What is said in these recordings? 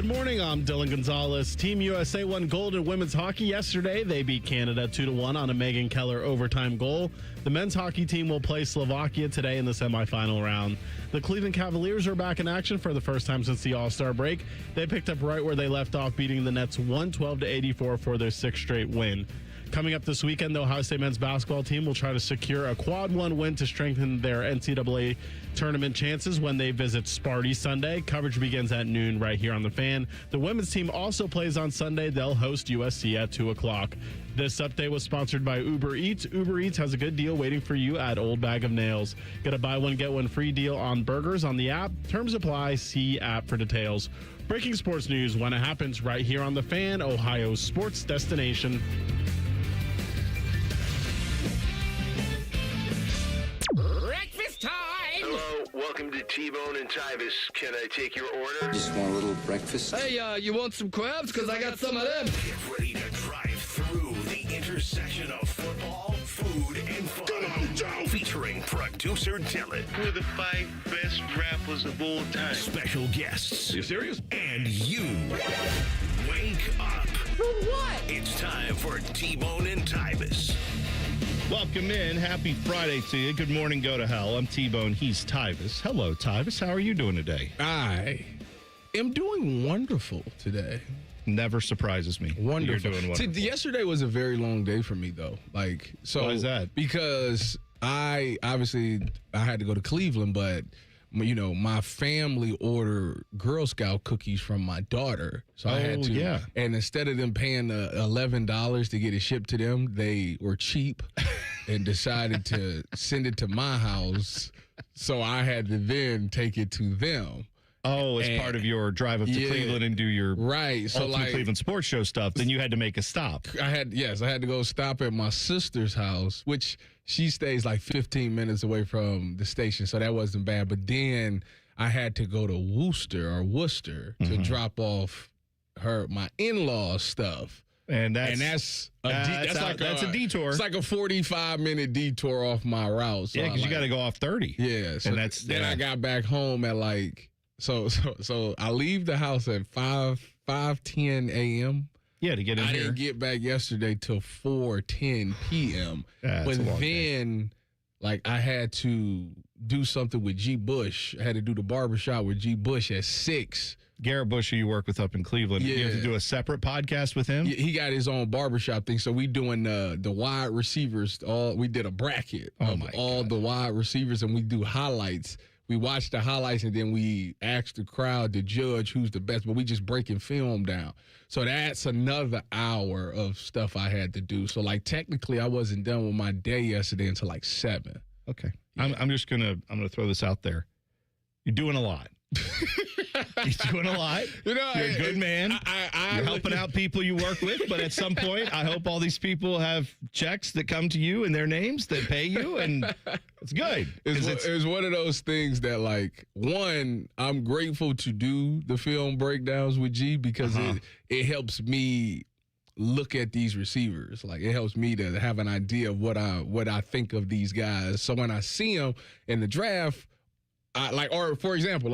Good morning, I'm Dylan Gonzalez. Team USA won gold in women's hockey yesterday. They beat Canada 2-1 on a Megan Keller overtime goal. The men's hockey team will play Slovakia today in the semifinal round. The Cleveland Cavaliers are back in action for the first time since the All-Star break. They picked up right where they left off, beating the Nets 112-84 for their sixth straight win. Coming up this weekend, the Ohio State men's basketball team will try to secure a quad one win to strengthen their NCAA tournament chances when they visit Sparty Sunday. Coverage begins at noon right here on The Fan. The women's team also plays on Sunday. They'll host USC at 2 o'clock. This update was sponsored by Uber Eats. Uber Eats has a good deal waiting for you at Old Bag of Nails. Get a buy one, get one free deal on burgers on the app. Terms apply. See app for details. Breaking sports news when it happens right here on The Fan, Ohio's sports destination. Welcome to T-Bone and Tyvis. Can I take your order? Just want a little breakfast. Hey, you want some crabs? Because I got some of them. Get ready to drive through the intersection of football, food, and fun. Come on, Joe! Featuring producer Dylan. Who are the 5 best rappers of all time? Special guests. Are you serious? And you. Wake up. For what? It's time for T-Bone and Tyvis. Welcome in. Happy Friday to you. Good morning, go to hell. I'm T-Bone. He's Tyvis. Hello, Tyvis. How are you doing today? I am doing wonderful today. Never surprises me. Wonderful. You're doing wonderful. See, yesterday was a very long day for me, though. Why is that? Because I had to go to Cleveland, but my family ordered Girl Scout cookies from my daughter. So I had to. Yeah. And instead of them paying $11 to get it shipped to them, they were cheap and decided to send it to my house. So I had to then take it to them. Oh, as part of your drive up to Cleveland and do your Ultimate Cleveland Sports Show stuff, then you had to make a stop. I had to go stop at my sister's house, which she stays like 15 minutes away from the station, so that wasn't bad. But then I had to go to Worcester to drop off my in-laws stuff. And that's a detour. It's like a 45-minute detour off my route. So because you got to go off 30. Yeah. So then I got back home at So I leave the house at 5:10 a.m. Yeah, to get in I here. didn't get back yesterday till 4:10 p.m. But then, I had to do something with G. Bush. I had to do the barbershop with G. Bush at 6. Garrett Bush, who you work with up in Cleveland. Yeah. You have to do a separate podcast with him? He got his own barbershop thing. So we doing the wide receivers. We did a bracket of all the wide receivers, and we do highlights. We watch the highlights, and then we ask the crowd to judge who's the best, but we just breaking film down. So that's another hour of stuff I had to do. So, technically, I wasn't done with my day yesterday until 7. Okay. Yeah. I'm gonna throw this out there. You're doing a lot. You're doing a lot. You're a good man. You're helping out people you work with, but at some point, I hope all these people have checks that come to you in their names that pay you, and it's good. It's one of those things that, one, I'm grateful to do the film breakdowns with G because it helps me look at these receivers. It helps me to have an idea of what I think of these guys. So when I see them in the draft, for example,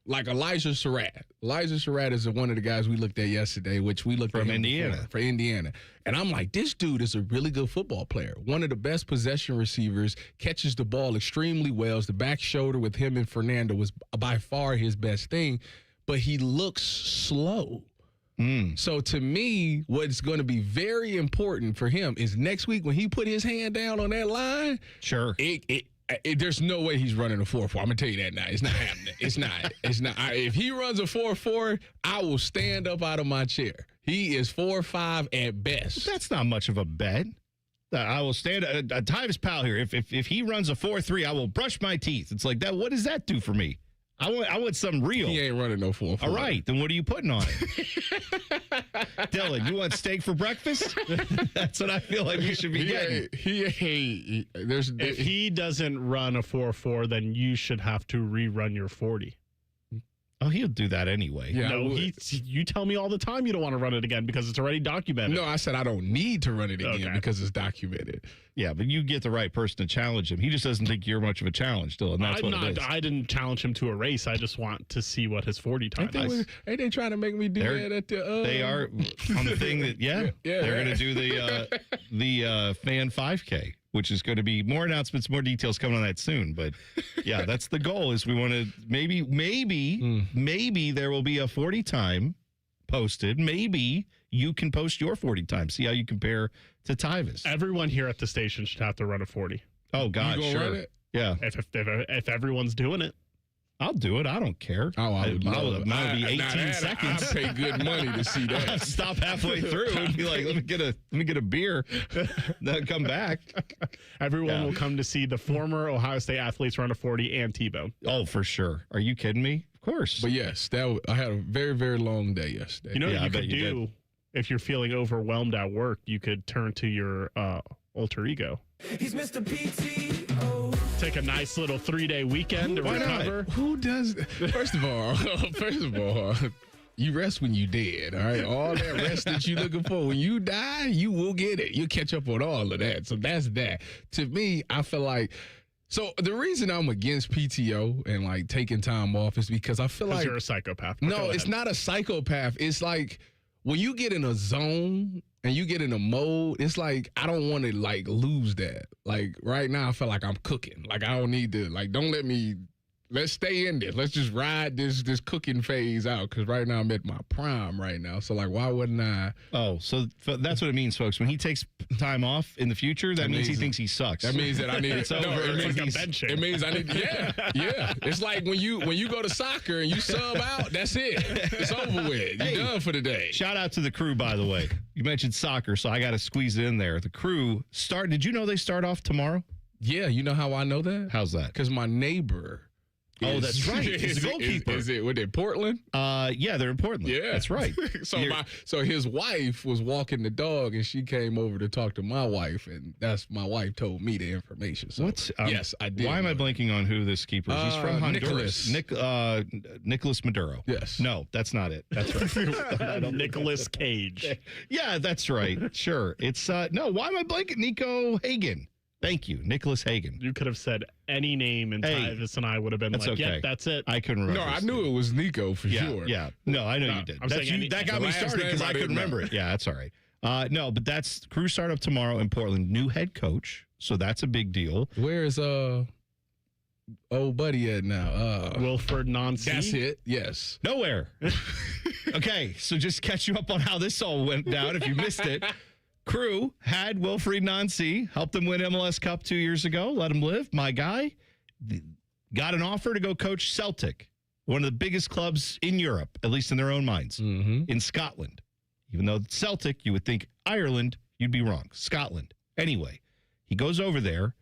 Elijah Surratt. Elijah Surratt is one of the guys we looked at yesterday, which we looked from at Indiana. For Indiana. And I'm like, this dude is a really good football player. One of the best possession receivers, catches the ball extremely well. The back shoulder with him and Fernando was by far his best thing, but he looks slow. So to me, what's going to be very important for him is next week when he put his hand down on that line. Sure. There's no way he's running a 4.4. I'm going to tell you that now. It's not happening. It's not. If he runs a 4.4, I will stand up out of my chair. He is 4.5 at best. That's not much of a bet. I will stand a Tyvis pal here. If he runs a 4.3, I will brush my teeth. It's like that. What does that do for me? I want some real. He ain't running no 4.4. All right, then what are you putting on it? Dylan, you want steak for breakfast? That's what I feel like you should be getting. If he doesn't run a 4.4, then you should have to rerun your 40. Oh, he'll do that anyway. Yeah, No, you tell me all the time you don't want to run it again because it's already documented. No, I said I don't need to run it again Okay. because it's documented. Yeah, but you get the right person to challenge him. He just doesn't think you're much of a challenge still, and that's what it is. I didn't challenge him to a race. I just want to see what his 40 time is. Ain't they trying to make me do that at the? They are on the thing that they're going to do the fan 5K, which is going to be more announcements, more details coming on that soon. But yeah, that's the goal. Is we want to maybe there will be a 40 time posted. Maybe you can post your 40 times. See how you compare to Tyvis. Everyone here at the station should have to run a 40. Oh God, You gonna sure. run it? Yeah, If everyone's doing it. I'll do it. I don't care. Oh, I would love it. Mine would be 18 I'd seconds. pay good money to see that. Stop halfway through and be like, let me get a beer, then come back. Everyone will come to see the former Ohio State athletes run a 40 and T-Bone. Oh, for sure. Are you kidding me? Of course. But yes, I had a very, very long day yesterday. You know Yeah, I what you bet could you do if you're feeling overwhelmed at work? You could turn to your alter ego. He's Mr. PTO. Take a nice little 3-day weekend to Why not? recover. Who does? First of all, you rest when you dead. All right, all that rest that you looking for. When you die, you will get it. You'll catch up on all of that. So that's that. To me, I feel like. So the reason I'm against PTO and like taking time off is because I feel like You're a psychopath. But no, go it's ahead. not a psychopath. It's like when you get in a zone and you get in a mode, it's like I don't want to like lose that. Like right now, I feel like I'm cooking. Like I don't need to. Like don't let me. Let's stay in this. Let's just ride this cooking phase out because right now I'm at my prime right now. So like, why wouldn't I? Oh, so that's what it means, folks. When he takes time off in the future, that means he thinks he sucks. That means that I need. It's over. it It's means like a benching. It means I need. Yeah. It's like when you go to soccer and you sub out. That's it. It's over with. You're done for the day. Shout out to the crew, by the way. You mentioned soccer, so I got to squeeze it in there. The crew start. Did you know they start off tomorrow? Yeah, you know how I know that? How's that? Because my neighbor. Oh, that's right. He's the goalkeeper. Is it? What? Portland? Yeah, they're in Portland. Yeah, that's right. So his wife was walking the dog, and she came over to talk to my wife, and that's my wife told me the information. So What's yes, I did. Why am I blanking on who this keeper is? He's from Honduras. Nicholas Maduro. Yes. No, that's not it. That's right. Nicholas Cage. Yeah, that's right. Sure. It's no. Why am I blanking? Nico Hagen. Thank you, Nicholas Hagen. You could have said any name, and Hey, Tyvis and I would have been that's like, okay. "Yep, that's it." I couldn't remember. No, I knew it was Nico for sure. Yeah. No, I know you did. I'm saying any- that got the me last started because name I I couldn't didn't remember know. it. Yeah, that's all right. No, but that's crew start up tomorrow in Portland. New head coach, so that's a big deal. Where is old buddy at now? Wilfred Nancy. That's it. Yes. Nowhere. Okay, so just catch you up on how this all went down if you missed it. Crew had Wilfried Nancy, helped him win MLS Cup 2 years ago, let him live. My guy got an offer to go coach Celtic, one of the biggest clubs in Europe, at least in their own minds, in Scotland. Even though it's Celtic, you would think Ireland, you'd be wrong. Scotland. Anyway, he goes over there.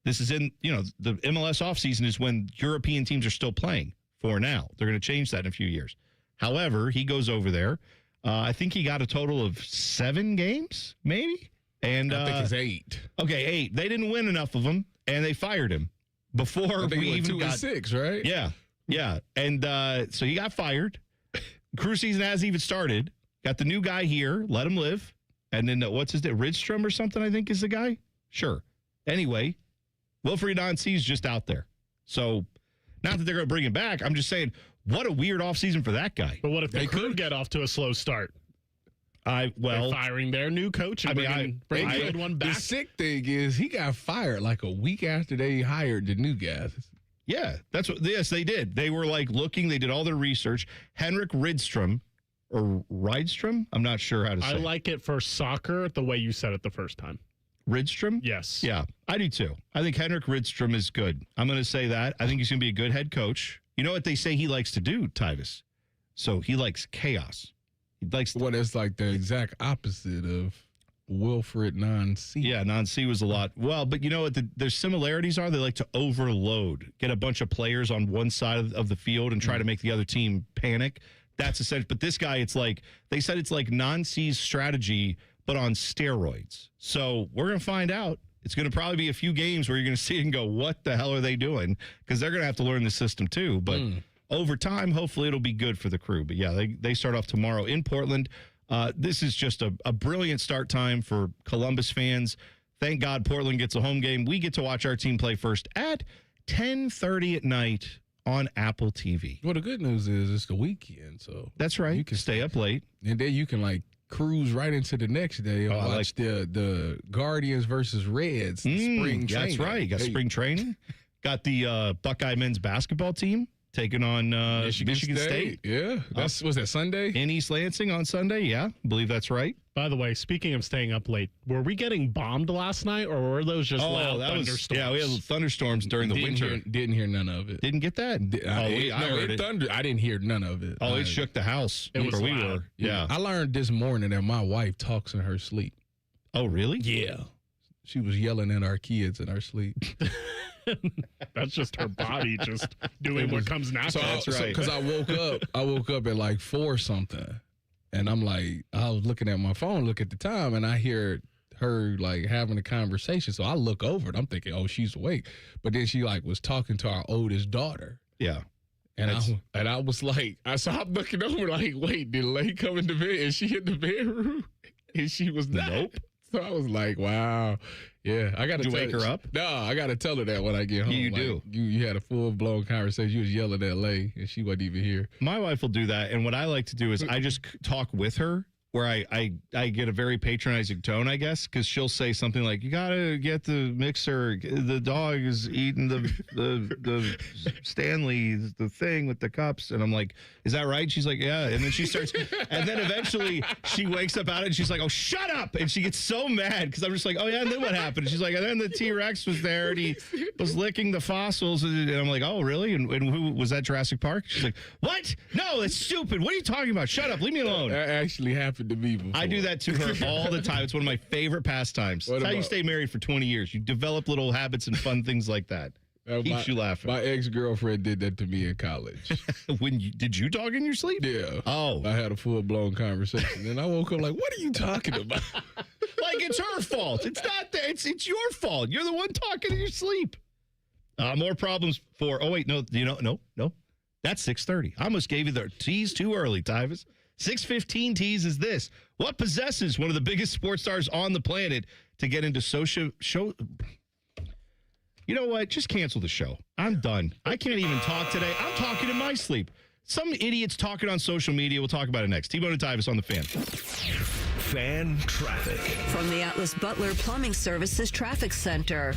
This is in, the MLS offseason is when European teams are still playing for now. They're going to change that in a few years. However, he goes over there. I think he got a total of 7 games, maybe. And I think it's 8. Okay, 8. They didn't win enough of them, and they fired him before I think we it was even 2 got. and 6, right? Yeah. And so he got fired. Crew season hasn't even started. Got the new guy here. Let him live. And then what's his name? Rydstrom or something, I think is the guy. Sure. Anyway, Wilfried Nancy's just out there. So not that they're going to bring him back. I'm just saying, what a weird offseason for that guy. But what if they could get off to a slow start? They're firing their new coach and bringing the good one The back. sick thing is he got fired like a week after they hired the new guys. Yeah, yes, they did. They were like looking, they did all their research. Henrik Rydstrom, or Rydstrom? I'm not sure how to say I like it for soccer the way you said it the first time. Rydstrom? Yes. Yeah, I do too. I think Henrik Rydstrom is good. I'm going to say that. I think he's going to be a good head coach. You know what they say he likes to do, Tyvis? So he likes chaos. He likes What is like the exact opposite of Wilfred Nancy. Yeah, Nancy was a lot. Well, but you know what their similarities are? They like to overload, get a bunch of players on one side of the field and try to make the other team panic. That's essential. But this guy, it's like, they said it's like Nancy's strategy, but on steroids. So we're going to find out. It's going to probably be a few games where you're going to see it and go, what the hell are they doing? Because they're going to have to learn the system too. But over time, hopefully it'll be good for the Crew. But yeah, they start off tomorrow in Portland. This is just a brilliant start time for Columbus fans. Thank God Portland gets a home game. We get to watch our team play first at 10:30 at night on Apple TV. Well, the good news is it's the weekend, so that's right. You can stay up late, and then you can like cruise right into the next day and watch the Guardians versus Reds spring training. That's right. You got spring training. Got the Buckeye men's basketball team taking on Michigan State. Yeah. Was that Sunday? In East Lansing on Sunday. Yeah, I believe that's right. By the way, speaking of staying up late, were we getting bombed last night, or were those just loud thunderstorms? Yeah, we had thunderstorms during the winter. Didn't hear none of it. Didn't get that? I heard it. I didn't hear none of it. Oh, it shook the house where we were. Yeah. I learned this morning that my wife talks in her sleep. Oh, really? Yeah. She was yelling at our kids in our sleep. That's just her body just doing what comes natural. That's right. Because I woke up at like 4 something. And I'm like, I was looking at my phone, look at the time, and I hear her like having a conversation. So I look over and I'm thinking, oh, she's awake. But then she like was talking to our oldest daughter. Yeah. And I was like, so I'm looking over like, wait, did Lay come into bed? And she in the bedroom? And she was not. Nope. So I was like, wow. Yeah, I got to wake her up? No, I got to tell her that when I get home. You like, do. You had a full-blown conversation. You was yelling at Lay, and she wasn't even here. My wife will do that, and what I like to do is I just talk with her, where I get a very patronizing tone, I guess, because she'll say something like, you got to get the mixer. The dog is eating the Stanley, the thing with the cups. And I'm like, is that right? She's like, yeah. And then she starts, and then eventually she wakes up out of it, and she's like, oh, shut up. And she gets so mad because I'm just like, oh, yeah, and then what happened? And she's like, and then the T-Rex was there, and he was licking the fossils. And I'm like, oh, really? And who was that, Jurassic Park? She's like, what? No, that's stupid. What are you talking about? Shut up. Leave me alone. That actually happened to me before. I do that to her all the time. It's one of my favorite pastimes. That's how you stay married for 20 years. You develop little habits and fun things like that. Keeps you laughing. My ex-girlfriend did that to me in college. Did you talk in your sleep? Yeah. Oh. I had a full-blown conversation. And I woke up like, what are you talking about? Like it's her fault. It's not that. It's your fault. You're the one talking in your sleep. More problems for, oh, wait, no. That's 6:30. I almost gave you the tease too early, Tyvis. 6:15 tease is this. What possesses one of the biggest sports stars on the planet to get into show? You know what? Just cancel the show. I'm done. I can't even talk today. I'm talking in my sleep. Some idiot's talking on social media. We'll talk about it next. T-Bone and Tyvis on the Fan. Fan traffic. From the Atlas Butler Plumbing Services Traffic Center.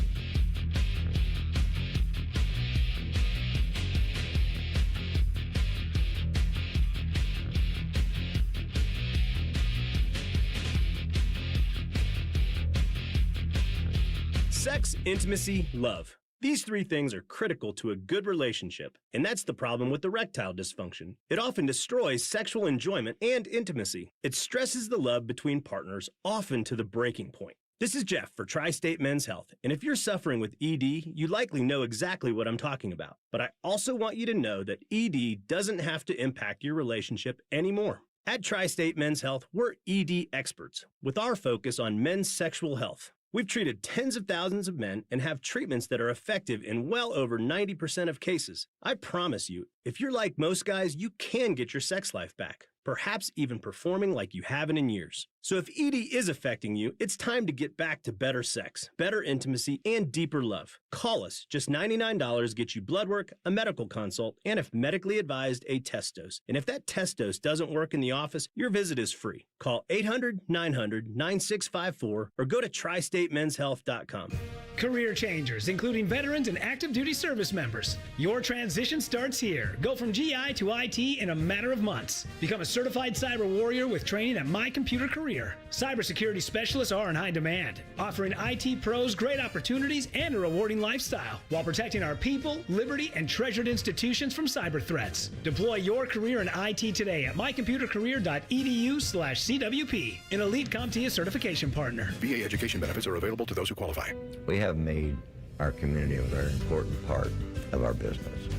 Sex, intimacy, love. These 3 things are critical to a good relationship, and that's the problem with erectile dysfunction. It often destroys sexual enjoyment and intimacy. It stresses the love between partners, often to the breaking point. This is Jeff for Tri-State Men's Health, and if you're suffering with ED, you likely know exactly what I'm talking about. But I also want you to know that ED doesn't have to impact your relationship anymore. At Tri-State Men's Health, we're ED experts, with our focus on men's sexual health. We've treated tens of thousands of men and have treatments that are effective in well over 90% of cases. I promise you, if you're like most guys, you can get your sex life back, perhaps even performing like you haven't in years. So if ED is affecting you, it's time to get back to better sex, better intimacy, and deeper love. Call us. Just $99 gets you blood work, a medical consult, and if medically advised, a test dose. And if that test dose doesn't work in the office, your visit is free. Call 800-900-9654 or go to tristatemenshealth.com. Career changers, including veterans and active duty service members. Your transition starts here. Go from GI to IT in a matter of months. Become a certified cyber warrior with training at My Computer Career. Cybersecurity specialists are in high demand, offering IT pros great opportunities and a rewarding lifestyle while protecting our people, liberty, and treasured institutions from cyber threats. Deploy your career in IT today at mycomputercareer.edu/CWP, an elite CompTIA certification partner. VA education benefits are available to those who qualify. We have made our community a very important part of our business.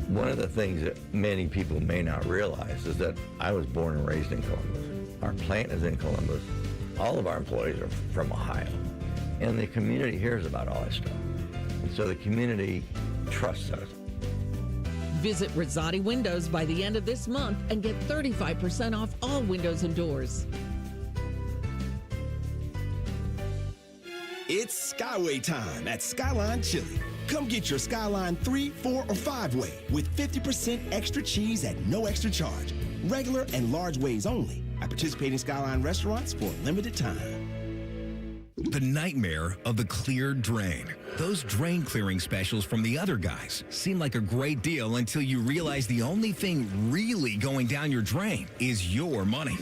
One of the things that many people may not realize is that I was born and raised in Columbus. Our plant is in Columbus. All of our employees are from Ohio. And the community hears about all this stuff. And so the community trusts us. Visit Rosati Windows by the end of this month and get 35% off all windows and doors. It's Skyway time at Skyline Chili. Come get your Skyline 3, 4, or 5-way with 50% extra cheese at no extra charge. Regular and large ways only at participating Skyline restaurants for a limited time. The nightmare of the cleared drain. Those drain clearing specials from the other guys seem like a great deal until you realize the only thing really going down your drain is your money.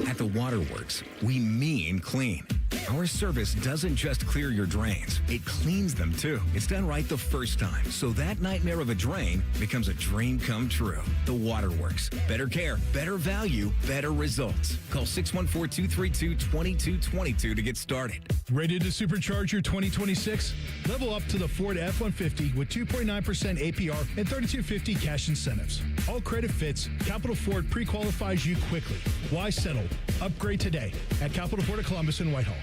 At the Waterworks, we mean clean. Our service doesn't just clear your drains, it cleans them too. It's done right the first time, so that nightmare of a drain becomes a dream come true. The Waterworks. Better care, better value, better results. Call 614-232-2222 to get started. Ready to supercharge your 2026? Level up to the Ford F-150 with 2.9% APR and $3,250 cash incentives. All credit fits. Capital Ford pre-qualifies you quickly. Why settle? Upgrade today at Capital Ford of Columbus and Whitehall.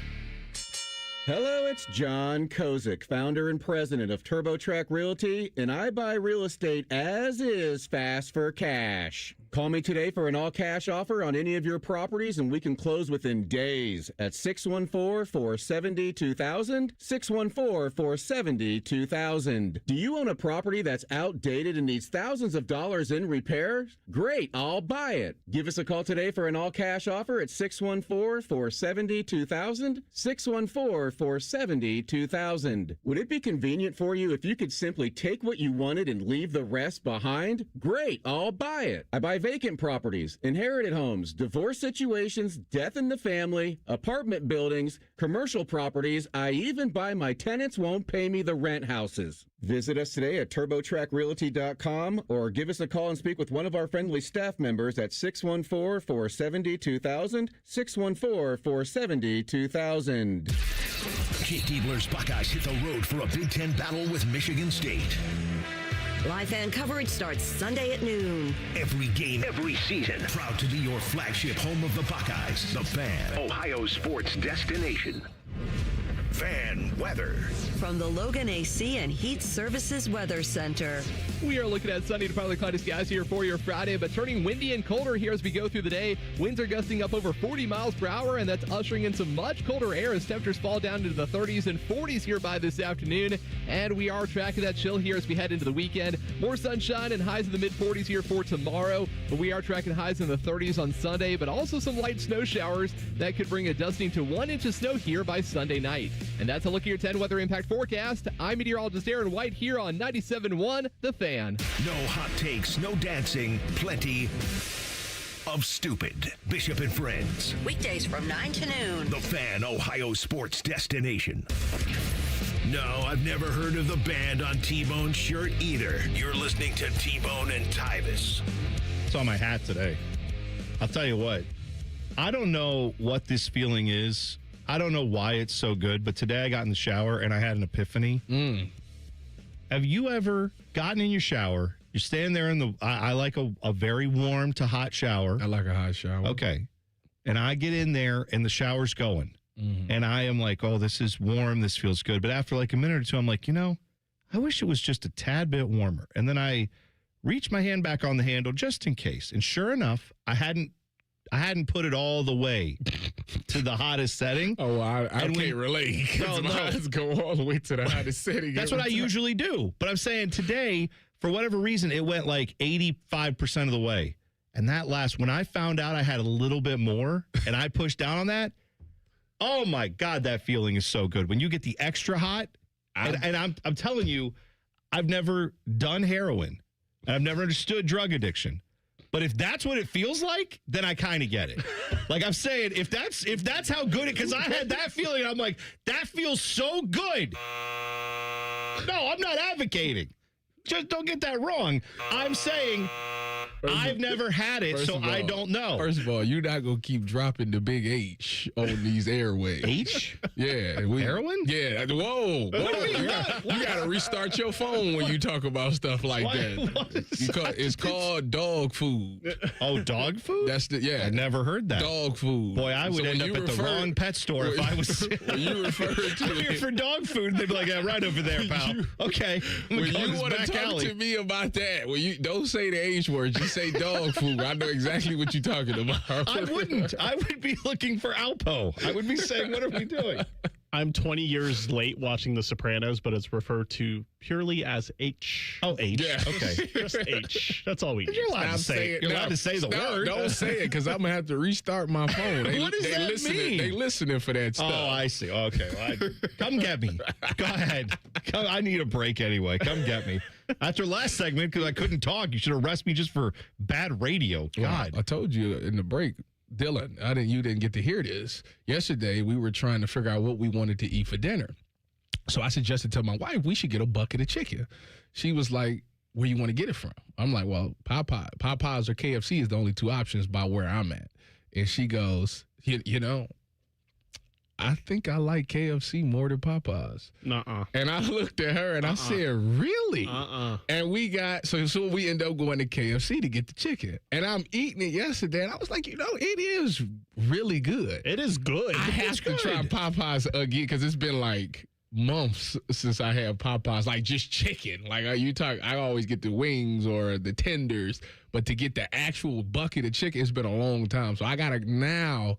Hello, it's John Kozik, founder and president of TurboTrack Realty, and I buy real estate as is fast for cash. Call me today for an all-cash offer on any of your properties, and we can close within days at 614-470-2000, 614-470-2000. Do you own a property that's outdated and needs thousands of dollars in repairs? Great, I'll buy it. Give us a call today for an all-cash offer at 614-470-2000, 614-470-2000. Would it be convenient for you if you could simply take what you wanted and leave the rest behind? Great, I'll buy it. I buy vacant properties, inherited homes, divorce situations, death in the family, apartment buildings, commercial properties. I even buy my tenants won't pay me the rent houses. Visit us today at TurboTrackRealty.com or give us a call and speak with one of our friendly staff members at 614-470-2000, 614-470-2000. Jake Diebler's Buckeyes hit the road for a Big Ten battle with Michigan State. Live fan coverage starts Sunday at noon. Every game, every season. Proud to be your flagship home of the Buckeyes. The Fan, Ohio sports destination. Fan weather. From the Logan AC and Heat Services Weather Center. We are looking at sunny to partly cloudy skies here for your Friday, but turning windy and colder here as we go through the day. Winds are gusting up over 40 miles per hour, and that's ushering in some much colder air as temperatures fall down into the 30s and 40s here by this afternoon. And we are tracking that chill here as we head into the weekend. More sunshine and highs in the mid-40s here for tomorrow, but we are tracking highs in the 30s on Sunday, but also some light snow showers that could bring a dusting to 1 inch of snow here by Sunday night. And that's a look at your 10 weather impact forecast. I'm meteorologist Aaron White here on 97.1 The Fan. No hot takes, no dancing, plenty of stupid. Bishop and Friends. Weekdays from 9 to noon. The Fan, Ohio sports destination. No, I've never heard of the band on T-Bone's shirt either. You're listening to T-Bone and Tyvis. It's on my hat today. I'll tell you what. I don't know what this feeling is. I don't know why it's so good, but today I got in the shower and I had an epiphany. Have you ever gotten in your shower? You're standing there in the, I like a very warm to hot shower. I like a hot shower. Okay. And I get in there and the shower's going. And I am like, oh, this is warm. This feels good. But after like a minute or two, I'm like, I wish it was just a tad bit warmer. And then I reach my hand back on the handle just in case. And sure enough, I hadn't put it all the way to the hottest setting. Oh, I can't relate. No. My eyes go all the way to the hottest setting. That's what I usually do. But I'm saying today, for whatever reason, it went like 85% of the way. And that when I found out I had a little bit more and I pushed down on that, oh my God, that feeling is so good. When you get the extra hot, and I'm telling you, I've never done heroin and I've never understood drug addiction. But if that's what it feels like, then I kind of get it. Like I'm saying, if that's how good it, because I had that feeling, I'm like, that feels so good. No, I'm not advocating. Just don't get that wrong. I'm saying I've never had it, so I don't know. First of all, you're not going to keep dropping the big H on these airwaves. H? Yeah. Heroin? Yeah. Whoa. You got to restart your phone when you talk about stuff like that. It's called dog food. Oh, dog food? That's I never heard that. Dog food. Boy, I would end up at the wrong pet store if I was. When you refer to I'm here for dog food, they'd be like, yeah, right over there, pal. Okay. When you want to talk to me about that, when you don't say the H word, just say dog food. I know exactly what you're talking about. I wouldn't. I would be looking for Alpo. I would be saying, what are we doing? I'm 20 years late watching The Sopranos, but it's referred to purely as H. Oh, H. Yeah. Okay. Just H. That's all we need. You're allowed to say it. You're allowed to say the word. Don't say it, because I'm going to have to restart my phone. What does that mean? They listening for that stuff. Oh, I see. Okay. Well, come get me. Go ahead. I need a break anyway. Come get me. After last segment, because I couldn't talk, you should arrest me just for bad radio. God. Well, I told you in the break, Dylan, you didn't get to hear this. Yesterday, we were trying to figure out what we wanted to eat for dinner. So I suggested to my wife, we should get a bucket of chicken. She was like, where you want to get it from? I'm like, well, Popeyes or KFC is the only two options by where I'm at. And she goes, you know, I think I like KFC more than Popeyes. Nuh-uh. And I looked at her and I said, really? And we got, so we end up going to KFC to get the chicken. And I'm eating it yesterday and I was like, you know, it is really good. It is good. I have to try Popeyes again because it's been like months since I had Popeyes, like just chicken. Like I always get the wings or the tenders, but to get the actual bucket of chicken, it's been a long time. So I got to now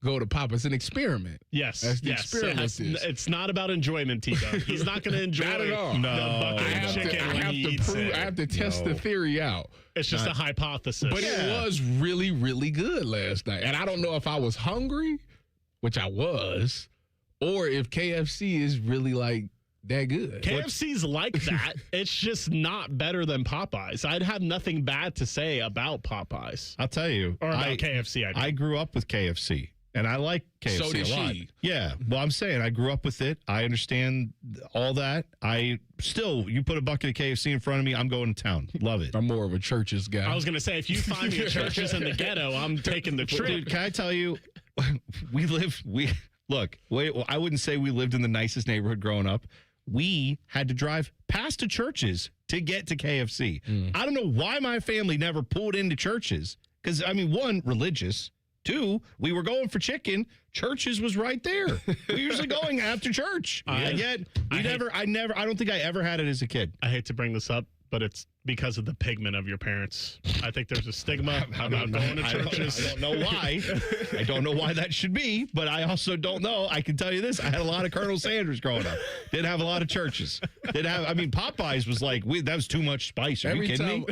go to Popeyes. It's an experiment. Yes. That's the experiment. It's not about enjoyment, Tito. He's not going to enjoy not at all. the bucket of chicken when he eats it. I have to test the theory out. It's just a hypothesis. But it was really, really good last night. And I don't know if I was hungry, which I was, or if KFC is really like that good. KFC's like that. It's just not better than Popeyes. I'd have nothing bad to say about Popeyes. I'll tell you. Or about KFC. I grew up with KFC. And I like KFC so did a lot. She. Yeah. Well, I'm saying I grew up with it. I understand all that. You put a bucket of KFC in front of me, I'm going to town. Love it. I'm more of a Church's guy. I was going to say, if you find me a Church's in the ghetto, I'm taking the trip. Dude, can I tell you, I wouldn't say we lived in the nicest neighborhood growing up. We had to drive past the Church's to get to KFC. I don't know why my family never pulled into Church's. Because, one, religious. Two, we were going for chicken. Church's was right there. We're usually going after church. I don't think I ever had it as a kid. I hate to bring this up, but it's because of the pigment of your parents. I think there's a stigma about going to churches. I don't know why. I don't know why that should be, but I also don't know. I can tell you this. I had a lot of Colonel Sanders growing up. Didn't have a lot of churches. Popeyes was like, that was too much spice. Are you kidding me?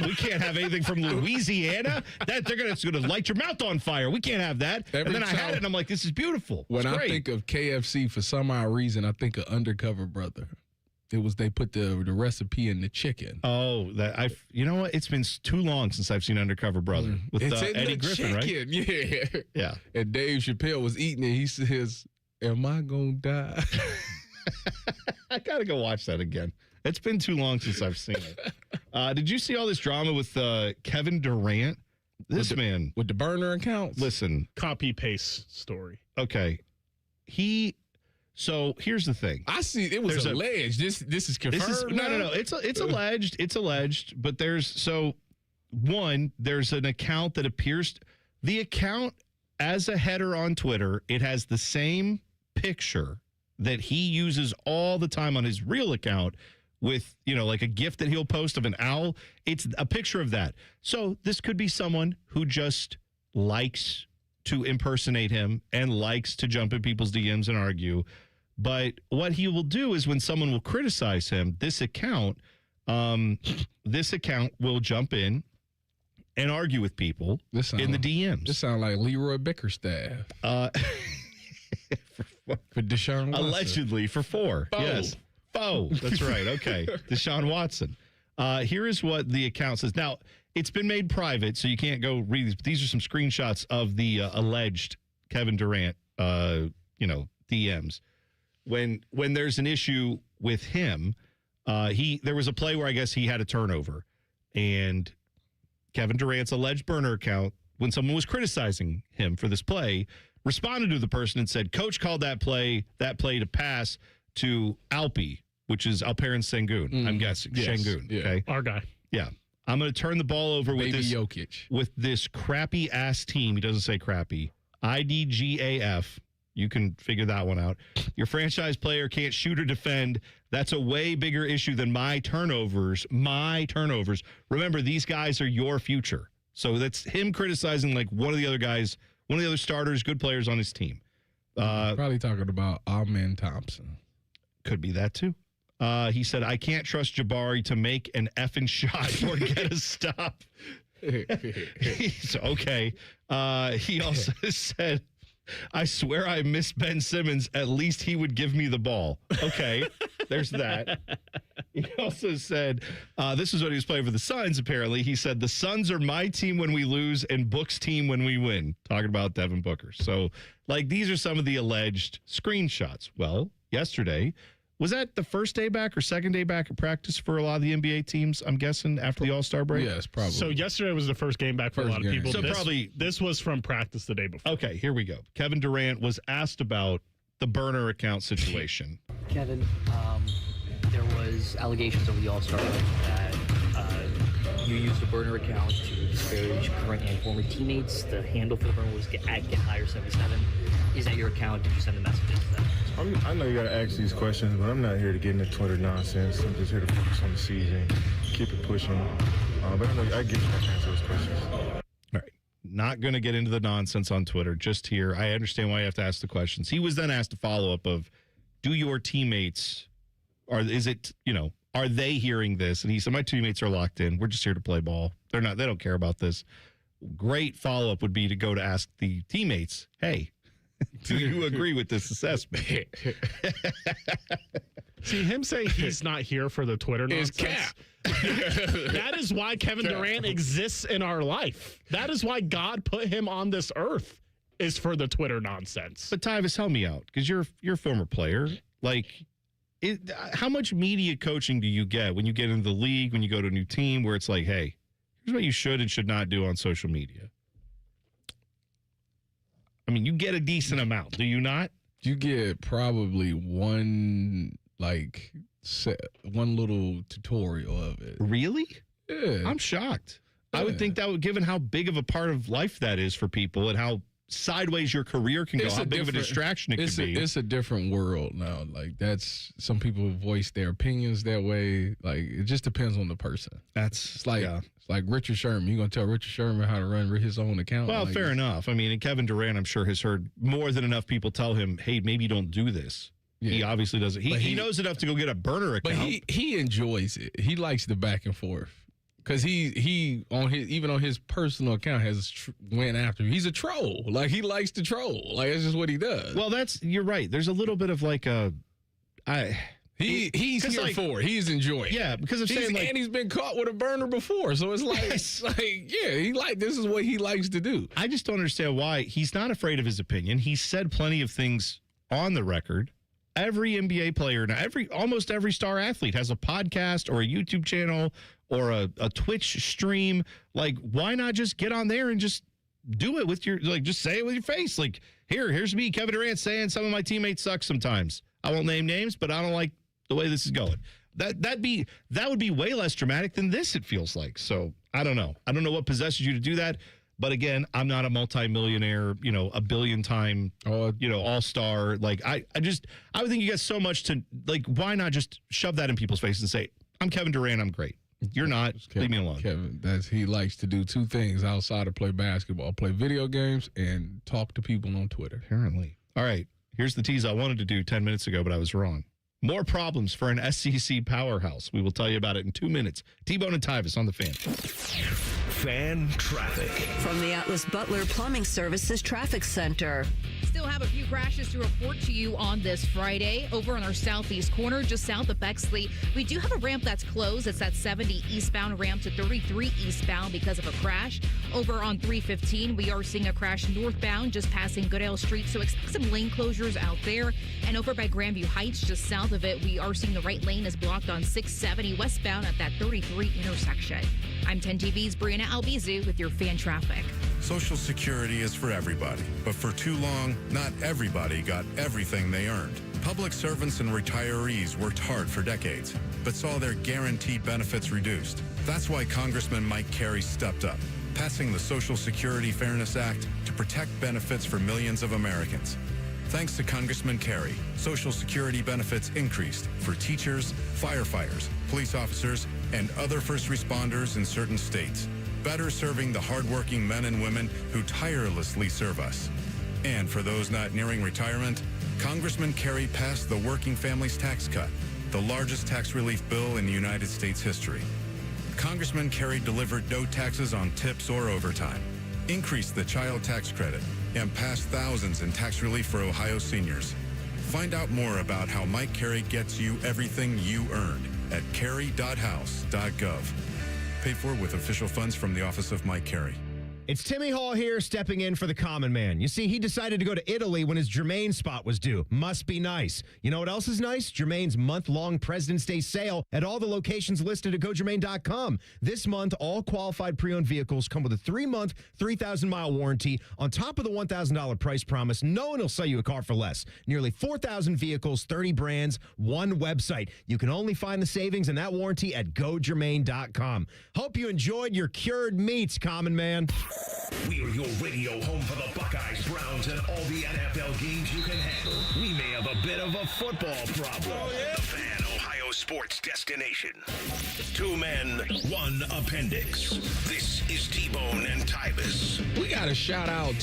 We can't have anything from Louisiana. They're going to light your mouth on fire. We can't have that. And then I had it, and I'm like, this is beautiful. When I think of KFC, for some odd reason, I think of Undercover Brother. They put the recipe in the chicken. Oh, you know what? It's been too long since I've seen Undercover Brother with Eddie Griffin, chicken, right? Yeah, yeah. And Dave Chappelle was eating it. He says, "Am I gonna die?" I gotta go watch that again. It's been too long since I've seen it. Did you see all this drama with Kevin Durant? This man with the burner accounts. Listen, copy paste story. Okay, So here's the thing. I see. It was alleged. This is confirmed. No. It's alleged. It's alleged. But there's an account that appears. The account as a header on Twitter, it has the same picture that he uses all the time on his real account with, like a GIF that he'll post of an owl. It's a picture of that. So this could be someone who just likes to impersonate him and likes to jump in people's DMs and argue. But what he will do is when someone will criticize him, this account will jump in and argue with people in the DMs. This sounds like Leroy Bickerstaff. For Deshaun Watson. Allegedly for 4. Foe. Yes. Foe. That's right. Okay. Deshaun Watson. Here is what the account says. Now, it's been made private, so you can't go read these. These are some screenshots of the alleged Kevin Durant, DMs. When there's an issue with him, there was a play where I guess he had a turnover, and Kevin Durant's alleged burner account, when someone was criticizing him for this play, responded to the person and said, Coach called that play to pass to Alpi, which is Alperen Sengun, I'm guessing. Yes. Sengun, Yeah. okay? Our guy. Yeah. I'm going to turn the ball over with this crappy-ass team. He doesn't say crappy. IDGAF. You can figure that one out. Your franchise player can't shoot or defend. That's a way bigger issue than my turnovers. Remember, these guys are your future. So that's him criticizing like one of the other starters, good players on his team. Probably talking about Amen Thompson. Could be that too. He said, I can't trust Jabari to make an effing shot or get a stop. Okay. He also said, I swear I miss Ben Simmons. At least he would give me the ball. Okay, there's that. He also said, this is what he was playing for the Suns, apparently. He said, the Suns are my team when we lose and Book's team when we win. Talking about Devin Booker. So, like, these are some of the alleged screenshots. Well, yesterday, was that the first day back or second day back at practice for a lot of the NBA teams, I'm guessing, after the All-Star break? Yes, probably. So yesterday was the first game back for a lot of people. So this was from practice the day before. Okay, here we go. Kevin Durant was asked about the burner account situation. Kevin, there was allegations over the All-Star break that you used a burner account to disparage current and former teammates. The handle for the burner was get higher 77. Is that your account? Did you send the messages? I know you got to ask these questions, but I'm not here to get into Twitter nonsense. I'm just here to focus on the season, keep it pushing. But I know I get you to answer those questions. All right. Not going to get into the nonsense on Twitter, just here. I understand why you have to ask the questions. He was then asked a follow-up of, do your teammates, are they hearing this? And he said, my teammates are locked in. We're just here to play ball. They don't care about this. Great follow-up would be to go to ask the teammates, hey, do you agree with this assessment? See, him say he's not here for the Twitter nonsense. Cap. That is why Kevin Durant exists in our life. That is why God put him on this earth, is for the Twitter nonsense. But Tyvis, help me out, because you're a former player. Like, how much media coaching do you get when you get into the league, when you go to a new team, where it's like, hey, here's what you should and should not do on social media? I mean, you get a decent amount, do you not? You get probably one little tutorial of it. Really? Yeah. I'm shocked. Yeah. I would think that would, given how big of a part of life that is for people and how sideways your career can go, how big of a distraction it could be. It's a different world now. Like, that's, some people voice their opinions that way. Like, it just depends on the person. It's like Richard Sherman. You gonna tell Richard Sherman how to run his own account? Well, fair enough. I mean, and Kevin Durant, I'm sure, has heard more than enough people tell him, hey, maybe don't do this. Yeah. He obviously doesn't. He knows enough to go get a burner account. But he enjoys it. He likes the back and forth. Because he on his personal account went after him. He's a troll. Like, he likes to troll. Like, that's just what he does. Well, you're right. There's a little bit of like he's here for it. He's enjoying it. Yeah, because of saying, and he's been caught with a burner before. So it's like, this is what he likes to do. I just don't understand why he's not afraid of his opinion. He said plenty of things on the record. Every NBA player now, almost every star athlete has a podcast or a YouTube channel or a Twitch stream. Like, why not just get on there and just do it with just say it with your face? Like, here's me, Kevin Durant, saying some of my teammates suck sometimes. I won't name names, but I don't like the way this is going. That would be way less dramatic than this, it feels like. So I don't know. I don't know what possesses you to do that. But again, I'm not a multimillionaire, a billion-time, all-star. Like, I would think you get so much to, like, why not just shove that in people's faces and say, I'm Kevin Durant, I'm great. You're not. Leave me alone. Kevin, he likes to do two things outside of play basketball: play video games and talk to people on Twitter. Apparently. All right. Here's the tease I wanted to do 10 minutes ago, but I was wrong. More problems for an SEC powerhouse. We will tell you about it in 2 minutes. T-Bone and Tyvis on the Fan. Fan traffic. From the Atlas Butler Plumbing Services Traffic Center. Still have a few crashes to report to you on this Friday. Over on our southeast corner, just south of Bexley, we do have a ramp that's closed. It's that 70 eastbound ramp to 33 eastbound because of a crash. Over on 315, we are seeing a crash northbound just passing Goodale Street, so expect some lane closures out there. And over by Grandview Heights, just south of it, we are seeing the right lane is blocked on 670 westbound at that 33 intersection. I'm 10 TV's Brianna Albizu with your fan traffic. Social Security is for everybody, but for too long, not everybody got everything they earned. Public servants and retirees worked hard for decades, but saw their guaranteed benefits reduced. That's why Congressman Mike Carey stepped up, passing the Social Security Fairness Act to protect benefits for millions of Americans. Thanks to Congressman Carey, Social Security benefits increased for teachers, firefighters, police officers, and other first responders in certain states, better serving the hardworking men and women who tirelessly serve us. And for those not nearing retirement, Congressman Carey passed the Working Families Tax Cut, the largest tax relief bill in the United States history. Congressman Carey delivered no taxes on tips or overtime, increased the child tax credit, and passed thousands in tax relief for Ohio seniors. Find out more about how Mike Carey gets you everything you earned at carey.house.gov. Paid for with official funds from the Office of Mike Carey. It's Timmy Hall here stepping in for the common man. You see, he decided to go to Italy when his Germain spot was due. Must be nice. You know what else is nice? Germain's month-long President's Day sale at all the locations listed at GoGermain.com. This month, all qualified pre-owned vehicles come with a 3-month, 3,000-mile warranty. On top of the $1,000 price promise, no one will sell you a car for less. Nearly 4,000 vehicles, 30 brands, one website. You can only find the savings and that warranty at GoGermain.com. Hope you enjoyed your cured meats, common man. We are your radio home for the Buckeyes, Browns, and all the NFL games you can handle. We may have a bit of a football problem. Oh, yeah. The Fan Ohio sports destination. 2 men, 1 appendix. This is T-Bone and Tyvis. We got to shout out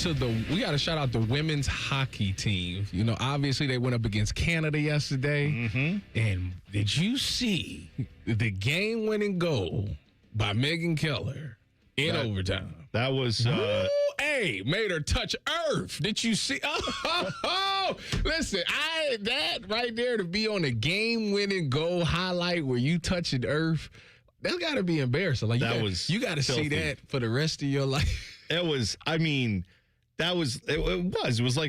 the women's hockey team. You know, obviously they went up against Canada yesterday. Mm-hmm. And did you see the game-winning goal by Megan Keller in overtime? That was made her touch earth. Did you see? Listen, that right there to be on a game-winning goal highlight where you touching earth, that's got to be embarrassing. Like you got to see that for the rest of your life. It was like a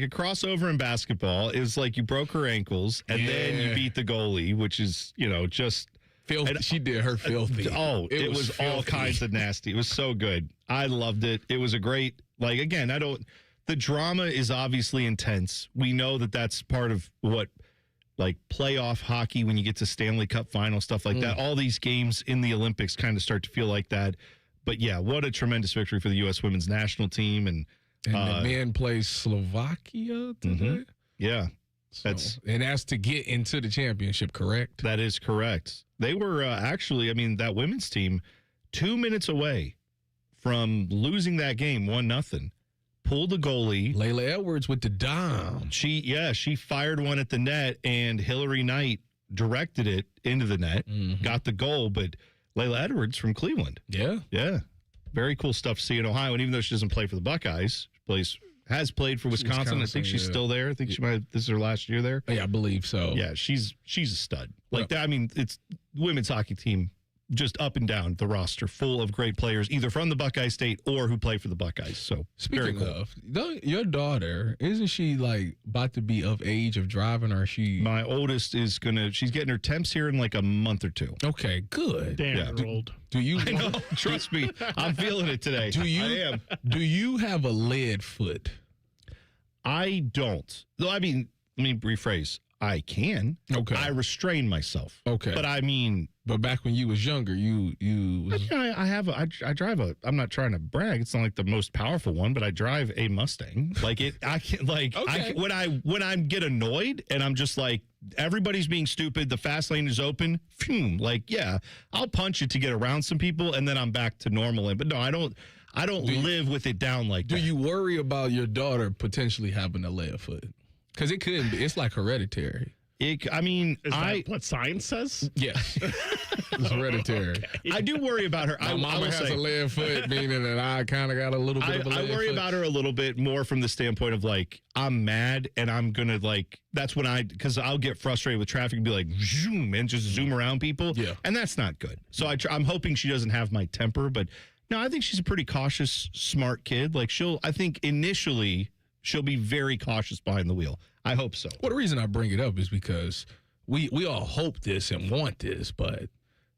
crossover in basketball. It was like you broke her ankles and then you beat the goalie, which is, just filthy. She did her filthy. Oh, it was all kinds of nasty. It was so good. I loved it. It was a great, again, the drama is obviously intense. We know that that's part of what, playoff hockey, when you get to Stanley Cup final, stuff like that. All these games in the Olympics kind of start to feel like that. But yeah, what a tremendous victory for the U.S. women's national team. And the men play Slovakia today. Mm-hmm. Yeah. And that's to get into the championship, correct? That is correct. They were actually, that women's team, 2 minutes away from losing that game, 1-0. Pulled the goalie. Layla Edwards with the dime. She fired one at the net, and Hillary Knight directed it into the net, got the goal. But Layla Edwards from Cleveland. Yeah. Yeah. Very cool stuff to see in Ohio. And even though she doesn't play for the Buckeyes, has played for Wisconsin. I think she's still there. I think this is her last year there. Yeah, I believe so. Yeah, she's a stud. It's women's hockey team just up and down the roster, full of great players, either from the Buckeye State or who play for the Buckeyes. So speaking very cool. of, your daughter, isn't she about to be of age of driving, or is she? My oldest is she's getting her temps here in a month or 2. Okay, good. Damn, old. Do you? I know. Trust me, I'm feeling it today. I am. Do you have a lead foot? I don't. Let me rephrase. I can. Okay. I restrain myself. Okay. But back when you was younger, I drive I'm not trying to brag. It's not like the most powerful one, but I drive a Mustang. When I get annoyed and I'm just everybody's being stupid, the fast lane is open, phew, I'll punch it to get around some people and then I'm back to normal. But no, I don't live with it down like that. Do you worry about your daughter potentially having a lead foot? Because it could be. It's hereditary. Is that what science says? Yes. It's hereditary. Okay. I do worry about her. My mama has a lead foot, meaning that I kind of got a little bit of a lead foot. I worry about her a little bit more from the standpoint of like, I'm mad and I'm going to like, that's when because I'll get frustrated with traffic and be like, zoom, and just zoom around people. Yeah. And that's not good. So I'm hoping she doesn't have my temper, but no, I think she's a pretty cautious, smart kid. Like I think initially she'll be very cautious behind the wheel. I hope so. Well, the reason I bring it up is because we all hope this and want this, but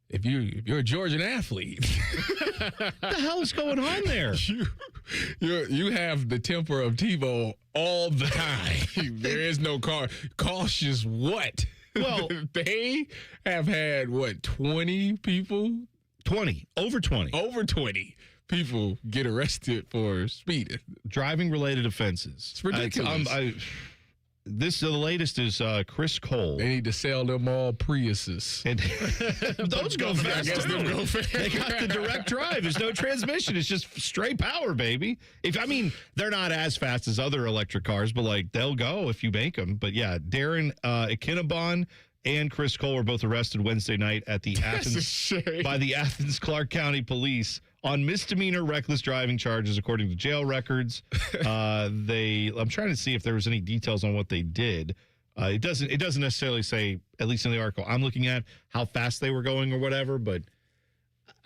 if you're a Georgian athlete, what the hell is going on there? You have the temper of Tebow all the time. There is no cautious what? Well, they have had 20 people? 20. Over 20 people get arrested for speeding. Driving related offenses. It's ridiculous. The latest is Chris Cole. They need to sell them all Priuses. And those go fast. I guess them go fast. They got the direct drive. There's no transmission. It's just straight power, baby. They're not as fast as other electric cars, but like they'll go if you make them. But yeah, Darren Ekinabon and Chris Cole were both arrested Wednesday night at the by the Athens Clark County Police on misdemeanor reckless driving charges, according to jail records. I'm trying to see if there was any details on what they did. It doesn't necessarily say, at least in the article I'm looking at, how fast they were going or whatever. But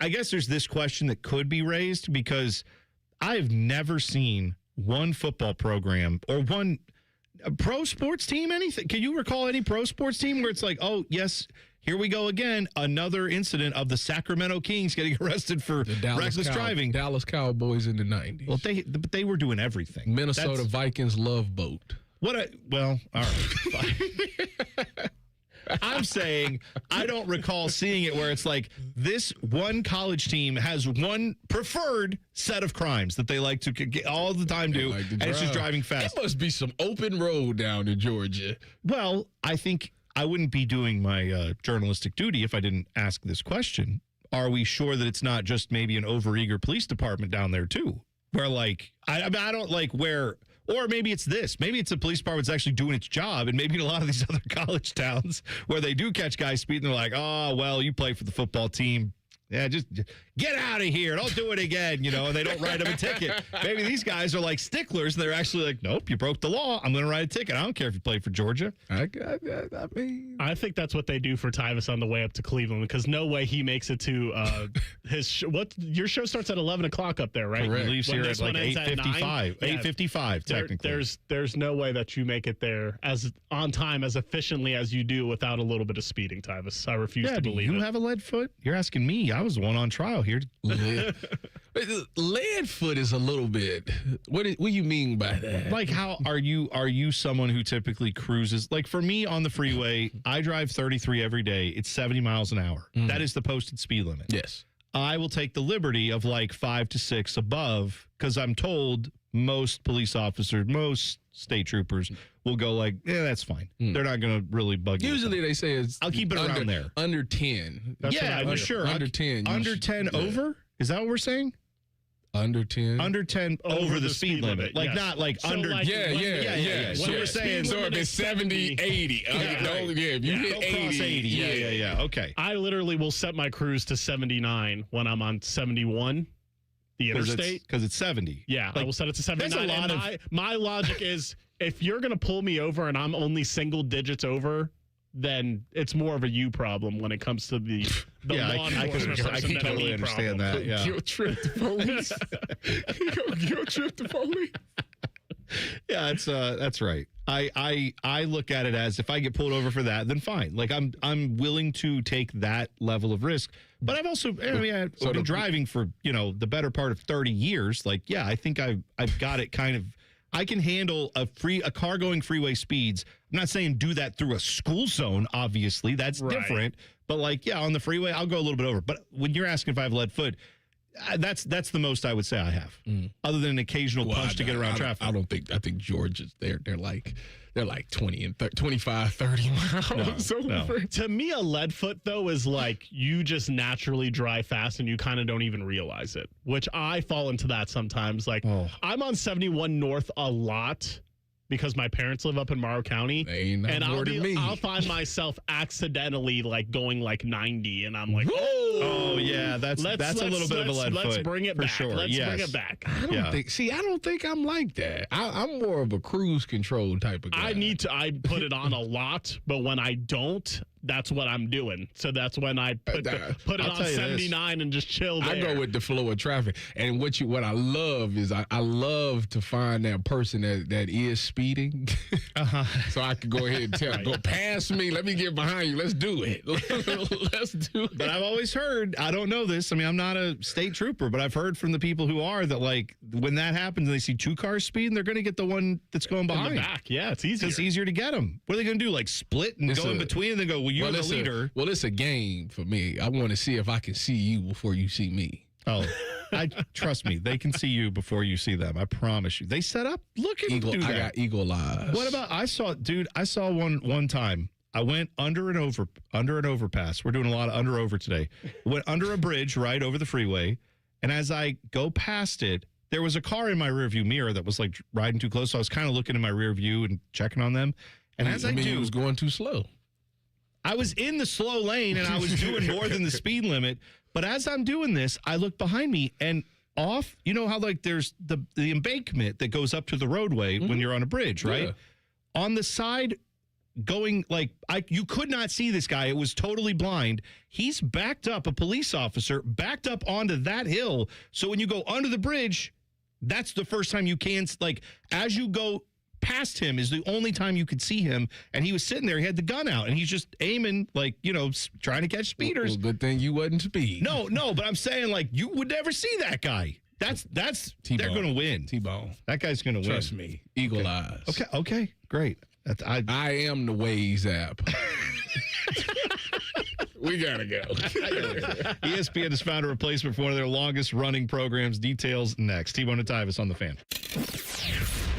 I guess there's this question that could be raised because I've never seen one football program or one pro sports team, anything. Can you recall any pro sports team where it's like, oh, yes, here we go again. Another incident of the Sacramento Kings getting arrested for reckless driving. Dallas Cowboys in the 90s. Well, they were doing everything. Minnesota Vikings love boat. All right. I'm saying I don't recall seeing it where it's like this one college team has one preferred set of crimes that they like to get all the time do, and it's just driving fast. It must be some open road down in Georgia. Well, I think I wouldn't be doing my journalistic duty if I didn't ask this question. Are we sure that it's not just maybe an overeager police department down there too? Where like, I don't like where, or maybe it's this. Maybe it's a police department that's actually doing its job, and maybe in a lot of these other college towns where they do catch guys speeding, they're like, oh, well, you play for the football team. Yeah, just get out of here. Don't do it again, and they don't write them a ticket. Maybe these guys are like sticklers. They're actually like, nope, you broke the law. I'm going to write a ticket. I don't care if you play for Georgia. I mean, I think that's what they do for Tyvis on the way up to Cleveland, because no way he makes it to his your show starts at 11 o'clock up there, right? Correct. He leaves here at like 8:55. 8:55, technically. There's no way that you make it there as on time, as efficiently as you do without a little bit of speeding, Tyvis. I refuse to believe it. You have a lead foot? You're asking me. I was the one on trial here. Lead foot is a little bit. What do you mean by that? Like, how are you someone who typically cruises? Like for me on the freeway, I drive 33 every day. It's 70 miles an hour. That is the posted speed limit. Yes. I will take the liberty of like 5 to 6 above, because I'm told most police officers, most state troopers will go like, yeah, that's fine. They're not going to really bug you. Usually they say I'll keep it around there. Under 10. That's sure. Under 10. Under 10 over? Is that what we're saying? Under 10. Under 10 over the speed limit. Like, yes. not like So under. like, Yeah. What we're saying. So if it's 70, 80. If you hit 80. 80. Yeah. Okay. I literally will set my cruise to 79 when I'm on 71. The interstate, because it's 70. Yeah, like, I will set it to 79. That's a lot of. My logic is, if you're going to pull me over and I'm only single digits over, then it's more of a you problem when it comes to the law enforcement person. I can totally understand that. Yeah. Guilt trip the police. Guilt trip the police. Yeah, that's right. I look at it as, if I get pulled over for that, then fine. Like I'm willing to take that level of risk. But I've also I've been driving for the better part of 30 years. Like, yeah, I think I've got it kind of. I can handle a car going freeway speeds. I'm not saying do that through a school zone. Obviously, that's different. But like, yeah, on the freeway, I'll go a little bit over. But when you're asking if I have lead foot, that's the most I would say I have, other than an occasional punch to get around traffic. I think Georgia's they're like 20 and 25, 30 miles over. No. To me, a lead foot though is like you just naturally drive fast and you kind of don't even realize it, which I fall into that sometimes. Like I'm on 71 North a lot, because my parents live up in Morrow County. And I'll find myself accidentally like going like 90, and I'm like, oh yeah, that's a little bit of a lead foot. Let's bring it for back. sure. Let's bring it back. I don't think I'm like that. I'm more of a cruise control type of guy. I put it on a lot, but when I don't, that's what I'm doing. So that's when I put it on 79 and just chill there. I go with the flow of traffic. And what I love is I love to find that person that is speeding. So I can go ahead and go past me. Let me get behind you. Let's do it. Let's do it. But I've always heard, I don't know this. I mean, I'm not a state trooper, but I've heard from the people who are that, like, when that happens and they see two cars speeding, they're going to get the one that's going behind. In the back. Yeah, it's easier. It's easier to get them. What are they going to do? Like split and go in between and then go, well, you're the leader. It's a game for me. I want to see if I can see you before you see me. Oh, trust me, they can see you before you see them. I promise you. They set up. Look at do that. I got eagle eyes. What about? I saw one time. I went under an overpass. We're doing a lot of under over today. Went under a bridge right over the freeway, and as I go past it, there was a car in my rearview mirror that was like riding too close. So I was kind of looking in my rear view and checking on them. And it was going too slow. I was in the slow lane and I was doing more than the speed limit. But as I'm doing this, I look behind me and off, you know how like there's the embankment that goes up to the roadway when you're on a bridge, right? Yeah. On the side going like you could not see this guy. It was totally blind. He's backed up, a police officer backed up onto that hill. So when you go under the bridge, that's the first time you can, like, as you go past him is the only time you could see him, and he was sitting there. He had the gun out, and he's just aiming, like, you know, trying to catch speeders. Well, good thing you wasn't speed. No, but I'm saying, like, you would never see that guy. That's T-bone. They're going to win. T-bone. That guy's going to win. Trust me. Eagle eyes. Okay, great. I am the Waze app. We gotta go. ESPN has found a replacement for one of their longest running programs. Details next. T-Bone and Tyvis on the Fan.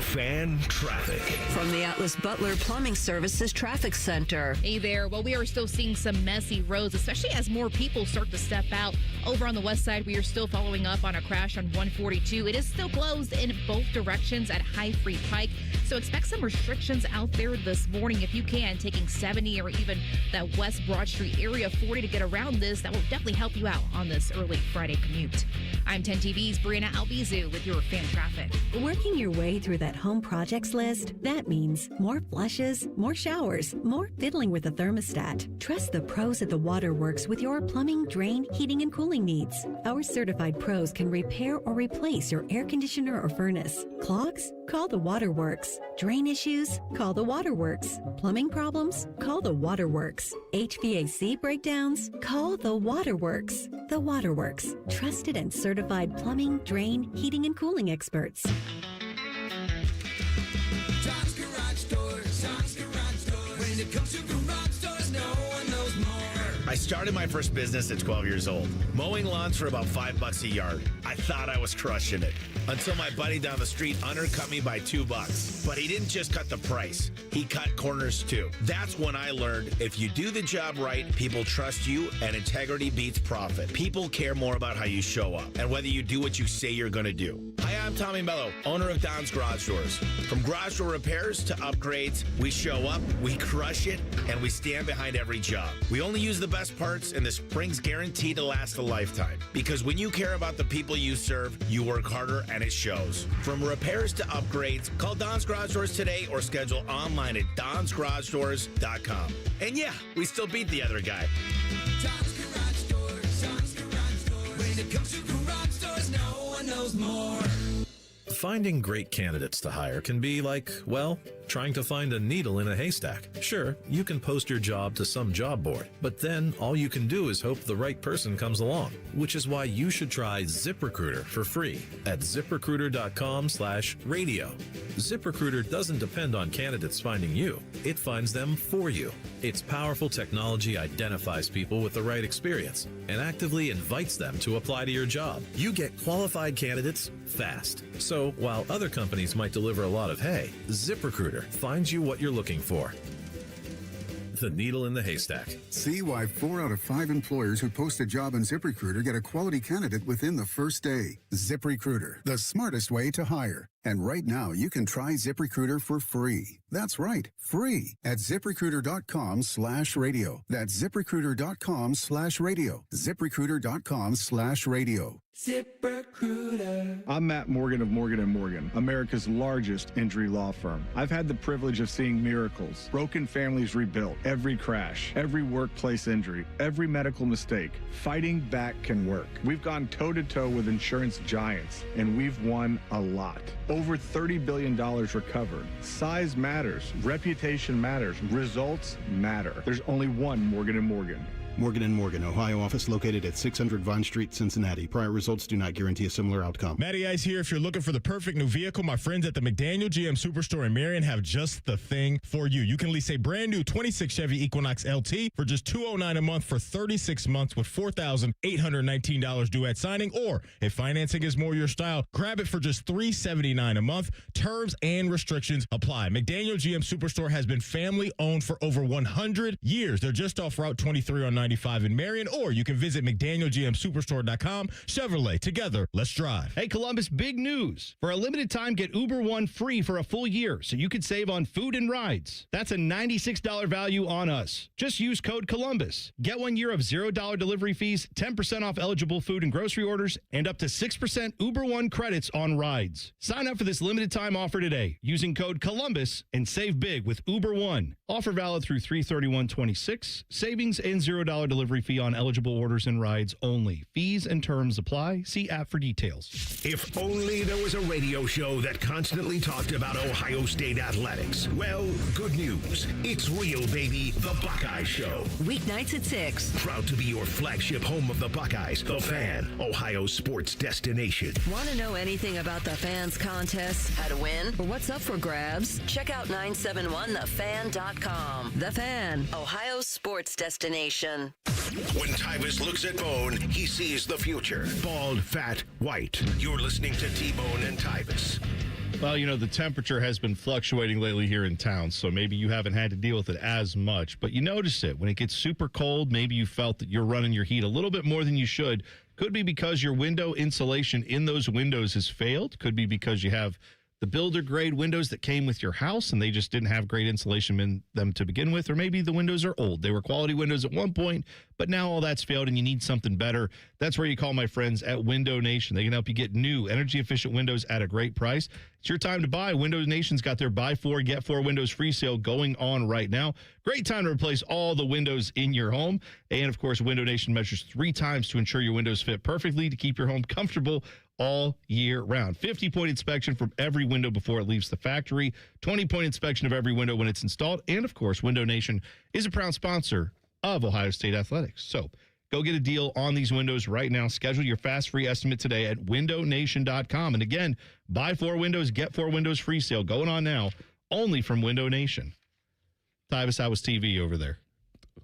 Fan traffic. From the Atlas Butler Plumbing Services Traffic Center. Hey there. Well, we are still seeing some messy roads, especially as more people start to step out. Over on the west side, we are still following up on a crash on 142. It is still closed in both directions at High Free Pike. So expect some restrictions out there this morning if you can, taking 70 or even that West Broad Street area 40 to get around this. That will definitely help you out on this early Friday commute. I'm 10 TV's Brianna Albizu with your fan traffic. Working your way through that home projects list, that means more flushes, more showers, more fiddling with the thermostat. Trust the pros at the Waterworks with your plumbing, drain, heating, and cooling needs. Our certified pros can repair or replace your air conditioner or furnace. Clogs? Call the Waterworks. Drain issues? Call the Waterworks. Plumbing problems? Call the Waterworks. HVAC breakdowns? Call the Waterworks. The Waterworks. Trusted and certified plumbing, drain, heating, and cooling experts. John's Garage Doors. John's Garage Doors. When it comes to garage doors, no one knows more. I started my first business at 12 years old, mowing lawns for about $5 a yard. I thought I was crushing it until my buddy down the street undercut me by $2. But he didn't just cut the price, he cut corners too. That's when I learned if you do the job right, people trust you, and integrity beats profit. People care more about how you show up and whether you do what you say you're going to do. Hi, I'm Tommy Mello, owner of Don's Garage Doors. From garage door repairs to upgrades, we show up, we crush it, and we stand behind every job. We only use the best parts, and the spring's guaranteed to last a lifetime. Because when you care about the people you serve, you work harder, and it shows. From repairs to upgrades, call Don's Garage Doors today or schedule online at donsgaragedoors.com. And yeah, we still beat the other guy. John's Garage Doors. John's Garage Doors. When it comes to garage doors, no one knows more. Finding great candidates to hire can be like, well, trying to find a needle in a haystack. Sure, you can post your job to some job board, but then all you can do is hope the right person comes along, which is why you should try ZipRecruiter for free at ZipRecruiter.com/radio. ZipRecruiter doesn't depend on candidates finding you. It finds them for you. Its powerful technology identifies people with the right experience and actively invites them to apply to your job. You get qualified candidates fast. So while other companies might deliver a lot of hay, ZipRecruiter finds you what you're looking for. The needle in the haystack. See why 4 out of 5 employers who post a job on ZipRecruiter get a quality candidate within the first day. ZipRecruiter, the smartest way to hire. And right now, you can try ZipRecruiter for free. That's right, free at ZipRecruiter.com/radio. That's ZipRecruiter.com/radio. ZipRecruiter.com/radio. ZipRecruiter. I'm Matt Morgan of Morgan & Morgan, America's largest injury law firm. I've had the privilege of seeing miracles, broken families rebuilt, every crash, every workplace injury, every medical mistake. Fighting back can work. We've gone toe-to-toe with insurance giants, and we've won a lot. Over $30 billion recovered. Size matters. Reputation matters. Results matter. There's only one Morgan & Morgan. Morgan & Morgan, Ohio office located at 600 Vine Street, Cincinnati. Prior results do not guarantee a similar outcome. Matty Ice here. If you're looking for the perfect new vehicle, my friends at the McDaniel GM Superstore in Marion have just the thing for you. You can lease a brand new 26 Chevy Equinox LT for just $209 a month for 36 months with $4,819 due at signing, or if financing is more your style, grab it for just $379 a month. Terms and restrictions apply. McDaniel GM Superstore has been family owned for over 100 years. They're just off Route 23 on 95 in Marion, or you can visit McDanielGMSuperstore.com. Chevrolet, together, let's drive. Hey, Columbus, big news. For a limited time, get Uber One free for a full year so you could save on food and rides. That's a $96 value on us. Just use code Columbus. Get 1 year of $0 delivery fees, 10% off eligible food and grocery orders, and up to 6% Uber One credits on rides. Sign up for this limited time offer today using code Columbus and save big with Uber One. Offer valid through 3/31/26. Savings and $0 delivery fee on eligible orders and rides only. Fees and terms apply. See app for details. If only there was a radio show that constantly talked about Ohio State athletics. Well, good news. It's real, baby. The Buckeye Show. Weeknights at 6. Proud to be your flagship home of the Buckeyes. The Fan, Ohio sports destination. Want to know anything about the Fans contests, how to win, or what's up for grabs? Check out 971thefan.com. The Fan, Ohio sports destination. When Tyvis looks at Bone, he sees the future. Bald, fat, white. You're listening to T-Bone and Tyvis. Well, you know, the temperature has been fluctuating lately here in town, so maybe you haven't had to deal with it as much, but you notice it. When it gets super cold, maybe you felt that you're running your heat a little bit more than you should. Could be because your window insulation in those windows has failed. Could be because you have the builder grade windows that came with your house and they just didn't have great insulation in them to begin with, or maybe the windows are old. They were quality windows at one point, but now all that's failed and you need something better. That's where you call my friends at Window Nation. They can help you get new energy efficient windows at a great price. It's your time to buy. Window Nation's got their buy 4 get 4 windows free sale going on right now. Great time to replace all the windows in your home. And of course, Window Nation measures 3 times to ensure your windows fit perfectly to keep your home comfortable all year round. 50-point inspection from every window before it leaves the factory. 20-point inspection of every window when it's installed. And of course, Window Nation is a proud sponsor of Ohio State athletics. So go get a deal on these windows right now. Schedule your fast free estimate today at windownation.com. And again, buy 4 windows, get 4 windows free sale going on now, only from Window Nation. Tyvis, how was TV over there?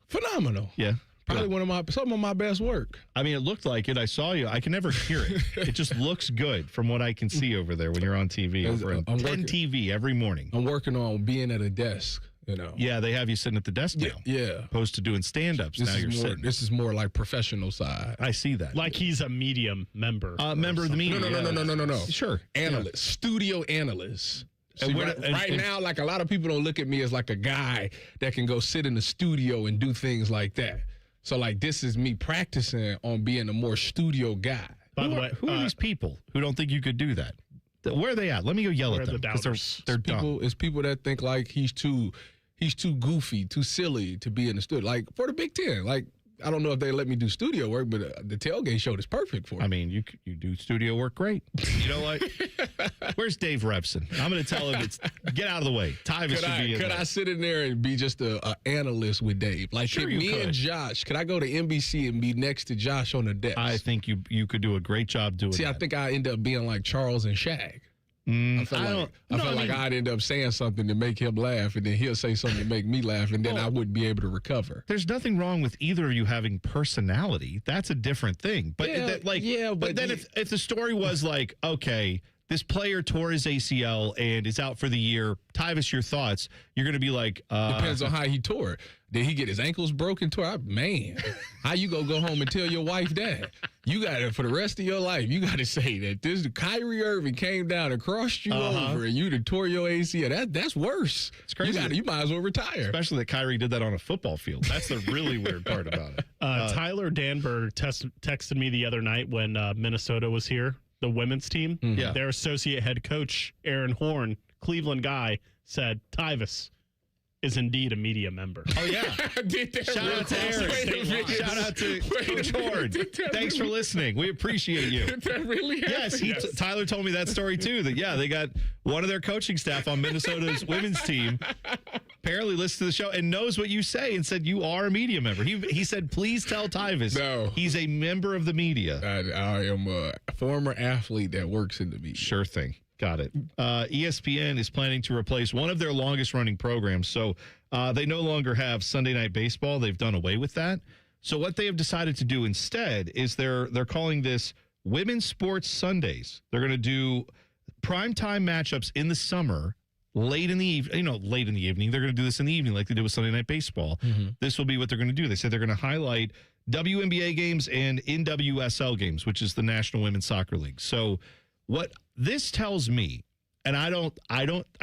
Phenomenal. Yeah. Probably some of my best work. I mean, it looked like it. I saw you. I can never hear it. It just looks good from what I can see over there when you're on TV. Over in 10 TV every morning. I'm working on being at a desk, you know. Yeah, they have you sitting at the desk now. Yeah. Opposed to doing stand-ups. Now you're sitting. This is more like professional side. I see that. Like he's a medium member. Member of the media. No. Sure. Analyst. Yeah. Studio analyst. See, right now, like a lot of people don't look at me as like a guy that can go sit in the studio and do things like that. So, like, this is me practicing on being a more studio guy. By the way, who are these people who don't think you could do that? Where are they at? Let me go yell at them because they're dumb. It's people that think like he's too goofy, too silly to be in the studio. Like for the Big Ten, like I don't know if they let me do studio work, but the tailgate show is perfect for me. I mean, you do studio work great. You know what? Where's Dave Revson? I'm going to tell him get out of the way. Tyvis should be in there. Could I sit in there and be just an analyst with Dave? Like, sure, and Josh, could I go to NBC and be next to Josh on the desk? I think you could do a great job doing that. I think I end up being like Charles and Shaq. I feel like I'd end up saying something to make him laugh, and then he'll say something to make me laugh, and then I wouldn't be able to recover. There's nothing wrong with either of you having personality. That's a different thing. But but then if the story was like, okay, this player tore his ACL and is out for the year, Tyvis, your thoughts? You're going to be like, depends on how he tore it. Did he get his ankles broken? Man, how you go home and tell your wife that? you got to, for the rest of your life, you got to say that this Kyrie Irving came down and crossed you over and you tore your ACL. That's worse. It's crazy. You might as well retire. Especially that Kyrie did that on a football field. That's the really weird part about it. Tyler Danberg texted me the other night when Minnesota was here, the women's team. Yeah. Their associate head coach, Aaron Horn, Cleveland guy, said Tyvis is indeed a media member. Oh, yeah. Shout out to Aaron. Shout out to Coach Horn. Thanks for listening. We appreciate you. Did that really happen? Yes, Tyler told me that story, too, that, they got one of their coaching staff on Minnesota's women's team apparently listened to the show and knows what you say and said you are a media member. He said, please tell Tyvis he's a member of the media. I am a former athlete that works in the media. Sure thing. Got it. ESPN is planning to replace one of their longest-running programs. So they no longer have Sunday Night Baseball. They've done away with that. So what they have decided to do instead is they're calling this Women's Sports Sundays. They're going to do primetime matchups in the summer, late in the evening. Late in the evening. They're going to do this in the evening like they did with Sunday Night Baseball. This will be what they're going to do. They said they're going to highlight WNBA games and NWSL games, which is the National Women's Soccer League. So what this tells me, and I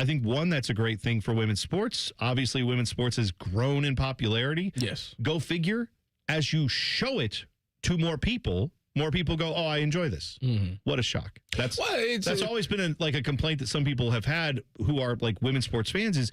think, one, that's a great thing for women's sports. Obviously, women's sports has grown in popularity. Yes. Go figure. As you show it to more people go, oh, I enjoy this. What a shock. That's always been a complaint that some people have had who are like women's sports fans is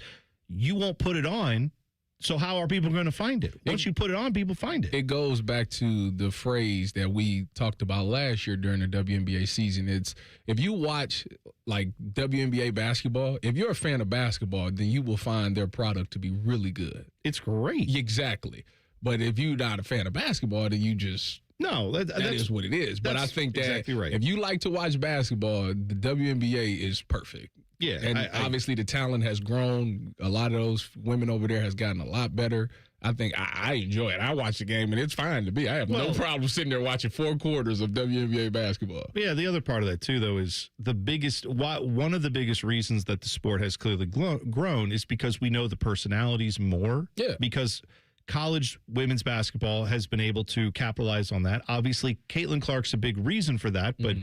you won't put it on. So how are people going to find it? Once you put it on, people find it. It goes back to the phrase that we talked about last year during the WNBA season. It's if you watch like WNBA basketball, if you're a fan of basketball, then you will find their product to be really good. It's great. Exactly. But if you're not a fan of basketball, then you just that is what it is. But I think that exactly right. If you like to watch basketball, the WNBA is perfect. Yeah, and obviously the talent has grown. A lot of those women over there has gotten a lot better. I think I enjoy it. I watch the game, and it's fine to me. I have no problem sitting there watching 4 quarters of WNBA basketball. Yeah, the other part of that, too, though, is one of the biggest reasons that the sport has clearly grown is because we know the personalities more. Yeah. Because college women's basketball has been able to capitalize on that. Obviously, Caitlin Clark's a big reason for that, but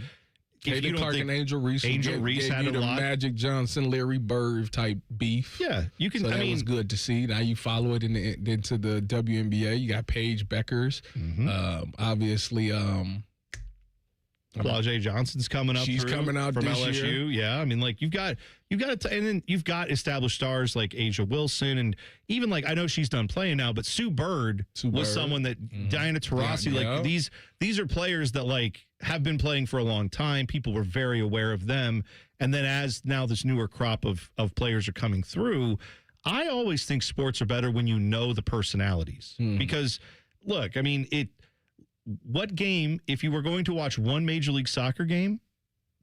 Caitlin Clark and Angel Reese. Angel Reese had a lot. Magic Johnson, Larry Bird type beef. Yeah, you can. So that was good to see. Now you follow it into the WNBA. You got Paige Beckers. Obviously, Flau'jae Johnson's coming up. She's coming out from this LSU. year. Yeah, I mean, like and then you've got established stars like Asia Wilson, and even like I know she's done playing now, but Sue Bird was someone that Diana Taurasi. These are players that like have been playing for a long time. People were very aware of them, and then as now this newer crop of players are coming through, I always think sports are better when you know the personalities because look, I mean what game, if you were going to watch one Major League Soccer game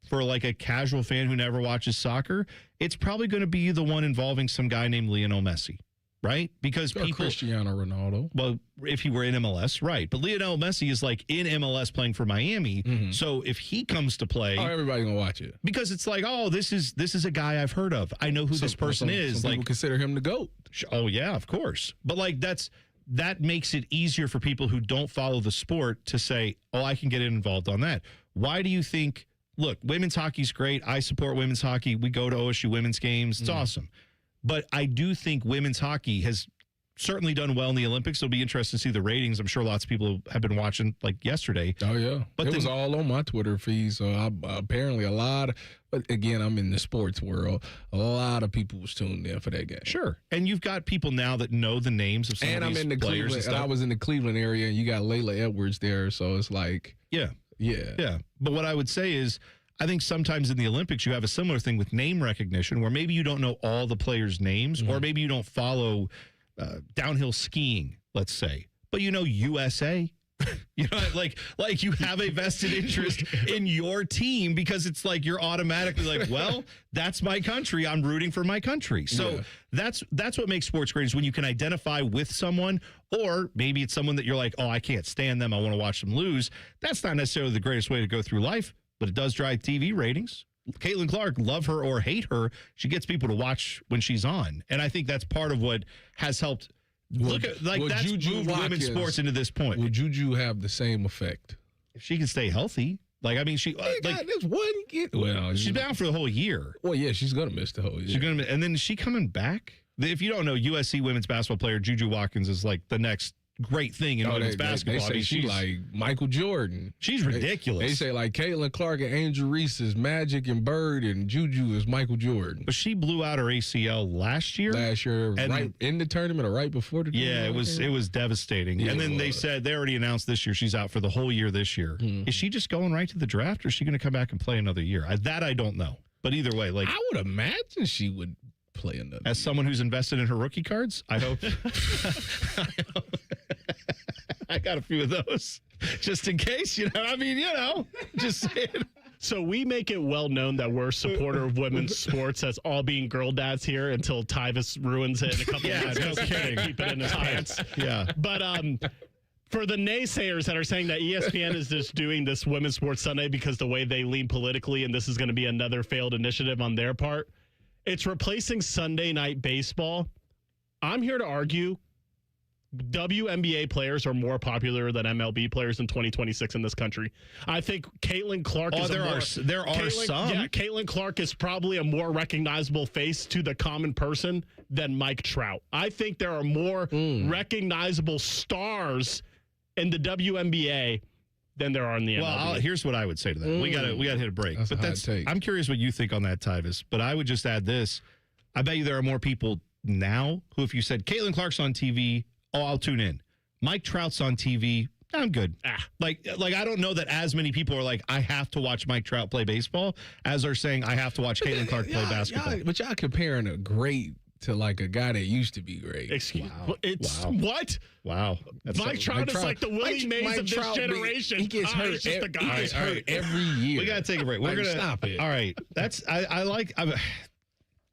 for like a casual fan who never watches soccer, it's probably going to be the one involving some guy named Lionel Messi, right? Because or Cristiano Ronaldo. Well, if he were in MLS, right. But Lionel Messi is like in MLS playing for Miami. So if he comes to play, everybody's going to watch it. Because it's like, oh, this is a guy I've heard of. I know who this person is. Some people consider him the GOAT. Oh, yeah, of course. But like that makes it easier for people who don't follow the sport to say, oh, I can get involved on that. Why do you think, look, women's hockey's great. I support women's hockey. We go to OSU women's games. It's awesome. But I do think women's hockey has certainly done well in the Olympics. It'll be interesting to see the ratings. I'm sure lots of people have been watching like yesterday. Oh, yeah. But it was all on my Twitter feed. So apparently a lot of, but again, I'm in the sports world. A lot of people was tuned in for that game. Sure. And you've got people now that know the names of some of these I'm in the players Cleveland, and I was in the Cleveland area, and you got Layla Edwards there. So it's like. Yeah. But what I would say is, I think sometimes in the Olympics, you have a similar thing with name recognition where maybe you don't know all the players' names or maybe you don't follow downhill skiing, let's say, but you know USA. You know, like you have a vested interest in your team because it's like you're automatically like, well, that's my country. I'm rooting for my country. So that's what makes sports great is when you can identify with someone, or maybe it's someone that you're like, oh, I can't stand them. I want to watch them lose. That's not necessarily the greatest way to go through life, but it does drive TV ratings. Caitlin Clark, love her or hate her, she gets people to watch when she's on. And I think that's part of what has helped. Look at that's moved women's sports into this point. Will Juju have the same effect? if she can stay healthy. Like, I mean, she's been out for the whole year. Well, yeah, she's gonna miss the whole year. And then is she coming back? If you don't know, USC women's basketball player Juju Watkins is like the next great thing in women's basketball. They say she's like Michael Jordan. She's ridiculous. They say like Caitlin Clark and Angel Reese is Magic and Bird, and Juju is Michael Jordan. But she blew out her ACL last year. And right in the tournament or right before the tournament. Yeah, it was devastating. Yeah, and then they said they already announced this year she's out for the whole year this year. Is she just going right to the draft, or is she going to come back and play another year? That I don't know. But either way, like, I would imagine she would play another. As someone who's invested in her rookie cards, I hope. I got a few of those just in case, I mean, just saying. So we make it well known that we're a supporter of women's sports as all being girl dads here until Tyvis ruins it in a couple of minutes. No kidding. Keep it in his pants. Yeah. But for the naysayers that are saying that ESPN is just doing this Women's Sports Sunday because the way they lean politically and this is going to be another failed initiative on their part, it's replacing Sunday night baseball. I'm here to argue WNBA players are more popular than MLB players in 2026 in this country. I think Caitlin Clark is there are some. Yeah, Caitlin Clark is probably a more recognizable face to the common person than Mike Trout. I think there are more recognizable stars in the WNBA than there are in the MLB. Well, here's what I would say to that. We got to hit a break. That's a hot take. I'm curious what you think on that, Tyvis. But I would just add this. I bet you there are more people now who, if you said Caitlin Clark's on TV, I'll tune in. Mike Trout's on TV, I'm good. Like I don't know that as many people are like, I have to watch Mike Trout play baseball as are saying I have to watch Caitlin Clark play basketball. But y'all comparing a great to like a guy that used to be great. Excuse me. What? Wow. Mike Trout is like the Willie Mays of this Trout, generation. He gets hurt. He gets hurt every year. We got to take a break. We're gonna stop it. All right.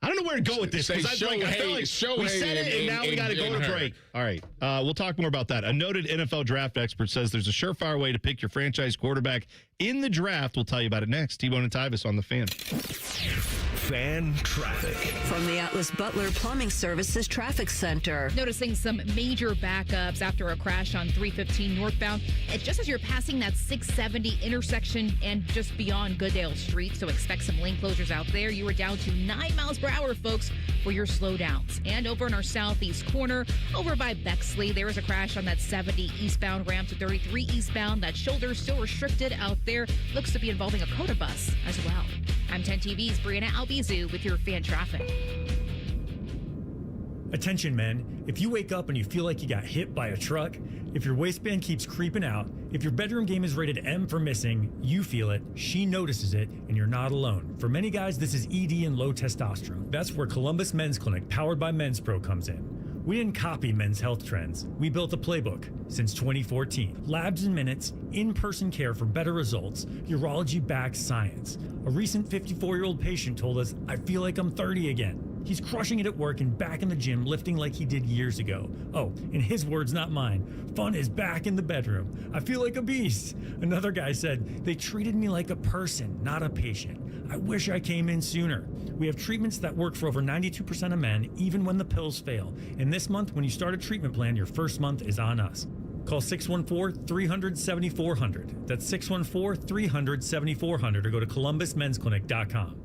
I don't know where to go with this. I feel like we said it, and now we got to go to break. All right. We'll talk more about that. A noted NFL draft expert says there's a surefire way to pick your franchise quarterback in the draft. We'll tell you about it next. T-Bone and Tyvis on The Fan. Fan traffic. From the Atlas Butler Plumbing Services Traffic Center. Noticing some major backups after a crash on 315 northbound. And just as you're passing that 670 intersection and just beyond Goodale Street. So expect some lane closures out there. You are down to 9 miles per hour, folks, for your slowdowns. And over in our southeast corner, over by Bexley, there is a crash on that 70 eastbound ramp to 33 eastbound. That shoulder is still restricted out there. Looks to be involving a COTA bus as well. I'm 10 TV's Brianna Albizu with your fan traffic. Attention, men. If you wake up and you feel like you got hit by a truck, if your waistband keeps creeping out, if your bedroom game is rated M for missing, you feel it, she notices it, and you're not alone. For many guys, this is ED and low testosterone. That's where Columbus Men's Clinic, powered by Men's Pro, comes in. We didn't copy men's health trends. We built a playbook since 2014. Labs in minutes, in-person care for better results, urology-backed science. A recent 54-year-old patient told us, I feel like I'm 30 again. He's crushing it at work and back in the gym, lifting like he did years ago. Oh, in his words, not mine, fun is back in the bedroom. I feel like a beast. Another guy said, they treated me like a person, not a patient. I wish I came in sooner. We have treatments that work for over 92% of men, even when the pills fail. And this month, when you start a treatment plan, your first month is on us. Call 614-300-7400. That's 614-300-7400 or go to columbusmensclinic.com.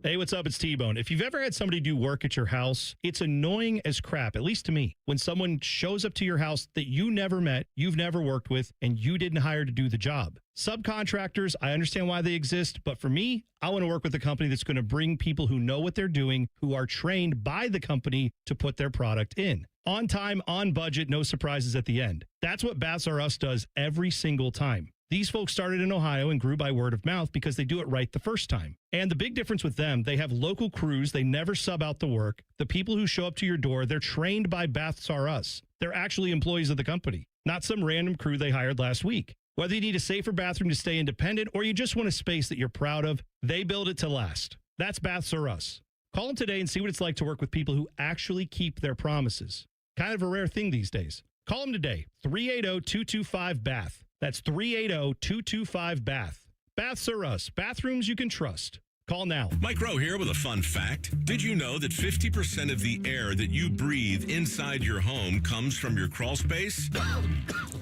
Hey, what's up? It's T-Bone. If you've ever had somebody do work at your house, it's annoying as crap, at least to me, when someone shows up to your house that you never met, you've never worked with, and you didn't hire to do the job. Subcontractors, I understand why they exist, but for me, I want to work with a company that's going to bring people who know what they're doing, who are trained by the company to put their product in. On time, on budget, no surprises at the end. That's what Baths R Us does every single time. These folks started in Ohio and grew by word of mouth because they do it right the first time. And the big difference with them, they have local crews. They never sub out the work. The people who show up to your door, they're trained by Baths R Us. They're actually employees of the company, not some random crew they hired last week. Whether you need a safer bathroom to stay independent or you just want a space that you're proud of, they build it to last. That's Baths R Us. Call them today and see what it's like to work with people who actually keep their promises. Kind of a rare thing these days. Call them today, 380-225-BATH. That's 380-225-BATH. Baths R Us, bathrooms you can trust. Call now. Mike Rowe here with a fun fact. Did you know that 50% of the air that you breathe inside your home comes from your crawl space?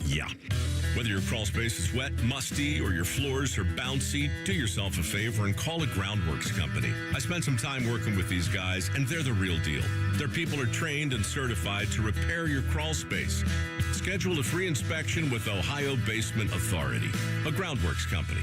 Yeah. Whether your crawl space is wet, musty, or your floors are bouncy, do yourself a favor and call a Groundworks company. I spent some time working with these guys, and they're the real deal. Their people are trained and certified to repair your crawl space. Schedule a free inspection with Ohio Basement Authority, a Groundworks company.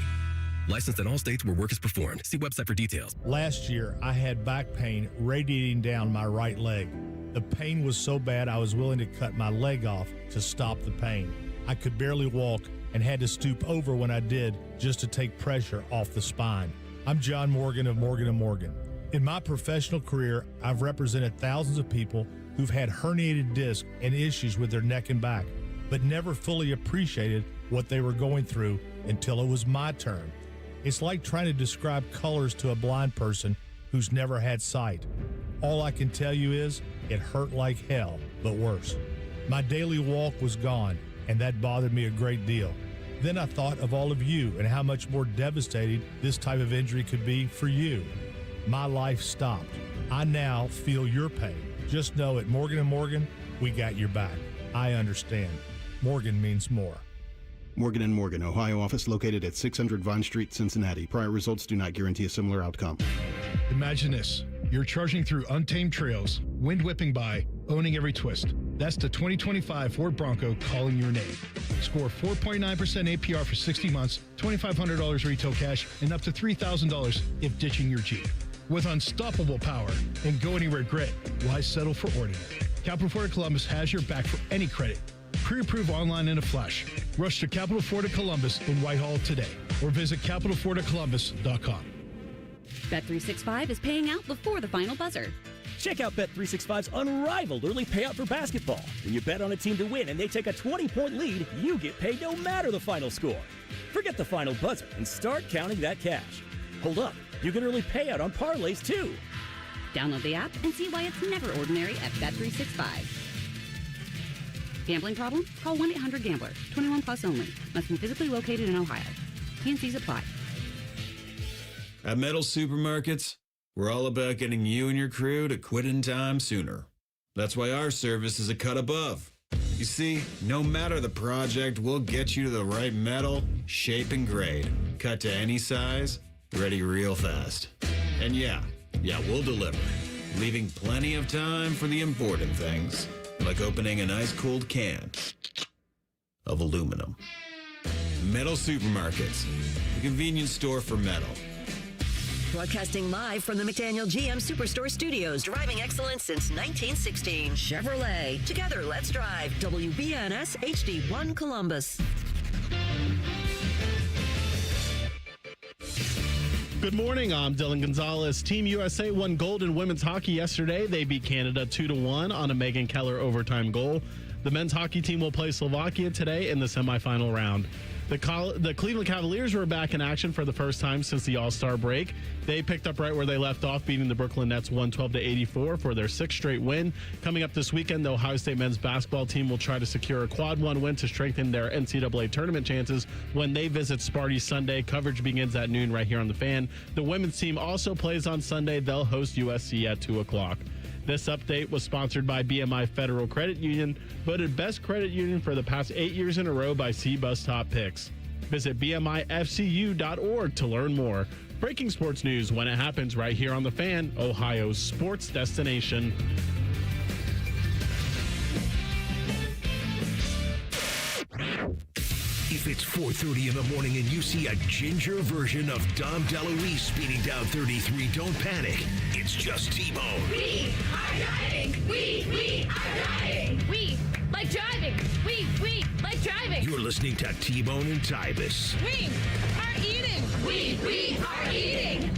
Licensed in all states where work is performed. See website for details. Last year, I had back pain radiating down my right leg. The pain was so bad I was willing to cut my leg off to stop the pain. I could barely walk and had to stoop over when I did just to take pressure off the spine. I'm John Morgan of Morgan & Morgan. In my professional career, I've represented thousands of people who've had herniated discs and issues with their neck and back, but never fully appreciated what they were going through until it was my turn. It's like trying to describe colors to a blind person who's never had sight. All I can tell you is it hurt like hell, but worse. My daily walk was gone, and that bothered me a great deal. Then I thought of all of you and how much more devastating this type of injury could be for you. My life stopped. I now feel your pain. Just know at Morgan & Morgan, we got your back. I understand. Morgan means more. Morgan & Morgan, Ohio office located at 600 Vine Street, Cincinnati. Prior results do not guarantee a similar outcome. Imagine this. You're charging through untamed trails, wind whipping by, owning every twist. That's the 2025 Ford Bronco calling your name. Score 4.9% APR for 60 months, $2,500 retail cash, and up to $3,000 if ditching your Jeep. With unstoppable power and go-anywhere grit, why settle for ordinary? Capital Ford Columbus has your back for any credit. Pre-approve online in a flash. Rush to Capital Ford of Columbus in Whitehall today or visit capitalfordofcolumbus.com. Bet365 is paying out before the final buzzer. Check out Bet365's unrivaled early payout for basketball. When you bet on a team to win and they take a 20-point lead, you get paid no matter the final score. Forget the final buzzer and start counting that cash. Hold up, you get early payout on parlays too. Download the app and see why it's never ordinary at Bet365. Gambling problem? Call 1-800-GAMBLER. 21 plus only. Must be physically located in Ohio. T&Cs apply. At Metal Supermarkets, we're all about getting you and your crew to quit in time sooner. That's why our service is a cut above. You see, no matter the project, we'll get you to the right metal, shape, and grade. Cut to any size, ready real fast. And yeah, we'll deliver, leaving plenty of time for the important things, like opening an ice-cold can of aluminum. Metal Supermarkets, the convenience store for metal. Broadcasting live from the McDaniel GM Superstore Studios. Driving excellence since 1916. Chevrolet. Together, let's drive. WBNS HD1 Columbus. Good morning. I'm Dylan Gonzalez. Team USA won gold in women's hockey yesterday. They beat Canada 2-1 on a Megan Keller overtime goal. The men's hockey team will play Slovakia today in the semifinal round. The Cleveland Cavaliers were back in action for the first time since the All-Star break. They picked up right where they left off, beating the Brooklyn Nets 112-84 for their sixth straight win. Coming up this weekend, the Ohio State men's basketball team will try to secure a quad one win to strengthen their NCAA tournament chances when they visit Sparty Sunday. Coverage begins at noon right here on The Fan. The women's team also plays on Sunday. They'll host USC at 2 o'clock. This update was sponsored by BMI Federal Credit Union, voted best credit union for the past 8 years in a row by C-Bus Top Picks. Visit BMIFCU.org to learn more. Breaking sports news when it happens right here on The Fan, Ohio's sports destination. If it's 4:30 in the morning and you see a ginger version of Dom DeLuise speeding down 33, don't panic. It's just T-Bone. We are driving. We are driving. We like driving. We like driving. You're listening to T-Bone and Tyvis. We are eating. We are eating.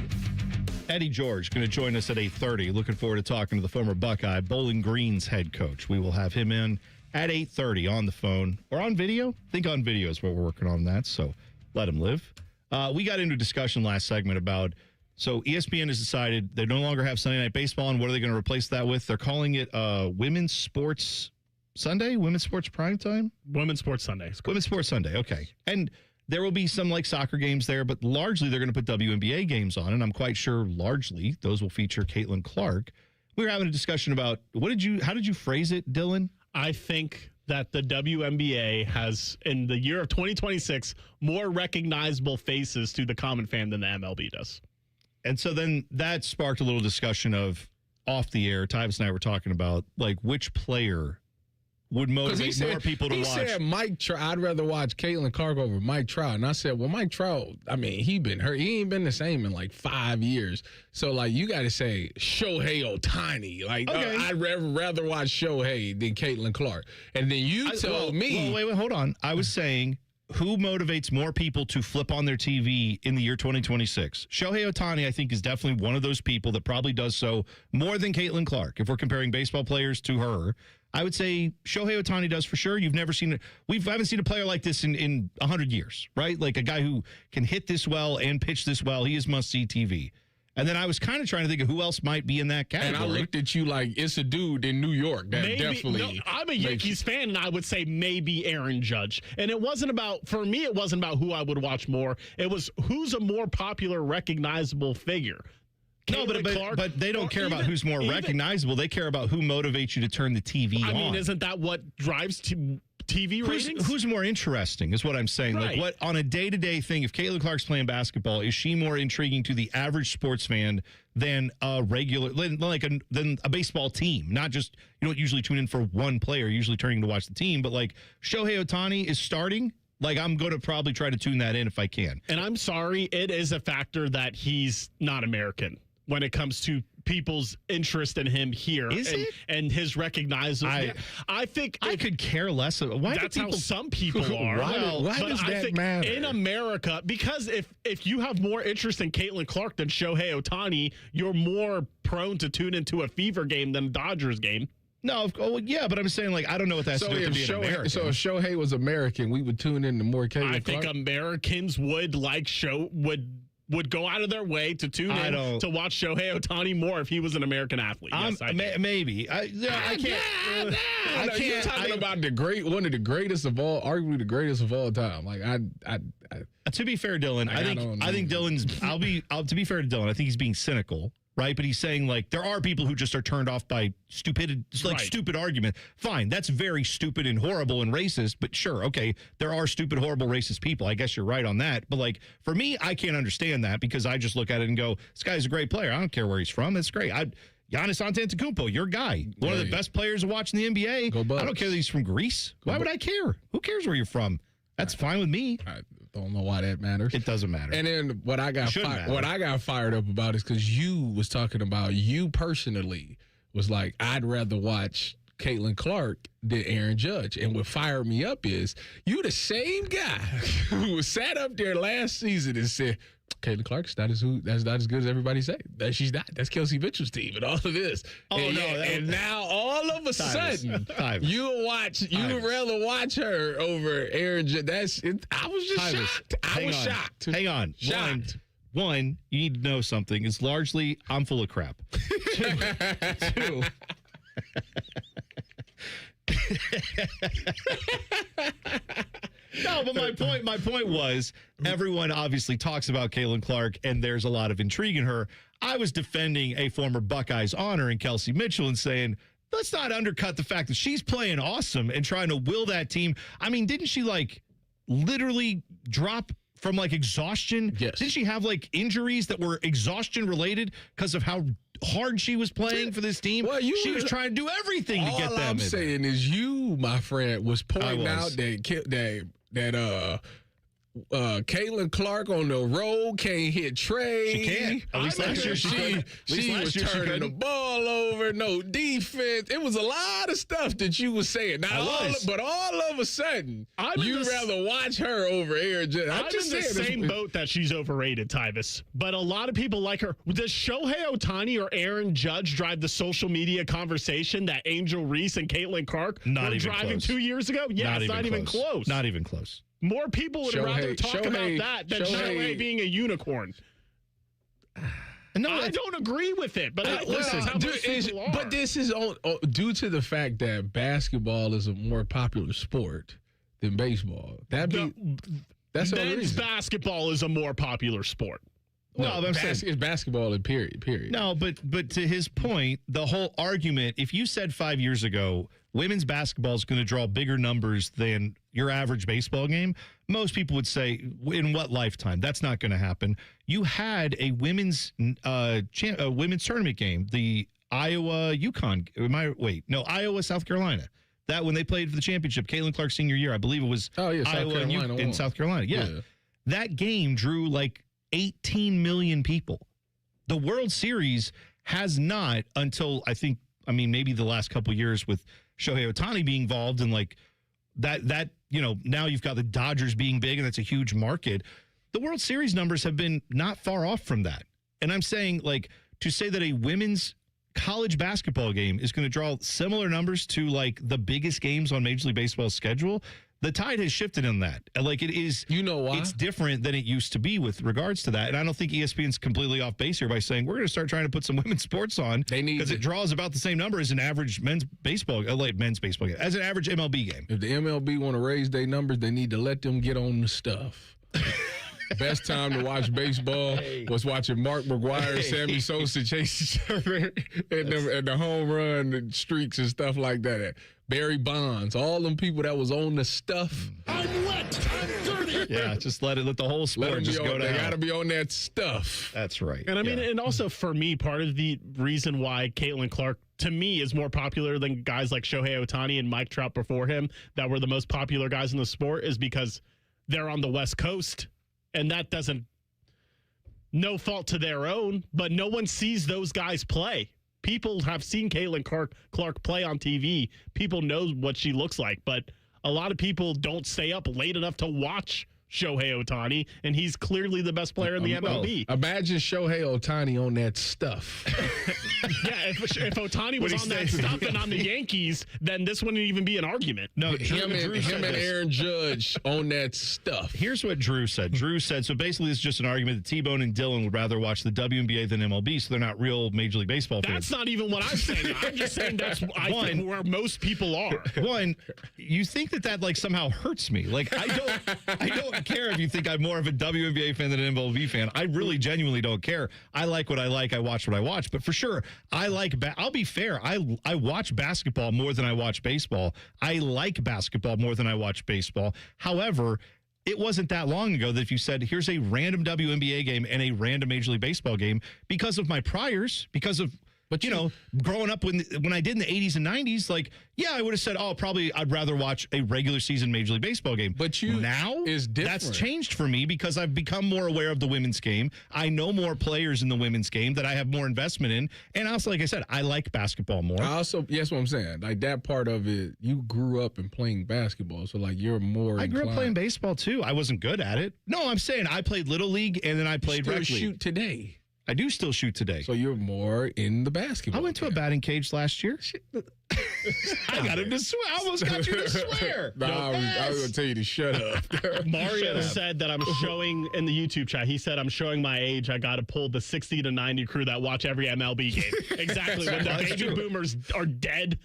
Eddie George going to join us at 8:30. Looking forward to talking to the former Buckeye, Bowling Green's head coach. We will have him in at 8:30 on the phone or on video. I think on video is what we're working on that, so let him live. We got into a discussion last segment about, so ESPN has decided they no longer have Sunday Night Baseball, and what are they going to replace that with? They're calling it Women's Sports Sunday? Women's Sports Primetime? Women's Sports Sunday. Women's Sports Sunday, okay. And there will be some like soccer games there, but largely they're going to put WNBA games on, and I'm quite sure largely those will feature Caitlin Clark. We were having a discussion about how did you phrase it, Dylan? I think that the WNBA has, in the year of 2026, more recognizable faces to the common fan than the MLB does. And so then that sparked a little discussion of off the air. Tyvis and I were talking about like which player would motivate more people to watch. He said Mike Trout. I'd rather watch Caitlin Clark over Mike Trout. And I said, well, Mike Trout, I mean, he been hurt. He ain't been the same in like 5 years. So, like, you got to say Shohei Ohtani. Like, okay. I'd rather watch Shohei than Caitlin Clark. And then you told me. Well, wait, hold on. I was saying, who motivates more people to flip on their TV in the year 2026? Shohei Ohtani, I think, is definitely one of those people that probably does so more than Caitlin Clark. If we're comparing baseball players to her, I would say Shohei Ohtani does for sure. You've never seen it. I haven't seen a player like this in 100 years, right? Like a guy who can hit this well and pitch this well. He is must-see TV. And then I was kind of trying to think of who else might be in that category. And I looked at you like it's a dude in New York that definitely. No, I'm a Yankees fan, and I would say maybe Aaron Judge. And it wasn't about, for me, it wasn't about who I would watch more. It was who's a more popular, recognizable figure. No, but they don't care about who's more recognizable. They care about who motivates you to turn the TV on. I mean, isn't that what drives TV ratings? Who's more interesting is what I'm saying. Right. Like what on a day-to-day thing, if Caitlin Clark's playing basketball, is she more intriguing to the average sports fan than a than a baseball team? Not just, you don't usually tune in for one player, usually turning to watch the team, but like Shohei Ohtani is starting. Like, I'm going to probably try to tune that in if I can. And I'm sorry, it is a factor that he's not American when it comes to people's interest in him here. Is it? And his recognizable. I think I could care less. Why that's how some people are. Why does that matter? In America, because if you have more interest in Caitlin Clark than Shohei Ohtani, you're more prone to tune into a Fever game than a Dodgers game. No, yeah, but I'm saying, like, I don't know what that's to do with being American. So if Shohei was American, we would tune in to more Caitlin Clark? I think Americans would would go out of their way to tune in to watch Shohei Ohtani more if he was an American athlete. Yes, I do. Maybe. I can't. You're talking about one of the greatest of all, arguably the greatest of all time. Like to be fair, Dylan, I think Dylan's. To be fair to Dylan, I think he's being cynical. Right, but he's saying like there are people who just are turned off by stupid argument. Fine, that's very stupid and horrible and racist. But sure, okay, there are stupid, horrible, racist people. I guess you're right on that. But like for me, I can't understand that because I just look at it and go, "This guy's a great player. I don't care where he's from. That's great." Giannis Antetokounmpo, your guy, one of the best players to watch in the NBA. Go Bucks. I don't care that he's from Greece. Why would I care? Who cares where you're from? That's fine with me. I don't know why that matters. It doesn't matter. And then what I got fired up about is because you was talking about you personally was like, I'd rather watch Caitlin Clark than Aaron Judge. And what fired me up is you the same guy who sat up there last season and said, Caitlin Clark's that's not as good as everybody say. That she's not. That's Kelsey Mitchell's team and all of this. And now all of a sudden you'd rather watch her over Aaron Judge. I was just shocked. I was shocked. Hang on. Shocked. One, you need to know something. It's largely I'm full of crap. Two. No, but my point was everyone obviously talks about Caitlin Clark and there's a lot of intrigue in her. I was defending a former Buckeyes honor in Kelsey Mitchell and saying, let's not undercut the fact that she's playing awesome and trying to will that team. I mean, didn't she like literally drop from like exhaustion? Yes. Didn't she have like injuries that were exhaustion related because of how hard she was playing for this team? Well, she was trying to do everything to get them. All I'm saying is you, my friend, was pointing out that Caitlin Clark on the road can't hit trade. She can't. At least last year she was turning the ball over. No defense. It was a lot of stuff that you was saying. But all of a sudden, you'd rather watch her over Aaron Judge. I'm in the same boat that she's overrated, Tyvis. But a lot of people like her. Does Shohei Ohtani or Aaron Judge drive the social media conversation that Angel Reese and Caitlin Clark were driving 2 years ago? Yeah, it's not even close. Not even close. More people would rather talk about that than Shohei being a unicorn. No, I don't agree with it, but but this is due to the fact that basketball is a more popular sport than baseball. Men's basketball is a more popular sport. Well, no, I'm saying it's basketball and period. No, but to his point, the whole argument, if you said 5 years ago, women's basketball is going to draw bigger numbers than your average baseball game, most people would say, in what lifetime? That's not going to happen. You had a women's tournament game, the Iowa, South Carolina. That when they played for the championship, Caitlin Clark's senior year, I believe it was Iowa and South Carolina. Yeah. That game drew like 18 million people. The World Series has not until maybe the last couple of years with Shohei Ohtani being involved and like that, now you've got the Dodgers being big and that's a huge market. The World Series numbers have been not far off from that. And I'm saying like to say that a women's college basketball game is going to draw similar numbers to like the biggest games on Major League Baseball's schedule, the tide has shifted on that. Like it is, why? It's different than it used to be with regards to that. And I don't think ESPN's completely off base here by saying we're going to start trying to put some women's sports on because it draws about the same number as an average men's baseball game, as an average MLB game. If the MLB want to raise their numbers, they need to let them get on the stuff. Best time to watch baseball was watching Mark McGwire and Sammy Sosa chase each other and the home run and streaks and stuff like that. Barry Bonds, all them people that was on the stuff. I'm wet. I'm dirty. Yeah, just let the whole sport just go down. They got to be on that stuff. That's right. And I mean, and also for me, part of the reason why Caitlin Clark, to me, is more popular than guys like Shohei Ohtani and Mike Trout before him that were the most popular guys in the sport is because they're on the West Coast. And that doesn't, no fault to their own, but no one sees those guys play. People have seen Caitlin Clark play on TV. People know what she looks like, but a lot of people don't stay up late enough to watch Shohei Ohtani, and he's clearly the best player in the MLB. Imagine Shohei Ohtani on that stuff. Yeah, if Ohtani was on that stuff and on the Yankees, then this wouldn't even be an argument. No, him and Aaron Judge on that stuff. Here's what Drew said. Drew said, so basically it's just an argument that T-Bone and Dylan would rather watch the WNBA than MLB, so they're not real Major League Baseball fans. That's not even what I'm saying. I'm just saying that's think where most people are. One, you think that like somehow hurts me. Like I don't care if you think I'm more of a WNBA fan than an MLB fan. I really genuinely don't care. I like what I like. I watch what I watch. But for sure, I'll be fair. I watch basketball more than I watch baseball. I like basketball more than I watch baseball. However, it wasn't that long ago that if you said, here's a random WNBA game and a random Major League Baseball game, because of my priors, because of But, growing up when I did in the 80s and 90s, I would have said, I'd rather watch a regular season Major League Baseball game. But now that's changed for me because I've become more aware of the women's game. I know more players in the women's game that I have more investment in. And also, like I said, I like basketball more. Yes, what I'm saying. Like that part of it, you grew up in playing basketball. So you're more I grew up playing baseball too. I wasn't good at it. No, I'm saying I played Little League and then I played rec league. Shoot today. I do still shoot today. So you're more in the basketball. I went to a batting cage last year. I got him to swear. I almost got you to swear. I was going to tell you to shut up. Mario said that I'm showing in the YouTube chat. He said I'm showing my age. I got to pull the 60 to 90 crew that watch every MLB game. Exactly. When the baby boomers are dead,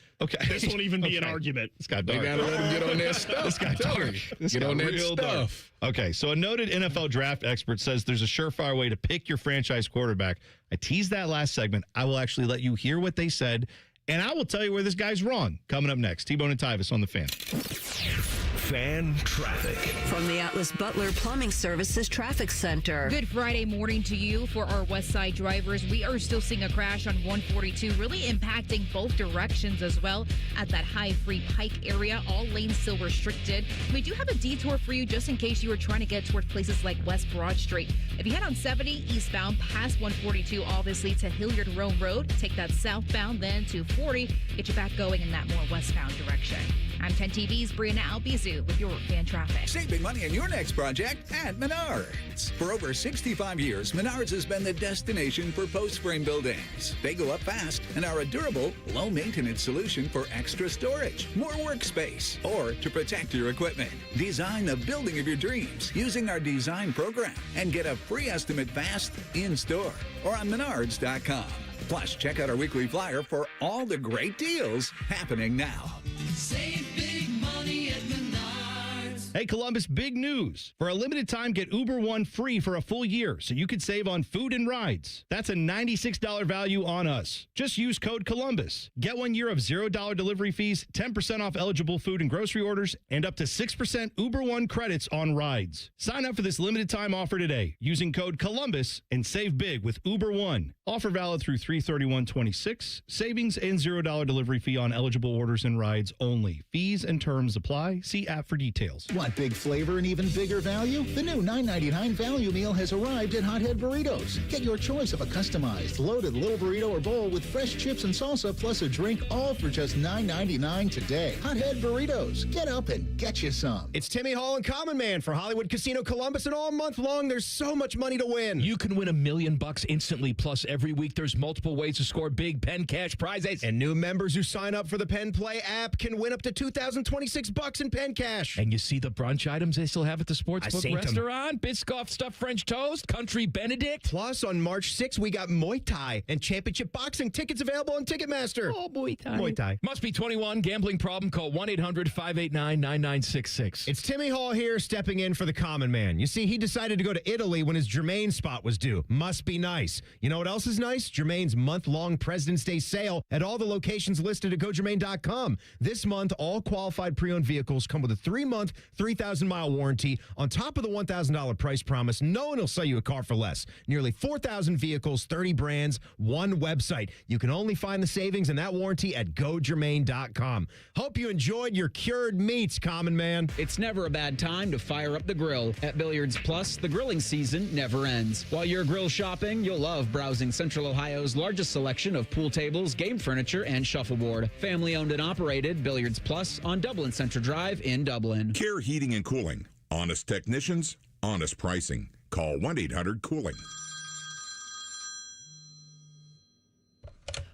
this won't even be an argument. This got dark. They got to let him get on that stuff. This got dark. Get on that stuff. Okay, so a noted NFL draft expert says there's a surefire way to pick your franchise quarterback. I teased that last segment. I will actually let you hear what they said, and I will tell you where this guy's wrong. Coming up next, T-Bone and Tyvis on The Fan. Fan traffic. From the Atlas Butler Plumbing Services Traffic Center. Good Friday morning to you. For our West Side drivers, we are still seeing a crash on 142, really impacting both directions as well at that High Free Pike area. All lanes still restricted. We do have a detour for you just in case you were trying to get towards places like West Broad Street. If you head on 70 eastbound past 142, obviously to Hilliard Rome Road, take that southbound, then to 40, get you back going in that more westbound direction. I'm 10 TV's Brianna Albizu with your fan traffic. Save big money on your next project at Menards. For over 65 years, Menards has been the destination for post-frame buildings. They go up fast and are a durable, low-maintenance solution for extra storage, more workspace, or to protect your equipment. Design the building of your dreams using our design program and get a free estimate fast in-store or on Menards.com. Plus, check out our weekly flyer for all the great deals happening now. Save big money at Menards. Hey, Columbus, big news. For a limited time, get Uber One free for a full year so you could save on food and rides. That's a $96 value on us. Just use code Columbus. Get 1 year of $0 delivery fees, 10% off eligible food and grocery orders, and up to 6% Uber One credits on rides. Sign up for this limited time offer today using code Columbus and save big with Uber One. Offer valid through 3/31/26. Savings and $0 delivery fee on eligible orders and rides only. Fees and terms apply. See app for details. Want big flavor and even bigger value? The new $9.99 value meal has arrived at Hothead Burritos. Get your choice of a customized, loaded little burrito or bowl with fresh chips and salsa plus a drink, all for just $9.99 today. Hothead Burritos. Get up and get you some. It's Timmy Hall and Common Man for Hollywood Casino Columbus, and all month long there's so much money to win. You can win $1 million instantly, plus every week there's multiple ways to score big Penn Cash prizes. And new members who sign up for the Penn Play app can win up to $2,026 in Penn Cash. And you see the brunch items they still have at the Sportsbook restaurant? Biscoff stuffed French toast, country Benedict. Plus, on March 6th, we got Muay Thai and Championship Boxing tickets available on Ticketmaster. Oh, Muay Thai. Muay Thai. Must be 21. Gambling problem? Call 1-800-589-9966. It's Timmy Hall here stepping in for the Common Man. You see, he decided to go to Italy when his Germain spot was due. Must be nice. You know what else is nice? Germain's month-long President's Day sale at all the locations listed at GoGermain.com. This month, all qualified pre-owned vehicles come with a 3-month, 3,000-mile warranty. On top of the $1,000 price promise, no one will sell you a car for less. Nearly 4,000 vehicles, 30 brands, one website. You can only find the savings and that warranty at GoGermain.com. Hope you enjoyed your cured meats, Common Man. It's never a bad time to fire up the grill. At Billiards Plus, the grilling season never ends. While you're grill shopping, you'll love browsing Central Ohio's largest selection of pool tables, game furniture, and shuffleboard. Family owned and operated, Billiards Plus on Dublin Central Drive in Dublin. Care Heating and Cooling. Honest technicians, honest pricing. Call 1-800-COOLING.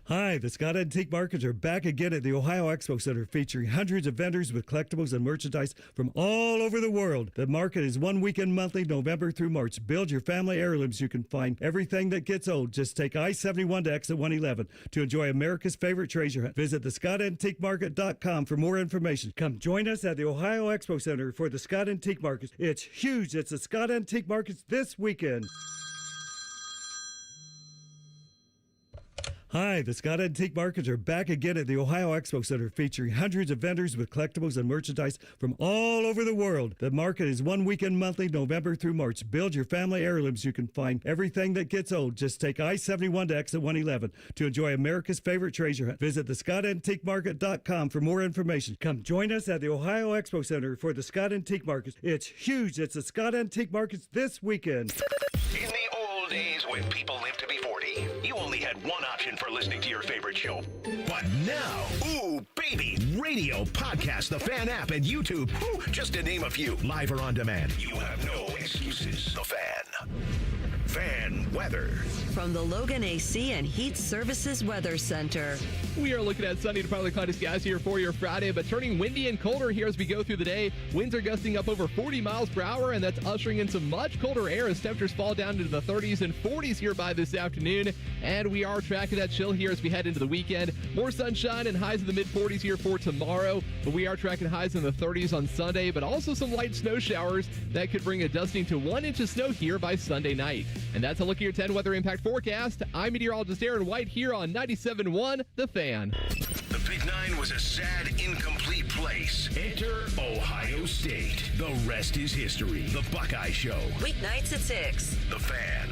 Hi, the Scott Antique Markets are back again at the Ohio Expo Center, featuring hundreds of vendors with collectibles and merchandise from all over the world. The market is one weekend monthly, November through March. Build your family heirlooms. You can find everything that gets old. Just take I-71 to exit 111 to enjoy America's favorite treasure hunt. Visit thescottantiquemarket.com for more information. Come join us at the Ohio Expo Center for the Scott Antique Markets. It's huge. It's the Scott Antique Markets this weekend. Hi, the Scott Antique Markets are back again at the Ohio Expo Center, featuring hundreds of vendors with collectibles and merchandise from all over the world. The market is one weekend monthly, November through March. Build your family heirlooms. You can find everything that gets old. Just take I-71 to exit 111 to enjoy America's favorite treasure hunt. Visit thescottantiquemarket.com for more information. Come join us at the Ohio Expo Center for the Scott Antique Markets. It's huge. It's the Scott Antique Markets this weekend. In the old days when people lived to be 40, you only had one option for listening to your favorite show. But now, ooh, baby, radio, podcast, the Fan app, and YouTube, ooh, just to name a few, live or on demand. You have no excuses. The Fan. Fan weather. From the Logan AC and Heat Services Weather Center. We are looking at sunny to partly cloudy skies here for your Friday, but turning windy and colder here as we go through the day. Winds are gusting up over 40 miles per hour, and that's ushering in some much colder air as temperatures fall down into the 30s and 40s here by this afternoon. And we are tracking that chill here as we head into the weekend. More sunshine and highs in the mid-40s here for tomorrow, but we are tracking highs in the 30s on Sunday, but also some light snow showers that could bring a dusting to 1 inch of snow here by Sunday night. And that's a look at your 10 weather impact forecast. I'm meteorologist Aaron White here on 97.1 The Fan. The Big Nine was a sad, incomplete place. Enter Ohio State. The rest is history. The Buckeye Show. Weeknights at 6. The Fan.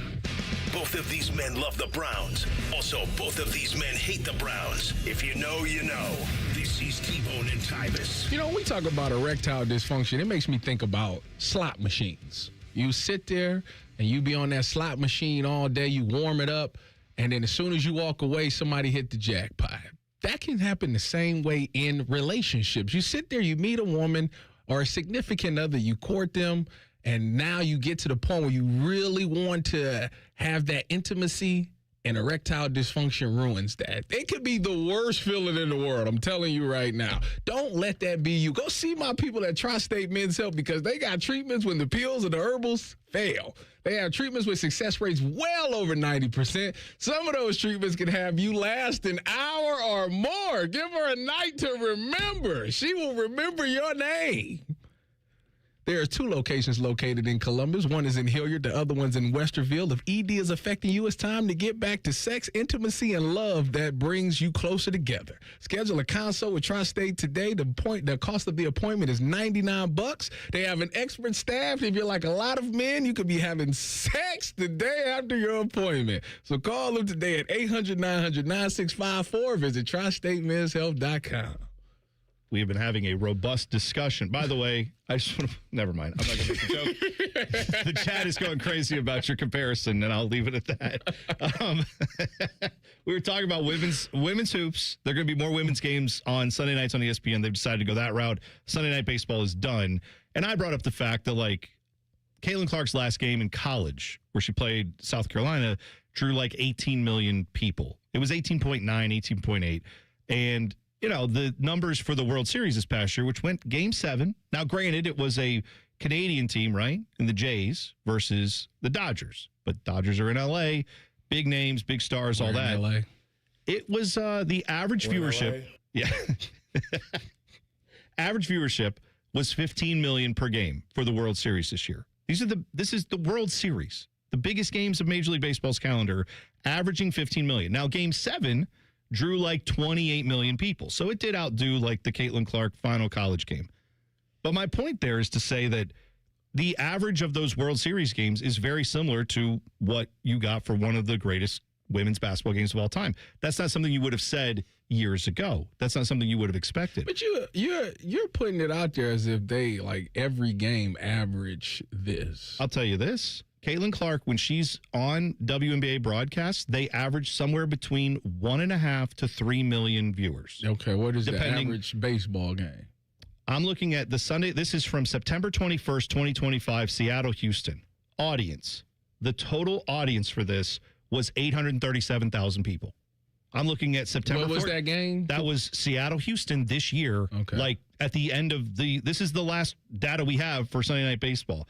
Both of these men love the Browns. Also, both of these men hate the Browns. If you know, you know. This is T-Bone and Tyvis. You know, when we talk about erectile dysfunction, it makes me think about slot machines. You sit there and you be on that slot machine all day, you warm it up, and then as soon as you walk away, somebody hit the jackpot. That can happen the same way in relationships. You sit there, you meet a woman or a significant other, you court them, and now you get to the point where you really want to have that intimacy, and erectile dysfunction ruins that. It could be the worst feeling in the world. I'm telling you right now. Don't let that be you. Go see my people at Tri-State Men's Health because they got treatments when the pills or the herbals fail. They have treatments with success rates well over 90%. Some of those treatments can have you last an hour or more. Give her a night to remember. She will remember your name. There are 2 locations located in Columbus. One is in Hilliard. The other one's in Westerville. If ED is affecting you, it's time to get back to sex, intimacy, and love that brings you closer together. Schedule a consult with Tri-State today. The cost of the appointment is $99. They have an expert staff. If you're like a lot of men, you could be having sex the day after your appointment. So call them today at 800-900-9654. Visit TriStateMen'sHealth.com. We have been having a robust discussion. By the way, I just want to, never mind. I'm not going to make a joke. The chat is going crazy about your comparison, and I'll leave it at that. We were talking about women's hoops. There are going to be more women's games on Sunday nights on ESPN. They've decided to go that route. Sunday night baseball is done. And I brought up the fact that, like, Caitlin Clark's last game in college, where she played South Carolina, drew like 18 million people. It was 18.9, 18.8. And you know, the numbers for the World Series this past year, which went Game 7. Now, granted, it was a Canadian team, right, in the Jays versus the Dodgers. But Dodgers are in L.A., big names, big stars, all that. LA. It was the average viewership. Yeah. Average viewership was 15 million per game for the World Series this year. This is the World Series, the biggest games of Major League Baseball's calendar, averaging 15 million. Now, Game 7 drew like 28 million people. So it did outdo like the Caitlin Clark final college game. But my point there is to say that the average of those World Series games is very similar to what you got for one of the greatest women's basketball games of all time. That's not something you would have said years ago. That's not something you would have expected. But you're putting it out there as if they, like, every game average this. I'll tell you this. Caitlin Clark, when she's on WNBA broadcasts, they average somewhere between 1.5 to 3 million viewers. Okay, what is the average baseball game? I'm looking at the Sunday. This is from September 21st, 2025, Seattle, Houston. Audience. The total audience for this was 837,000 people. I'm looking at September. What was that game? That was Seattle, Houston this year. Okay. Like at the end of this is the last data we have for Sunday Night Baseball.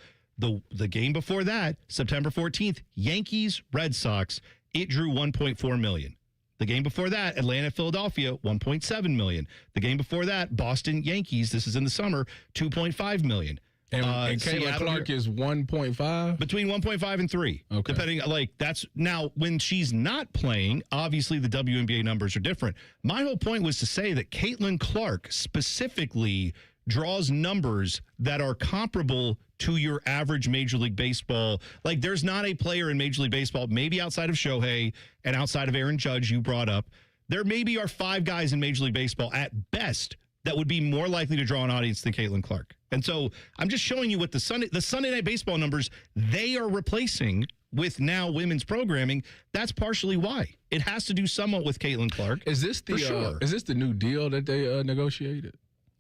The game before that, September 14th, Yankees, Red Sox, it drew 1.4 million. The game before that, Atlanta, Philadelphia, 1.7 million. The game before that, Boston, Yankees, this is in the summer, 2.5 million. And Caitlin Clark is 1.5? Between 1.5 and 3. Okay. Depending, like, that's now when she's not playing, obviously the WNBA numbers are different. My whole point was to say that Caitlin Clark specifically draws numbers that are comparable to your average Major League Baseball. Like, there's not a player in Major League Baseball, maybe outside of Shohei and outside of Aaron Judge, you brought up. There maybe are 5 guys in Major League Baseball at best that would be more likely to draw an audience than Caitlin Clark. And so I'm just showing you what the Sunday Night Baseball numbers they are replacing with now women's programming. That's partially why. It has to do somewhat with Caitlin Clark. Is this the new deal that they negotiated?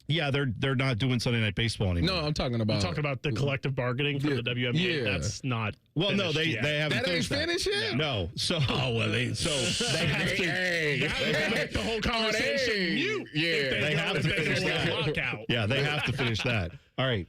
Yeah, they're not doing Sunday Night Baseball anymore. No, I'm talking about. You're talking about the collective bargaining for the WNBA. Yeah. That's not. Well, no, they haven't. That ain't finished that. finished yet. No. So they have to. Make the whole conversation mute. Yeah, they have to finish that. Lockout. Yeah, they have to finish that. All right.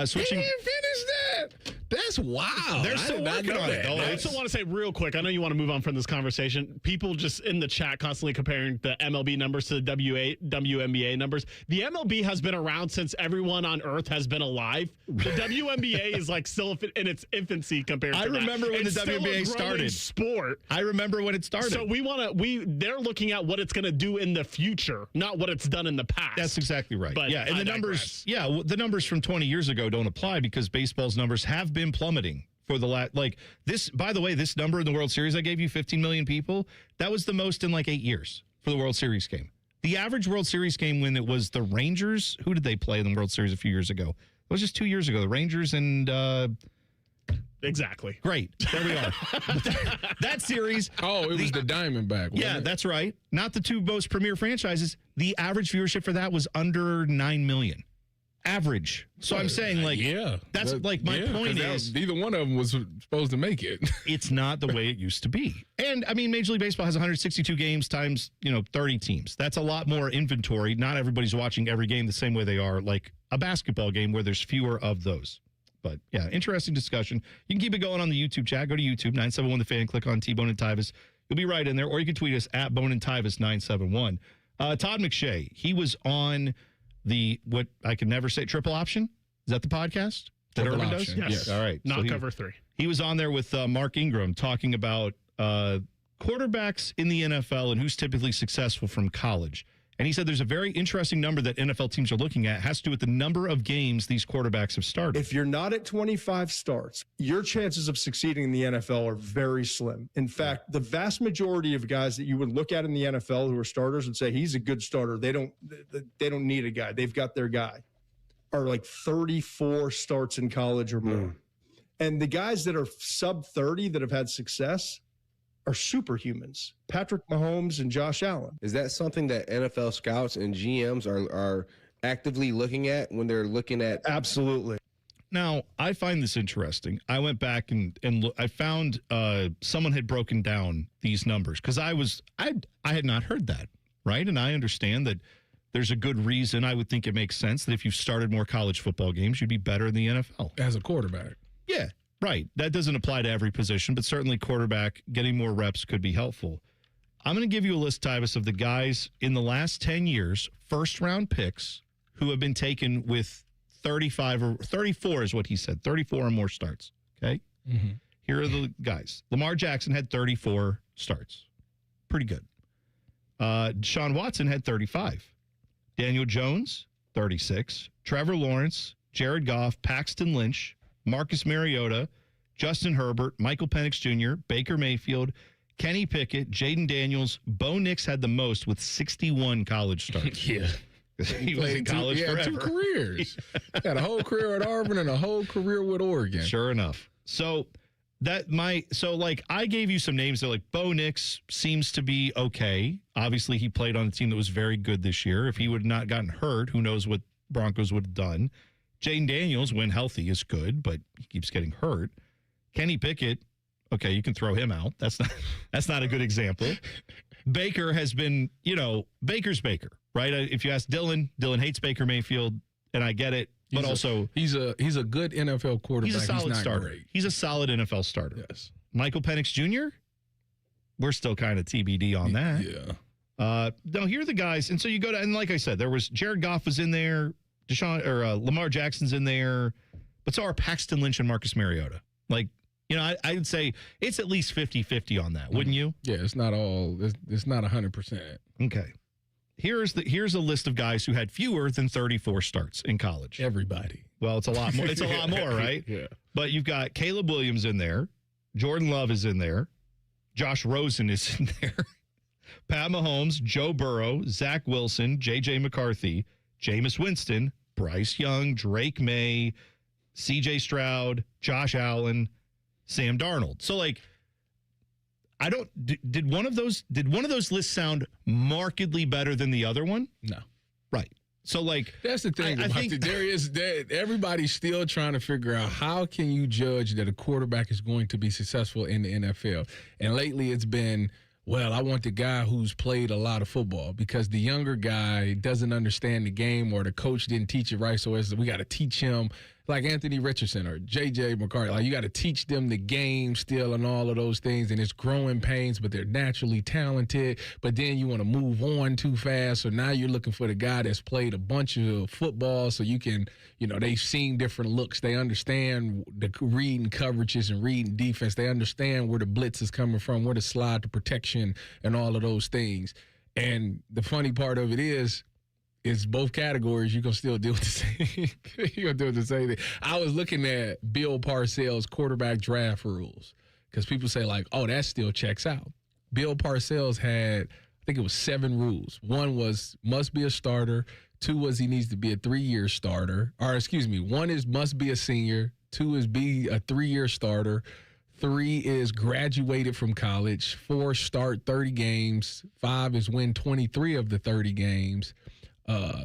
Switching. They didn't finish that. That's wild. They're still working on it. I also want to say real quick, I know you want to move on from this conversation. People just in the chat constantly comparing the MLB numbers to the WNBA numbers. The MLB has been around since everyone on Earth has been alive. The WNBA is like still in its infancy compared to I remember when it's the WNBA started. Sport. I remember when it started. So they're looking at what it's going to do in the future, not what it's done in the past. That's exactly right. But yeah, and the numbers, the numbers from 20 years ago don't apply because baseball's numbers have been plummeting for the last, like this, by the way, this number in the World Series I gave you, 15 million people, that was the most in like 8 years for the World Series game. The average World Series game when it was the Rangers, who did they play in the World Series a few years ago? It was just 2 years ago. The Rangers and exactly. Great. There we are. That series. Oh, it was the Diamondback. Yeah, that's right. Not the 2 most premier franchises. The average viewership for that was under 9 million. Average. So I'm saying, like, that's like my point is neither one of them was supposed to make it. It's not the way it used to be. And I mean, Major League Baseball has 162 games times, 30 teams. That's a lot more inventory. Not everybody's watching every game the same way they are like a basketball game where there's fewer of those. But yeah, interesting discussion. You can keep it going on the YouTube chat. Go to YouTube, 971 The Fan. Click on T-Bone and Tyvis. You'll be right in there. Or you can tweet us at Bone and Tyvis 971. Todd McShay, he was on what I can never say, Triple Option. Is that the podcast? That Double Urban option, does? yes. All right. Not cover 3. He was on there with Mark Ingram talking about quarterbacks in the NFL and who's typically successful from college. And he said there's a very interesting number that NFL teams are looking at. It has to do with the number of games these quarterbacks have started. If you're not at 25 starts, your chances of succeeding in the NFL are very slim. In fact, the vast majority of guys that you would look at in the NFL who are starters and say he's a good starter, they don't need a guy. They've got their guy. Are like 34 starts in college or more. And the guys that are sub 30 that have had success are superhumans. Patrick Mahomes and Josh Allen. Is that something that NFL scouts and GMs are actively looking at when they're looking at? Absolutely. Now, I find this interesting. I went back and I found someone had broken down these numbers because I had not heard that, right? And I understand that there's a good reason. I would think it makes sense that if you've started more college football games, you'd be better in the NFL. As a quarterback. Yeah, right. That doesn't apply to every position, but certainly quarterback, getting more reps could be helpful. I'm going to give you a list, Tyvis, of the guys in the last 10 years, first-round picks, who have been taken with 35 or 34 is what he said, 34 or more starts, okay? Mm-hmm. Here are the guys. Lamar Jackson had 34 starts. Pretty good. Deshaun Watson had 35. Daniel Jones, 36. Trevor Lawrence, Jared Goff, Paxton Lynch, Marcus Mariota, Justin Herbert, Michael Penix Jr., Baker Mayfield, Kenny Pickett, Jaden Daniels. Bo Nix had the most with 61 college starts. Yeah. He was in college forever. 2 careers. Had a whole career at Auburn and a whole career with Oregon. Sure enough. So I gave you some names that like Bo Nix seems to be okay. Obviously, he played on a team that was very good this year. If he would not gotten hurt, who knows what Broncos would have done. Jaden Daniels, when healthy, is good, but he keeps getting hurt. Kenny Pickett, okay, you can throw him out. That's not a good example. Baker has been, Baker's Baker, right? If you ask Dylan hates Baker Mayfield, and I get it. But he's a good NFL quarterback. He's a solid starter. Great. He's a solid NFL starter. Yes. Michael Penix Jr., we're still kind of TBD on that. Yeah. No, here are the guys. And so you go to, and like I said, there was Jared Goff was in there, Lamar Jackson's in there, but so are Paxton Lynch and Marcus Mariota. I would say it's at least 50-50 on that, wouldn't you? Yeah, it's not 100%. Okay. Here's a list of guys who had fewer than 34 starts in college. Everybody. Well, it's a lot more. It's a lot more, right? Yeah. But you've got Caleb Williams in there. Jordan Love is in there. Josh Rosen is in there. Pat Mahomes, Joe Burrow, Zach Wilson, J.J. McCarthy, Jameis Winston, Bryce Young, Drake May, C.J. Stroud, Josh Allen, Sam Darnold. So, did one of those lists sound markedly better than the other one? No. Right. So that's the thing. I think everybody's still trying to figure out how can you judge that a quarterback is going to be successful in the NFL. And lately it's been, well, I want the guy who's played a lot of football because the younger guy doesn't understand the game or the coach didn't teach it right. So we got to teach him, like Anthony Richardson or J.J. McCarthy. You got to teach them the game still and all of those things. And it's growing pains, but they're naturally talented. But then you want to move on too fast. So now you're looking for the guy that's played a bunch of football so you can, they've seen different looks. They understand the reading coverages and reading defense. They understand where the blitz is coming from, where to slide, the protection, and all of those things. And the funny part of it is both categories, you're going to still deal with the same you're going to deal with the same thing. I was looking at Bill Parcells' quarterback draft rules because people say, oh, that still checks out. Bill Parcells had, I think it was 7 rules. 1 was must be a starter. 2 was he needs to be a 3-year starter. Or, 1 is must be a senior. 2 is be a 3-year starter. 3 is graduated from college. 4, start 30 games. 5 is win 23 of the 30 games.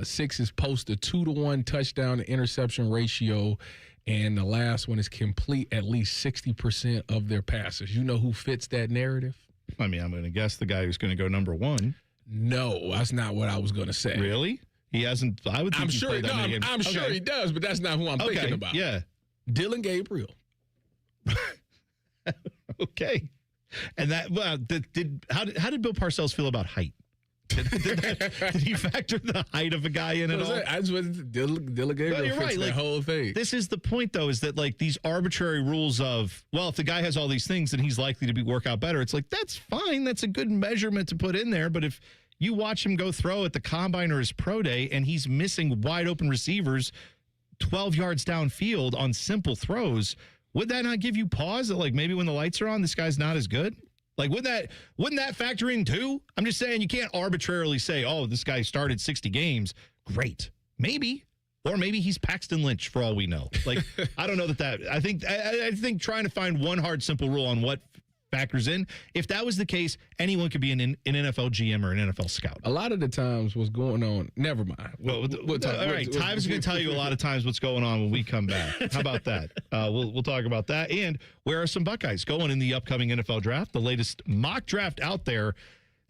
6 is post a 2-to-1 touchdown to interception ratio. And the last one is complete at least 60% of their passes. You know who fits that narrative? I'm going to guess the guy who's going to go number 1. No, that's not what I was going to say. Really? He hasn't. I would think I'm sure. No, I'm sure he does, but that's not who I'm thinking about. Yeah, Dylan Gabriel. Okay, and that. Well, how did Bill Parcells feel about height? Did he factor the height of a guy in at all? I just went to delegate. No, you're right. Like, the whole thing. This is the point, though, is that like these arbitrary rules of, well, if the guy has all these things, then he's likely to work out better. It's like, that's fine. That's a good measurement to put in there. But if you watch him go throw at the combine or his pro day and he's missing wide open receivers 12 yards downfield on simple throws, would that not give you pause that like maybe when the lights are on, this guy's not as good? Like, wouldn't that factor in too? I'm just saying you can't arbitrarily say, oh, this guy started 60 games. Great. Maybe. Or maybe he's Paxton Lynch for all we know. Like, I don't know that I think trying to find one hard, simple rule on what factors in, if that was the case, anyone could be an NFL GM or an NFL scout. A lot of the times what's going on, never mind. All right, Tyvis is going to tell you a lot of times what's going on when we come back. How about that? We'll talk about that. And where are some Buckeyes going in the upcoming NFL draft? The latest mock draft out there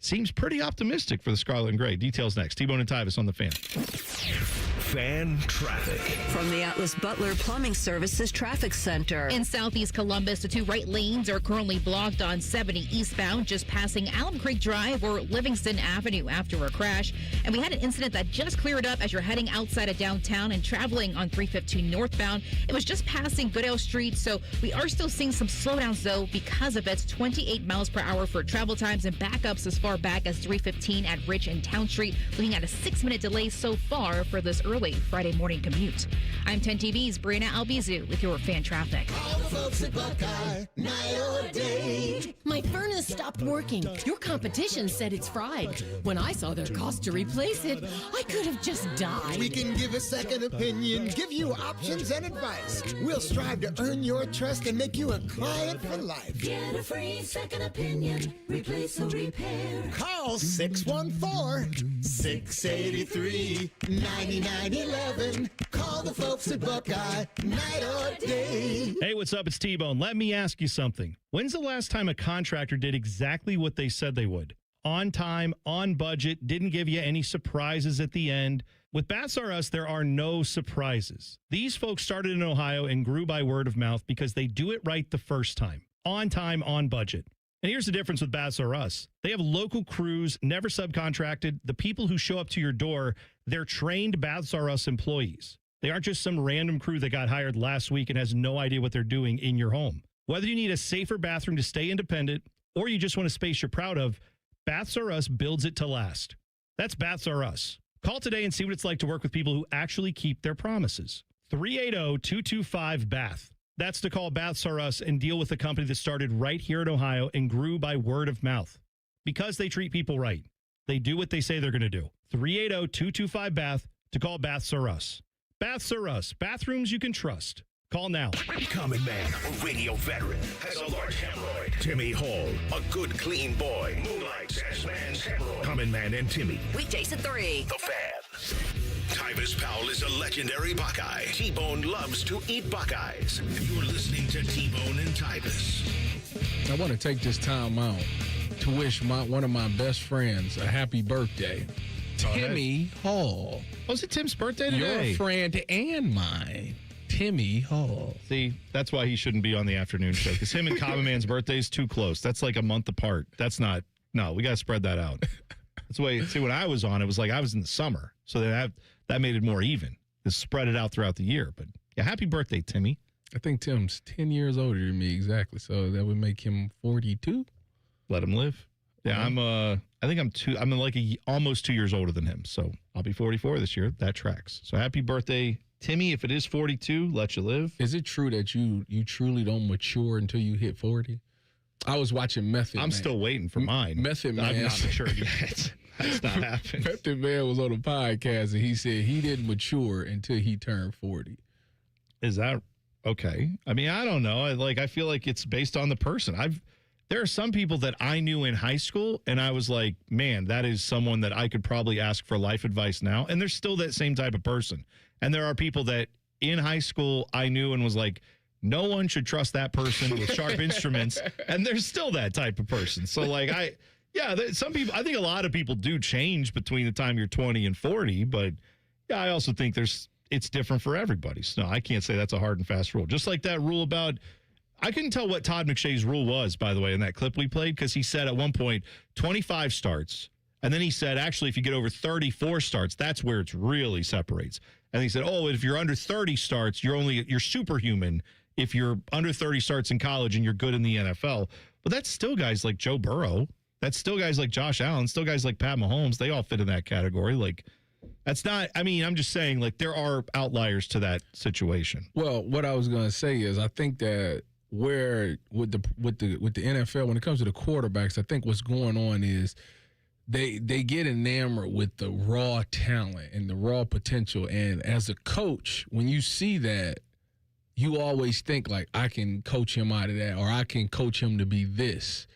seems pretty optimistic for the Scarlet and Gray. Details next. T-Bone and Tyvis on the Fan. Fan traffic. From the Atlas Butler Plumbing Services Traffic Center. In southeast Columbus, the two right lanes are currently blocked on 70 eastbound, just passing Alum Creek Drive or Livingston Avenue after a crash. And we had an incident that just cleared up as you're heading outside of downtown and traveling on 315 northbound. It was just passing Goodale Street, so we are still seeing some slowdowns, though, because of it. 28 miles per hour for travel times and backups as far back as 315 at Rich and Town Street, looking at a 6-minute delay so far for this early Friday morning commute. I'm 10 TV's Brianna Albizu with your fan traffic. All the folks at Buckeye, night or day. My furnace stopped working. Your competition said it's fried. When I saw their cost to replace it, I could have just died. We can give a second opinion, give you options and advice. We'll strive to earn your trust and make you a client for life. Get a free second opinion. Replace or repair. Call 614-683-9911. Call the folks at Buckeye, night or day. Hey, what's up? It's T-Bone. Let me ask you something. When's the last time a contractor did exactly what they said they would? On time, on budget, didn't give you any surprises at the end. With Baths R Us, there are no surprises. These folks started in Ohio and grew by word of mouth because they do it right the first time. On time, on budget. And here's the difference with Baths R Us. They have local crews, never subcontracted. The people who show up to your door, they're trained Baths R Us employees. They aren't just some random crew that got hired last week and has no idea what they're doing in your home. Whether you need a safer bathroom to stay independent or you just want a space you're proud of, Baths R Us builds it to last. That's Baths R Us. Call today and see what it's like to work with people who actually keep their promises. 380-225-BATH. That's to call Baths R Us and deal with a company that started right here in Ohio and grew by word of mouth. Because they treat people right. They do what they say they're going to do. 380-225-BATH to call Baths R Us. Baths R Us. Bathrooms you can trust. Call now. Common man, a radio veteran, has a large hemorrhoid. Timmy Hall, a good, clean boy, moonlights as man's hemorrhoid. Common Man and Timmy. Weekdays at 3. The Fan. Tyvis Powell is a legendary Buckeye. T-Bone loves to eat Buckeyes. You're listening to T-Bone and Tyvis. I want to take this time out to wish one of my best friends a happy birthday. Timmy Hall. Was it Tim's birthday today? Your friend and mine. Timmy Hall. See, that's why he shouldn't be on the afternoon show, because him and Common Man's birthday is too close. That's like a month apart. That's not, no, we got to spread that out. That's the way, see, when I was on, it was like I was in the summer. So that made it more even. Just spread it out throughout the year. But yeah, happy birthday, Timmy. I think Tim's 10 years older than me exactly. So that would make him 42. Let him live. Yeah, I'm like almost 2 years older than him. So I'll be 44 this year. That tracks. So happy birthday, Timmy. If it is 42, let you live. Is it true that you truly don't mature until you hit 40? I was watching Method I'm Man. still waiting for mine. Method Man. I'm not matured yet. That's not happening. Method Man was on a podcast and he said he didn't mature until he turned 40. Is that okay? I mean, I don't know. I feel like it's based on the person. There are some people that I knew in high school, and I was like, man, that is someone that I could probably ask for life advice now. And they're still that same type of person. And there are people that in high school I knew and was like, no one should trust that person with sharp instruments. And there's still that type of person. So some people, I think a lot of people do change between the time you're 20 and 40. But yeah, I also think it's different for everybody. So no, I can't say that's a hard and fast rule. Just like that rule about, I couldn't tell what Todd McShay's rule was, by the way, in that clip we played, because he said at one point, 25 starts. And then he said, actually, if you get over 34 starts, that's where it really separates. And he said, if you're under 30 starts, you're superhuman if you're under 30 starts in college and you're good in the NFL. But that's still guys like Joe Burrow. That's still guys like Josh Allen, still guys like Pat Mahomes. They all fit in that category. Like, that's not, I mean, I'm just saying, like, there are outliers to that situation. Well, what I was going to say is I think that where with the NFL, when it comes to the quarterbacks, I think what's going on is they get enamored with the raw talent and the raw potential. And as a coach, when you see that, you always think, like, I can coach him out of that, or I can coach him to be this.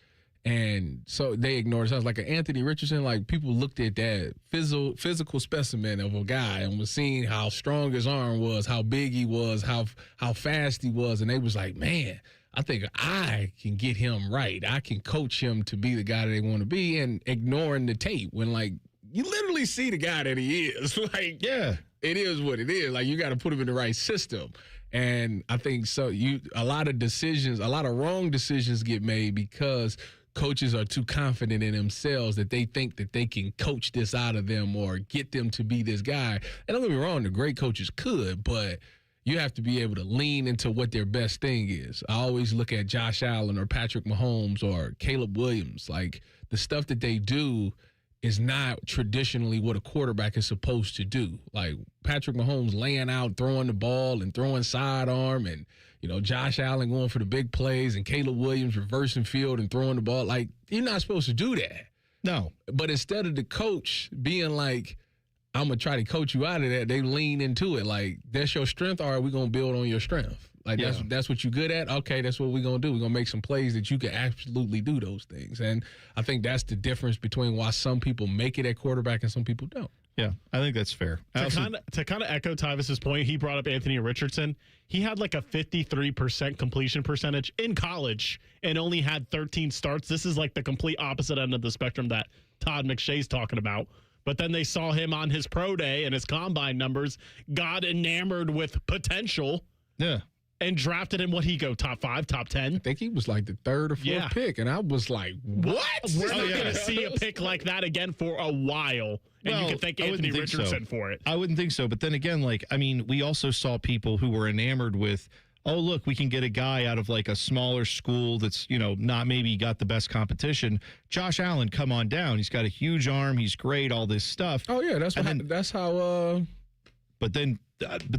And so they ignore it. Sounds like an Anthony Richardson. Like, people looked at that physical specimen of a guy and was seeing how strong his arm was, how big he was, how fast he was. And they was like, man, I think I can get him right. I can coach him to be the guy that they want to be, and ignoring the tape when, like, you literally see the guy that he is. Like, yeah, it is what it is. Like, you got to put him in the right system. And I think so. A lot of wrong decisions get made because coaches are too confident in themselves that they think that they can coach this out of them or get them to be this guy. And don't get me wrong, the great coaches could, but you have to be able to lean into what their best thing is. I always look at Josh Allen or Patrick Mahomes or Caleb Williams. Like, the stuff that they do is not traditionally what a quarterback is supposed to do. Like, Patrick Mahomes laying out, throwing the ball and throwing sidearm, and, you know, Josh Allen going for the big plays, and Caleb Williams reversing field and throwing the ball. Like, you're not supposed to do that. No. But instead of the coach being like, I'm going to try to coach you out of that, they lean into it. Like, that's your strength. All right, we're going to build on your strength. Like, that's what you're good at. Okay, that's what we're going to do. We're going to make some plays that you can absolutely do those things. And I think that's the difference between why some people make it at quarterback and some people don't. Yeah, I think that's fair. To kind of echo Tyvis's point, he brought up Anthony Richardson. He had like a 53% completion percentage in college and only had 13 starts. This is like the complete opposite end of the spectrum that Todd McShay's talking about. But then they saw him on his pro day and his combine numbers, got enamored with potential. Yeah. And drafted him, what he go, top 5, top 10? I think he was like the 3rd or 4th pick. And I was like, what? We're not going to see a pick like that again for a while. And you can thank Anthony Richardson for it. I wouldn't think so. But then again, like, I mean, we also saw people who were enamored with, oh, look, we can get a guy out of like a smaller school that's, you know, not maybe got the best competition. Josh Allen, come on down. He's got a huge arm. He's great, all this stuff. Oh, yeah, that's how. But then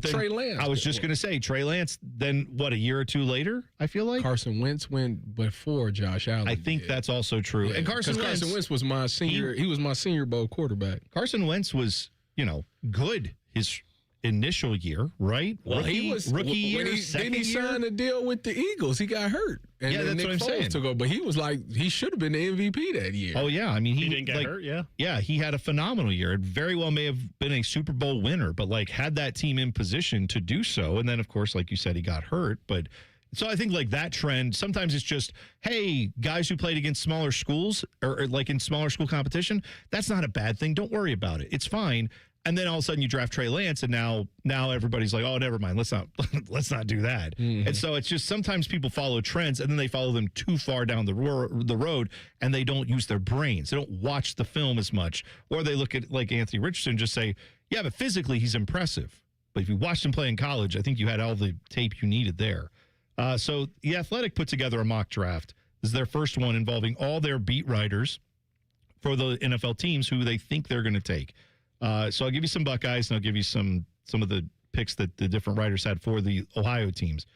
Trey Lance. I was just going to say, Trey Lance, then what, a year or two later, I feel like? Carson Wentz went before Josh Allen. I think that's also true. Yeah, and Carson Wentz was my senior. He was my Senior Bowl quarterback. Carson Wentz was, you know, good his initial year, right? Well, he was rookie year. Didn't he sign a deal with the Eagles? He got hurt. And yeah, that's Nick what I'm Foles saying. Took over, but he was like, he should have been the MVP that year. Oh yeah, I mean he didn't get hurt. Yeah, yeah, he had a phenomenal year. It very well may have been a Super Bowl winner, but like had that team in position to do so. And then of course, like you said, he got hurt. But so I think like that trend. Sometimes it's just, hey, guys who played against smaller schools or like in smaller school competition, that's not a bad thing. Don't worry about it. It's fine. And then all of a sudden you draft Trey Lance, and now everybody's like, oh, never mind. Let's not do that. Mm-hmm. And so it's just sometimes people follow trends, and then they follow them too far down the road, and they don't use their brains. They don't watch the film as much, or they look at like Anthony Richardson and just say, yeah, but physically he's impressive. But if you watched him play in college, I think you had all the tape you needed there. So The Athletic put together a mock draft. This is their first one involving all their beat writers for the NFL teams who they think they're going to take. So I'll give you some Buckeyes, and I'll give you some of the picks that the different writers had for the Ohio teams.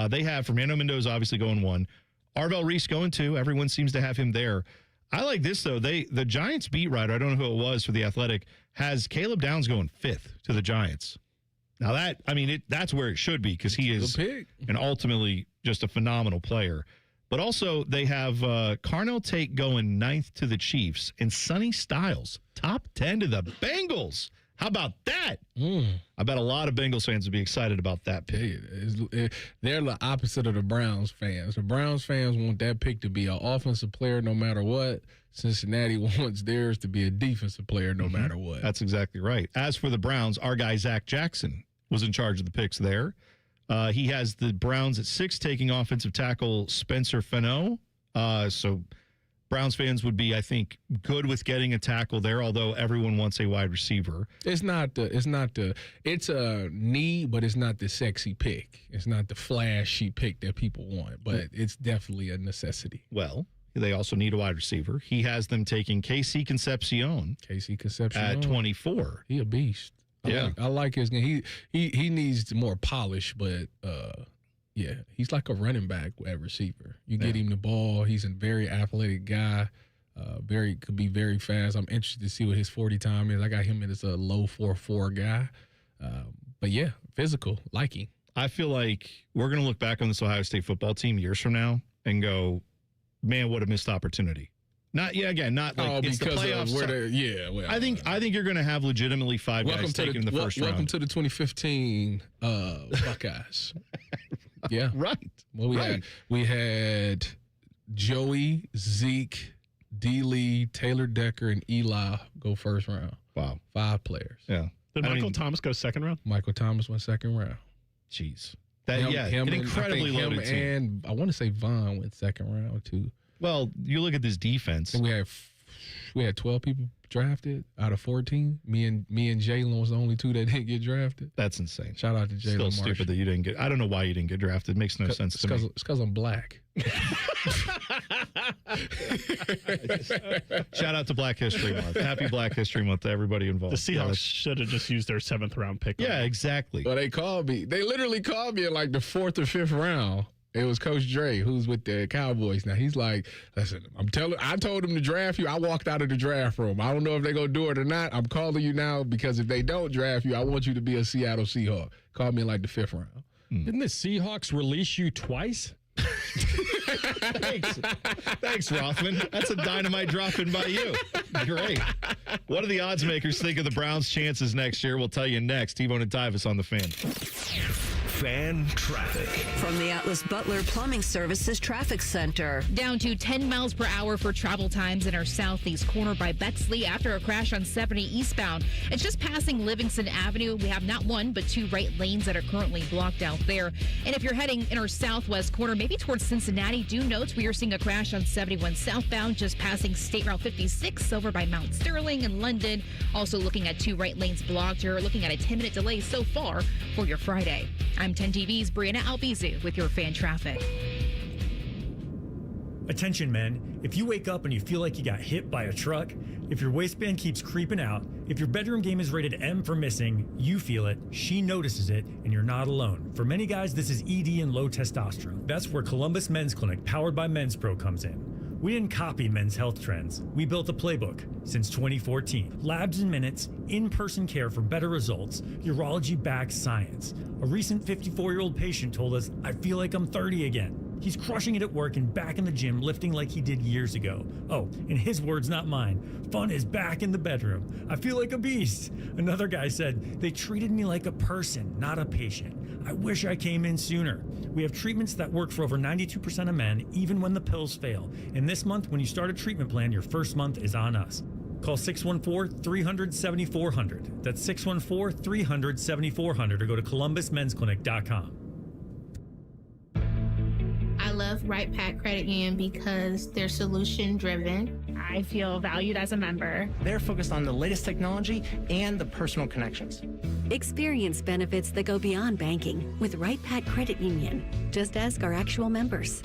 They have Fernando Mendoza obviously going 1. Arvell Reese going 2. Everyone seems to have him there. I like this, though. The Giants beat writer, I don't know who it was for The Athletic, has Caleb Downs going 5th to the Giants. Now, that's where it should be, because he is and ultimately just a phenomenal player. But also, they have Carnell Tate going 9th to the Chiefs, and Sonny Styles, top 10 to the Bengals. How about that? I bet a lot of Bengals fans would be excited about that pick. They're the opposite of the Browns fans. The Browns fans want that pick to be an offensive player no matter what. Cincinnati wants theirs to be a defensive player no matter what. That's exactly right. As for the Browns, our guy Zach Jackson was in charge of the picks there. He has the Browns at 6, taking offensive tackle Spencer Fano. So Browns fans would be, I think, good with getting a tackle there, although everyone wants a wide receiver. It's a need, but it's not the sexy pick. It's not the flashy pick that people want, but it's definitely a necessity. Well, they also need a wide receiver. He has them taking Casey Concepcion. At 24. He a beast. I like his game. He needs more polish, but yeah, he's like a running back at receiver. You get him the ball. He's a very athletic guy. Could be very fast. I'm interested to see what his 40 time is. I got him as a low 4.4 guy. But yeah, physical, liking. I feel like we're going to look back on this Ohio State football team years from now and go, man, what a missed opportunity. Not it's the playoffs. I think you're going to have legitimately five guys taken in the first round. Welcome to the 2015 Buckeyes. Yeah, right. Well, we had Joey, Zeke, D. Lee, Taylor Decker, and Eli go first round. Wow, 5 players. Yeah. Did Michael Thomas go second round? Michael Thomas went second round. Jeez, him an incredibly loaded team. And I want to say Vaughn went second round too. Well, you look at this defense. And we had 12 people drafted out of 14. Me and Jalen was the only 2 that didn't get drafted. That's insane. Shout out to Jalen. Still Marshall. stupid that you didn't get. I don't know why you didn't get drafted. It makes no sense to me. It's because I'm black. Shout out to Black History Month. Happy Black History Month to everybody involved. The Seahawks should have just used their 7th round pick. Yeah, exactly. Well, they called me. They literally called me in like the 4th or 5th round. It was Coach Dre, who's with the Cowboys now. He's like, listen, I told him to draft you. I walked out of the draft room. I don't know if they're going to do it or not. I'm calling you now because if they don't draft you, I want you to be a Seattle Seahawk. Called me in like the 5th round. Didn't the Seahawks release you twice? Thanks, Rothman. That's a dynamite drop-in by you. Great. What do the odds makers think of the Browns' chances next year? We'll tell you next. T-Bone and Tyvis on the Fan. Fan traffic. From the Atlas Butler Plumbing Services Traffic Center. Down to 10 miles per hour for travel times in our southeast corner by Bexley after a crash on 70 eastbound. It's just passing Livingston Avenue. We have not 1, but 2 right lanes that are currently blocked out there. And if you're heading in our southwest corner, maybe towards Cincinnati, do note we are seeing a crash on 71 southbound, just passing State Route 56 over by Mount Sterling and London. Also looking at 2 right lanes blocked. You're looking at a 10-minute delay so far for your Friday. I'm 10 TV's Brianna Albizu with your fan traffic. Attention, men. If you wake up and you feel like you got hit by a truck, if your waistband keeps creeping out, if your bedroom game is rated M for missing, you feel it, she notices it, and you're not alone. For many guys, this is ED and low testosterone. That's where Columbus Men's Clinic, powered by Men's Pro, comes in. We didn't copy men's health trends. We built a playbook since 2014. Labs in minutes, in-person care for better results, urology-backed science. A recent 54-year-old patient told us, I feel like I'm 30 again. He's crushing it at work and back in the gym, lifting like he did years ago. Oh, in his words, not mine, fun is back in the bedroom. I feel like a beast. Another guy said, they treated me like a person, not a patient. I wish I came in sooner. We have treatments that work for over 92% of men, even when the pills fail. And this month, when you start a treatment plan, your first month is on us. Call 614-300-7400. That's 614-300-7400 or go to columbusmensclinic.com. I love Right Pack Credit Union because they're solution driven. I feel valued as a member. They're focused on the latest technology and the personal connections. Experience benefits that go beyond banking with Right Pack Credit Union. Just ask our actual members.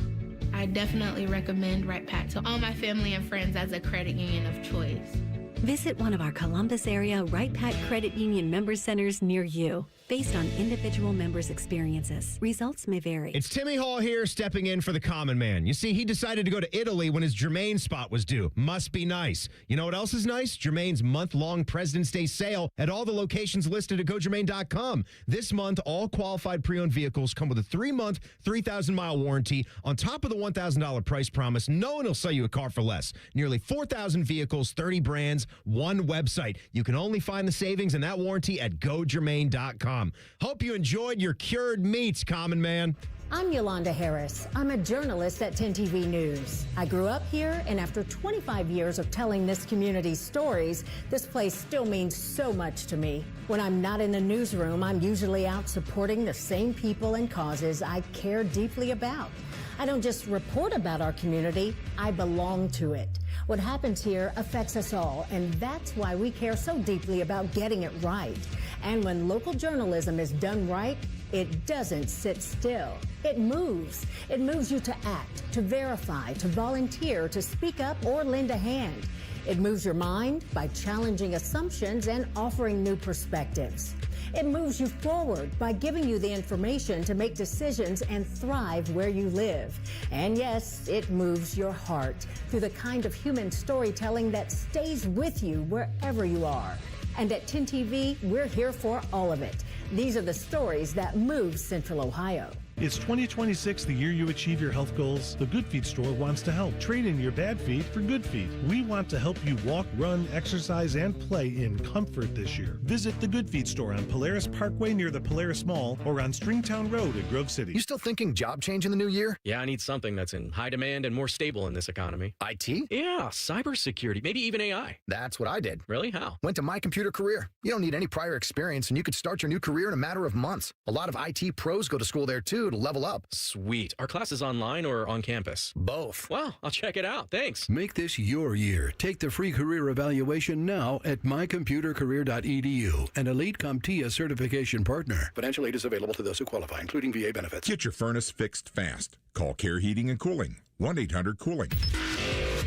I definitely recommend Right Pack to all my family and friends as a credit union of choice. Visit one of our Columbus area Right Pack Credit Union member centers near you. Based on individual members' experiences, results may vary. It's Timmy Hall here, stepping in for the common man. You see, he decided to go to Italy when his Germain spot was due. Must be nice. You know what else is nice? Germain's month-long President's Day sale at all the locations listed at GoGermain.com. This month, all qualified pre-owned vehicles come with a 3-month, 3,000-mile warranty. On top of the $1,000 price promise, no one will sell you a car for less. Nearly 4,000 vehicles, 30 brands, one website. You can only find the savings and that warranty at GoGermain.com. Hope you enjoyed your cured meats, common man. I'm Yolanda Harris. I'm a journalist at 10 TV News. I grew up here, and after 25 years of telling this community's stories, this place still means so much to me. When I'm not in the newsroom, I'm usually out supporting the same people and causes I care deeply about. I don't just report about our community, I belong to it. What happens here affects us all, and that's why we care so deeply about getting it right. And when local journalism is done right, it doesn't sit still. It moves. It moves you to act, to verify, to volunteer, to speak up or lend a hand. It moves your mind by challenging assumptions and offering new perspectives. It moves you forward by giving you the information to make decisions and thrive where you live. And yes, it moves your heart through the kind of human storytelling that stays with you wherever you are. And at 10 TV, we're here for all of it. These are the stories that move Central Ohio. It's 2026, the year you achieve your health goals. The Good Feet store wants to help. Trade in your bad feet for good feet. We want to help you walk, run, exercise, and play in comfort this year. Visit the Good Feet store on Polaris Parkway near the Polaris Mall or on Stringtown Road in Grove City. You still thinking job change in the new year? Yeah, I need something that's in high demand and more stable in this economy. IT? Yeah, cybersecurity, maybe even AI. That's what I did. Really? How? Went to My Computer Career. You don't need any prior experience, and you could start your new career in a matter of months. A lot of IT pros go to school there, too, to level up. Sweet. Are classes online or on campus? Both. Wow, I'll check it out. Thanks. Make this your year. Take the free career evaluation now at mycomputercareer.edu, an Elite CompTIA certification partner. Financial aid is available to those who qualify, including VA benefits. Get your furnace fixed fast. Call Care Heating and Cooling. 1-800-COOLING.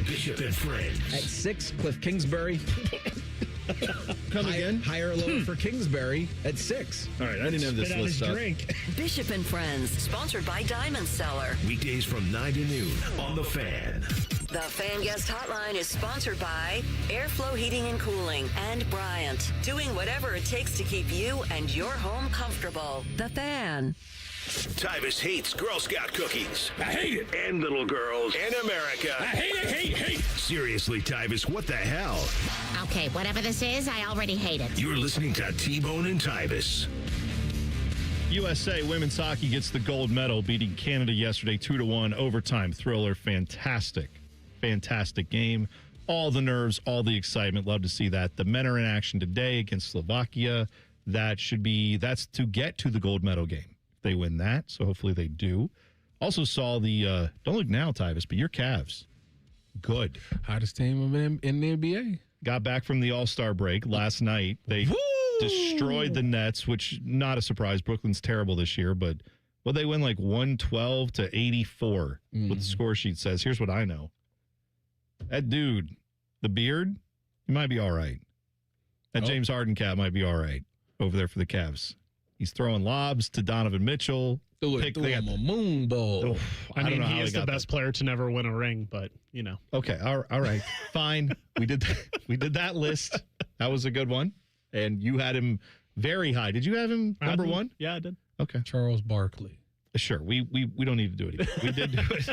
Bishop and Friends. At 6, Cliff Kingsbury. Come again? Higher or lower for Kingsbury at 6. All right, I didn't have this list up. Bishop and Friends, sponsored by Diamond Cellar. Weekdays from 9 to noon on The Fan. The Fan Guest Hotline is sponsored by Airflow Heating and Cooling and Bryant, doing whatever it takes to keep you and your home comfortable. The Fan. Tyvis hates Girl Scout cookies. I hate it. And little girls. And America. I hate. Seriously, Tyvis, what the hell? Okay, whatever this is, I already hate it. You're listening to T-Bone and Tyvis. USA women's hockey gets the gold medal, beating Canada yesterday 2-1 overtime thriller. Fantastic game. All the nerves, all the excitement. Love to see that. The men are in action today against Slovakia. That's to get to the gold medal game. They win that, so hopefully they do. Also saw the don't look now, Tyvis, but your Cavs, good, hottest team in the NBA. Got back from the All-Star break last night. They destroyed the Nets, which not a surprise. Brooklyn's terrible this year, but they win like 112-84. What the score sheet says. Here's what I know: that dude, the beard, he might be all right. That James Harden cat might be all right over there for the Cavs. He's throwing lobs to Donovan Mitchell. Threw him a moon ball. I mean, he is the best player to never win a ring, but, you know. Okay, all right, fine. We did that list. That was a good one. And you had him very high. Did you have him number one? Yeah, I did. Okay. Charles Barkley. Sure, we don't need to do it again. We did do it.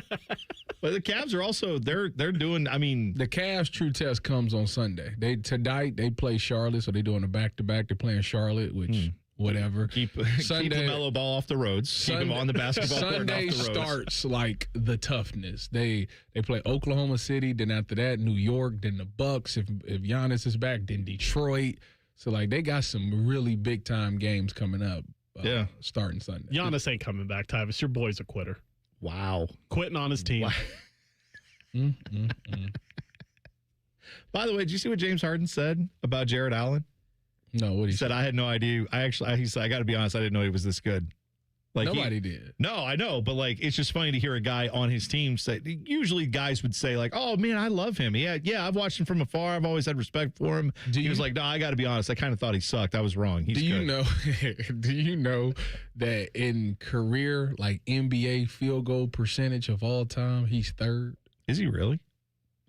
But the Cavs are also, they're doing, I mean. The Cavs true test comes on Sunday. Tonight, they play Charlotte, so they're doing a back-to-back. They're playing Charlotte, which... Whatever. Keep LaMelo Ball off the roads. Keep him on the basketball court and off the roads. Sunday starts like the toughness. They play Oklahoma City, then after that New York, then the Bucks. If Giannis is back, then Detroit. So like they got some really big time games coming up. Starting Sunday. Giannis ain't coming back, Tyvis. Your boy's a quitter. Wow. Quitting on his team. Wow. By the way, did you see what James Harden said about Jared Allen? No, what he said, I had no idea. He said, I got to be honest, I didn't know he was this good. Like nobody did. No, I know, but like it's just funny to hear a guy on his team say. Usually, guys would say like, "Oh man, I love him. Yeah, I've watched him from afar. I've always had respect for him." He was like, "No, I got to be honest. I kind of thought he sucked. I was wrong. He's good." Do you know that in career like NBA field goal percentage of all time, he's third? Is he really?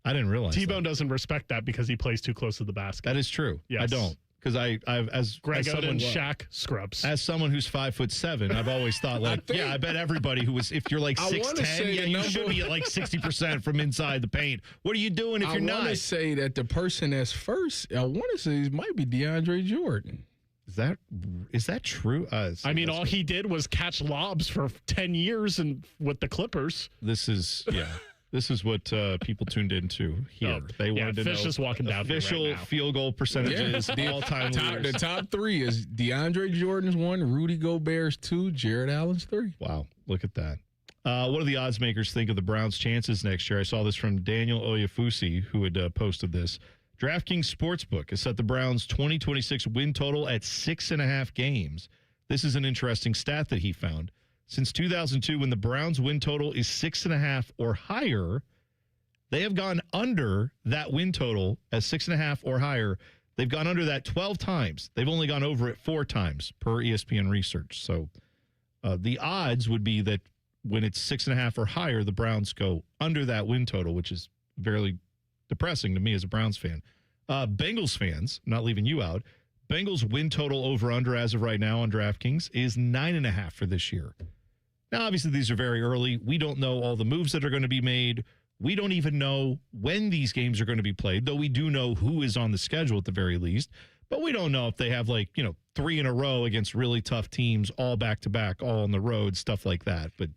I didn't realize. T-Bone doesn't respect that because he plays too close to the basket. That is true. Yes. I don't. Because as Greg someone, and Shaq scrubs. As someone who's 5'7", I've always thought like, I bet everybody who was, if you're like 6'10", you should be at like 60% from inside the paint. What are you doing if you're not? I want to say that the person that's first, I want to say it might be DeAndre Jordan. Is that true? I mean, all he did was catch lobs for 10 years with the Clippers. This is what people tuned into here. They wanted to know is walking down official right field goal percentages, all-time leaders. The top three is DeAndre Jordan's 1, Rudy Gobert's 2, Jared Allen's 3. Wow, look at that. What do the odds makers think of the Browns' chances next year? I saw this from Daniel Oyefusi, who had posted this. DraftKings Sportsbook has set the Browns' 2026 win total at 6.5 games. This is an interesting stat that he found. Since 2002, when the Browns' win total is 6.5 or higher, they have gone under that win total as 6.5 or higher. They've gone under that 12 times. They've only gone over it 4 times per ESPN research. So the odds would be that when it's 6.5 or higher, the Browns go under that win total, which is very depressing to me as a Browns fan. Bengals fans, not leaving you out, Bengals win total over under as of right now on DraftKings is 9.5 for this year. Now, obviously, these are very early. We don't know all the moves that are going to be made. We don't even know when these games are going to be played, though we do know who is on the schedule at the very least. But we don't know if they have 3 in a row against really tough teams, all back-to-back, all on the road, stuff like that. But,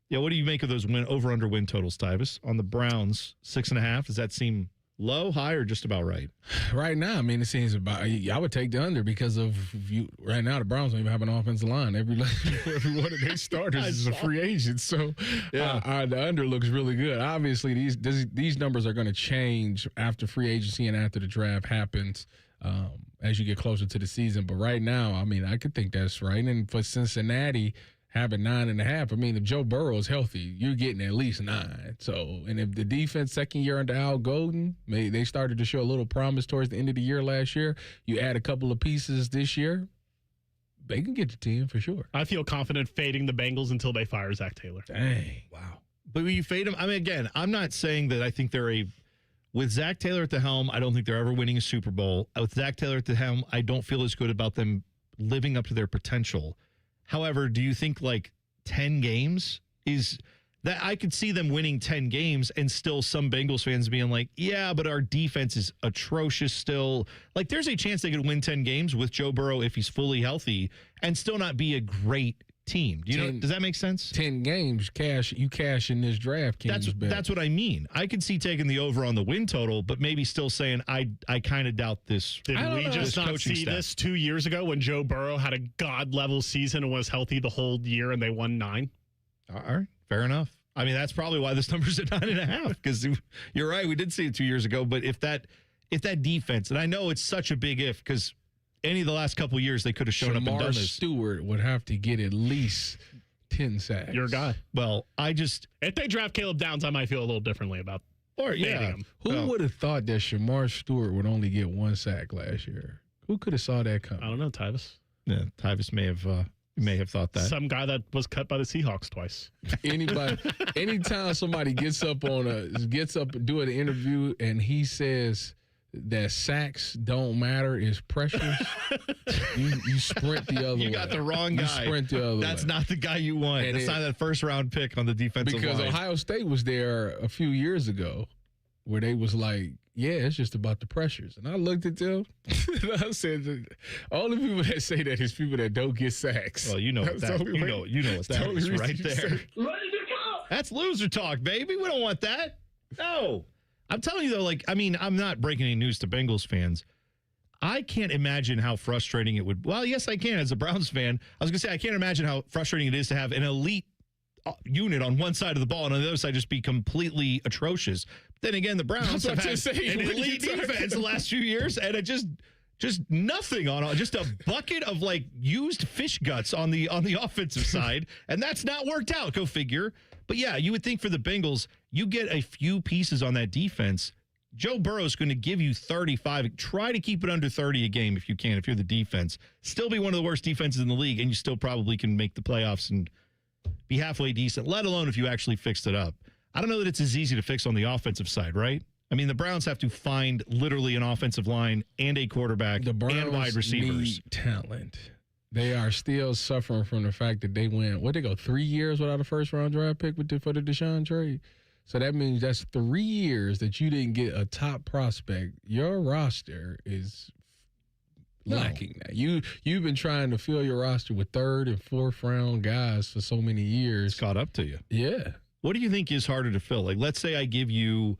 yeah, what do you make of those over-under win totals, Tyvis? On the Browns, 6.5, does that seem low, high, or just about right? Right now, I mean, it seems about. I would take the under because of right now. The Browns don't even have an offensive line. Every one of their starters is a free agent, so the under looks really good. Obviously, these numbers are going to change after free agency and after the draft happens as you get closer to the season. But right now, I mean, I could think that's right. And for Cincinnati, having 9.5. I mean, if Joe Burrow is healthy, you're getting at least 9. So, and if the defense second year under Al Golden, they started to show a little promise towards the end of the year last year. You add a couple of pieces this year, they can get to 10 for sure. I feel confident fading the Bengals until they fire Zach Taylor. Dang. Wow. But will you fade them? I mean, again, I'm not saying that I think they're with Zach Taylor at the helm, I don't think they're ever winning a Super Bowl. With Zach Taylor at the helm, I don't feel as good about them living up to their potential. However, do you think 10 games is that I could see them winning 10 games and still some Bengals fans being like, yeah, but our defense is atrocious still. There's a chance they could win 10 games with Joe Burrow if he's fully healthy and still not be a great team. Does that make sense? 10 games, you cash in this draft. That's what I mean. I could see taking the over on the win total, but maybe still saying I kind of doubt this. Did we just not see this 2 years ago when Joe Burrow had a god-level season and was healthy the whole year and they won 9? All right, fair enough. I mean, that's probably why this number's at 9.5, because you're right. We did see it 2 years ago, but if that defense, and I know it's such a big if, because any of the last couple of years they could have shown up and done this. Stewart would have to get at least 10 sacks. Your guy. Well, if they draft Caleb Downs, I might feel a little differently about him. Who would have thought that Shamar Stewart would only get 1 sack last year? Who could have saw that coming? I don't know, Tyvis. Yeah, Tyvis may have thought that. Some guy that was cut by the Seahawks twice. Anytime somebody gets up and do an interview and he says that sacks don't matter is pressures, you sprint the other way. You got the wrong guy. You sprint the other way. That's not the guy you want. That's not that first-round pick on the defensive line. Because Ohio State was there a few years ago where they was like, yeah, it's just about the pressures. And I looked at them and I said, all the people that say that is people that don't get sacks. Well, you know what that is right there. That's loser talk, baby. We don't want that. No. I'm telling you, though, I'm not breaking any news to Bengals fans. I can't imagine how frustrating it would. Well, yes, I can as a Browns fan. I was going to say, I can't imagine how frustrating it is to have an elite unit on one side of the ball and on the other side just be completely atrocious. Then again, the Browns have had an elite defense the last few years, and it just nothing just a bucket of used fish guts on the offensive side, and that's not worked out. Go figure. But yeah, you would think for the Bengals, you get a few pieces on that defense. Joe Burrow's going to give you 35. Try to keep it under 30 a game if you can, if you're the defense. Still be one of the worst defenses in the league, and you still probably can make the playoffs and be halfway decent, let alone if you actually fixed it up. I don't know that it's as easy to fix on the offensive side, right? I mean, the Browns have to find literally an offensive line and a quarterback and wide receivers. Need talent. They are still suffering from the fact that they went, they go 3 years without a first-round draft pick for the Deshaun trade? So that means that's 3 years that you didn't get a top prospect. Your roster is lacking that. You've been trying to fill your roster with 3rd and 4th-round guys for so many years. It's caught up to you. Yeah. What do you think is harder to fill? Let's say I give you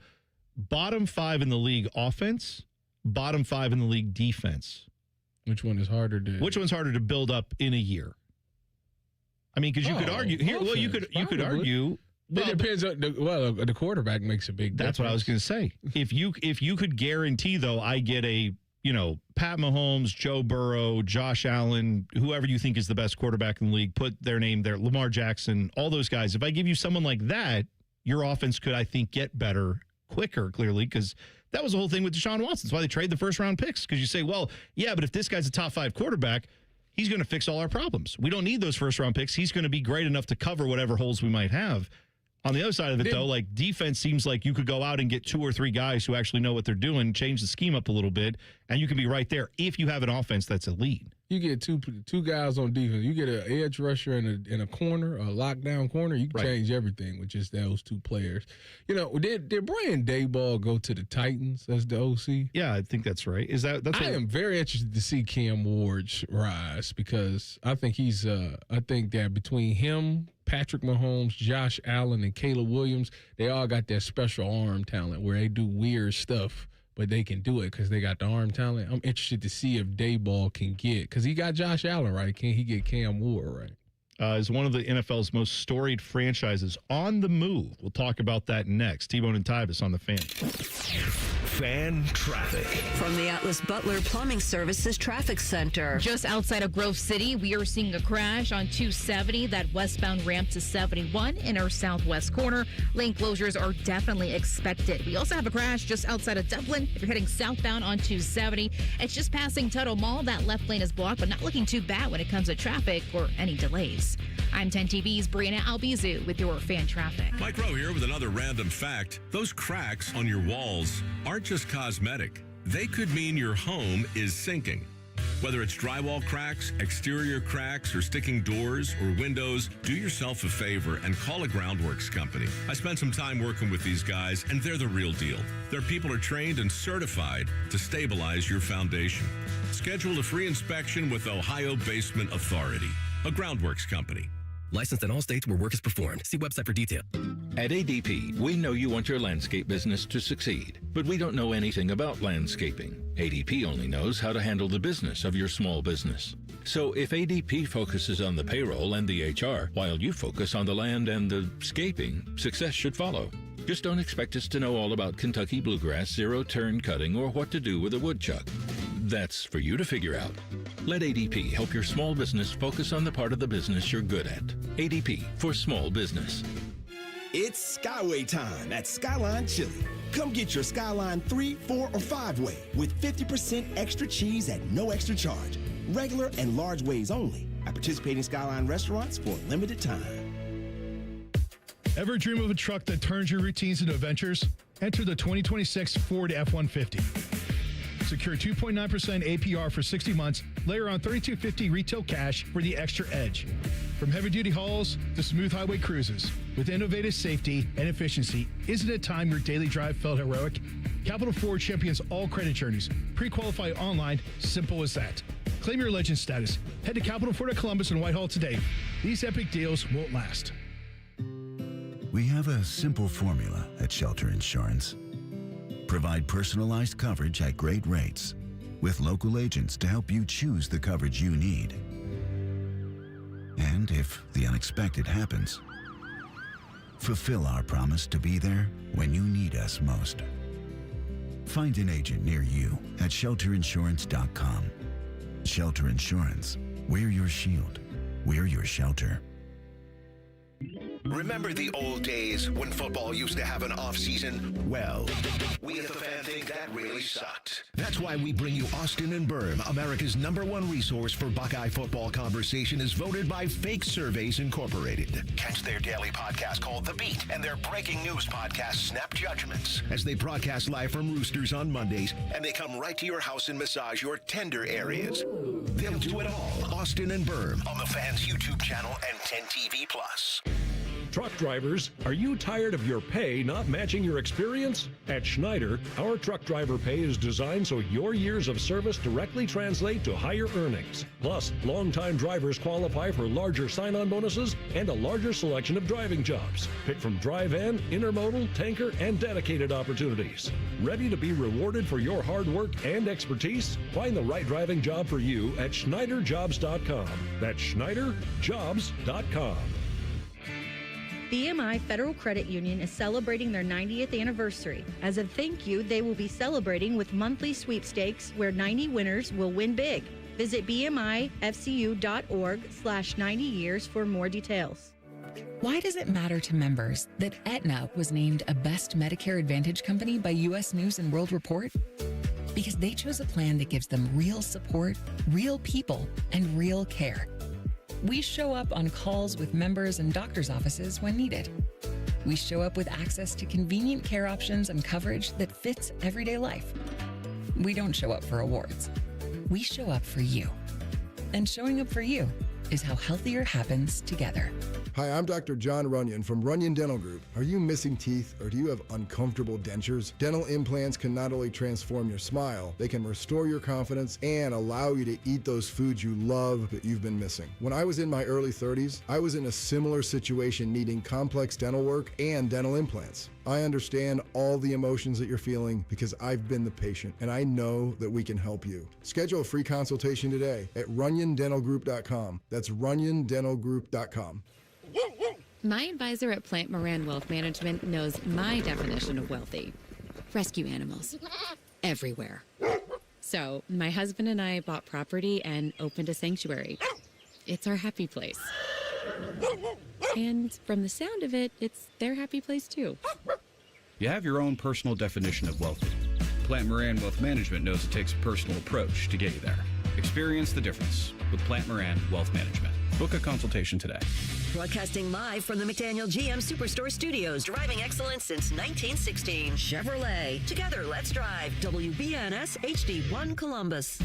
bottom 5 in the league offense, bottom 5 in the league defense. Which one is harder to? Which one's harder to build up in a year? I mean, because you could argue here. Well, you could argue. Well, it depends. The quarterback makes a big difference. That's what I was going to say. If you could guarantee, though, I get a Pat Mahomes, Joe Burrow, Josh Allen, whoever you think is the best quarterback in the league, put their name there, Lamar Jackson, all those guys. If I give you someone like that, your offense could, I think, get better quicker, clearly, because that was the whole thing with Deshaun Watson. That's why they trade the first-round picks, because you say, well, yeah, but if this guy's a top-5 quarterback, he's going to fix all our problems. We don't need those first-round picks. He's going to be great enough to cover whatever holes we might have. On the other side of it, though, like defense seems like you could go out and get 2 or 3 guys who actually know what they're doing, change the scheme up a little bit, and you can be right there if you have an offense that's elite. You get two guys on defense. You get an edge rusher in a corner, a lockdown corner. You can change everything with just those 2 players. Did Brian Daboll go to the Titans as the OC? Yeah, I think that's right. I am very interested to see Cam Ward's rise, because I think I think that between him, Patrick Mahomes, Josh Allen, and Caleb Williams, they all got that special arm talent where they do weird stuff, but they can do it because they got the arm talent. I'm interested to see if Daboll can get, because he got Josh Allen right. Can he get Cam Ward right? Is one of the NFL's most storied franchises on the move. We'll talk about that next. T-Bone and Tyvis on the Fan. Fan traffic. From the Atlas Butler Plumbing Services Traffic Center. Just outside of Grove City, we are seeing a crash on 270, that westbound ramp to 71 in our southwest corner. Lane closures are definitely expected. We also have a crash just outside of Dublin. If you're heading southbound on 270, it's just passing Tuttle Mall. That left lane is blocked, but not looking too bad when it comes to traffic or any delays. I'm 10 TV's Brianna Albizu with your fan traffic. Mike Rowe here with another random fact. Those cracks on your walls aren't just cosmetic. They could mean your home is sinking. Whether it's drywall cracks, exterior cracks, or sticking doors or windows, do yourself a favor and call a Groundworks company. I spent some time working with these guys, and they're the real deal. Their people are trained and certified to stabilize your foundation. Schedule a free inspection with Ohio Basement Authority, a Groundworks company. Licensed in all states where work is performed. See website for detail. At ADP, we know you want your landscape business to succeed, but we don't know anything about landscaping. ADP only knows how to handle the business of your small business. So if ADP focuses on the payroll and the HR, while you focus on the land and the scaping, success should follow. Just don't expect us to know all about Kentucky bluegrass, zero-turn cutting, or what to do with a woodchuck. That's for you to figure out. Let ADP help your small business focus on the part of the business you're good at. ADP for small business. It's Skyway time at Skyline Chili. Come get your Skyline 3, 4, or 5-way with 50% extra cheese at no extra charge. Regular and large ways only at participating Skyline restaurants for a limited time. Ever dream of a truck that turns your routines into adventures? Enter the 2026 Ford F-150. Secure 2.9% APR for 60 months. Layer on $3,250 retail cash for the extra edge. From heavy-duty hauls to smooth highway cruises, with innovative safety and efficiency, isn't it time your daily drive felt heroic? Capital Ford champions all credit journeys. Pre-qualify online, simple as that. Claim your legend status. Head to Capital Ford at Columbus and Whitehall today. These epic deals won't last. We have a simple formula at Shelter Insurance. Provide personalized coverage at great rates with local agents to help you choose the coverage you need. And if the unexpected happens, fulfill our promise to be there when you need us most. Find an agent near you at shelterinsurance.com. Shelter Insurance. We're your shield. We're your shelter. Remember the old days when football used to have an off-season? Well, we at the Fan think that really sucked. That's why we bring you Austin and Berm, America's #1 resource for Buckeye football conversation, is voted by Fake Surveys Incorporated. Catch their daily podcast called The Beat and their breaking news podcast, Snap Judgments, as they broadcast live from Roosters on Mondays, and they come right to your house and massage your tender areas. They'll do it all. Austin and Berm on the Fan's YouTube channel and 10 TV+. Truck drivers, are you tired of your pay not matching your experience? At Schneider, our truck driver pay is designed so your years of service directly translate to higher earnings. Plus, longtime drivers qualify for larger sign-on bonuses and a larger selection of driving jobs. Pick from dry van, intermodal, tanker, and dedicated opportunities. Ready to be rewarded for your hard work and expertise? Find the right driving job for you at SchneiderJobs.com. That's SchneiderJobs.com. BMI Federal Credit Union is celebrating their 90th anniversary. As a thank you, they will be celebrating with monthly sweepstakes where 90 winners will win big. Visit bmifcu.org/90 years for more details. Why does it matter to members that Aetna was named a Best Medicare Advantage company by U.S. News & World Report? Because they chose a plan that gives them real support, real people, and real care. We show up on calls with members and doctors' offices when needed. We show up with access to convenient care options and coverage that fits everyday life. We don't show up for awards. We show up for you. And showing up for you is how healthier happens together. Hi, I'm Dr. John Runyon from Runyon Dental Group. Are you missing teeth or do you have uncomfortable dentures? Dental implants can not only transform your smile, they can restore your confidence and allow you to eat those foods you love that you've been missing. When I was in my early 30s, I was in a similar situation needing complex dental work and dental implants. I understand all the emotions that you're feeling because I've been the patient and I know that we can help you. Schedule a free consultation today at RunyonDentalGroup.com. That's RunyonDentalGroup.com. My advisor at Plant Moran Wealth Management knows my definition of wealthy. Rescue animals. Everywhere. So, my husband and I bought property and opened a sanctuary. It's our happy place. And from the sound of it, it's their happy place too. You have your own personal definition of wealthy. Plant Moran Wealth Management knows it takes a personal approach to get you there. Experience the difference with Plant Moran Wealth Management. Book a consultation today. Broadcasting live from the McDaniel GM Superstore Studios. Driving excellence since 1916. Chevrolet. Together, let's drive. WBNS HD1 Columbus.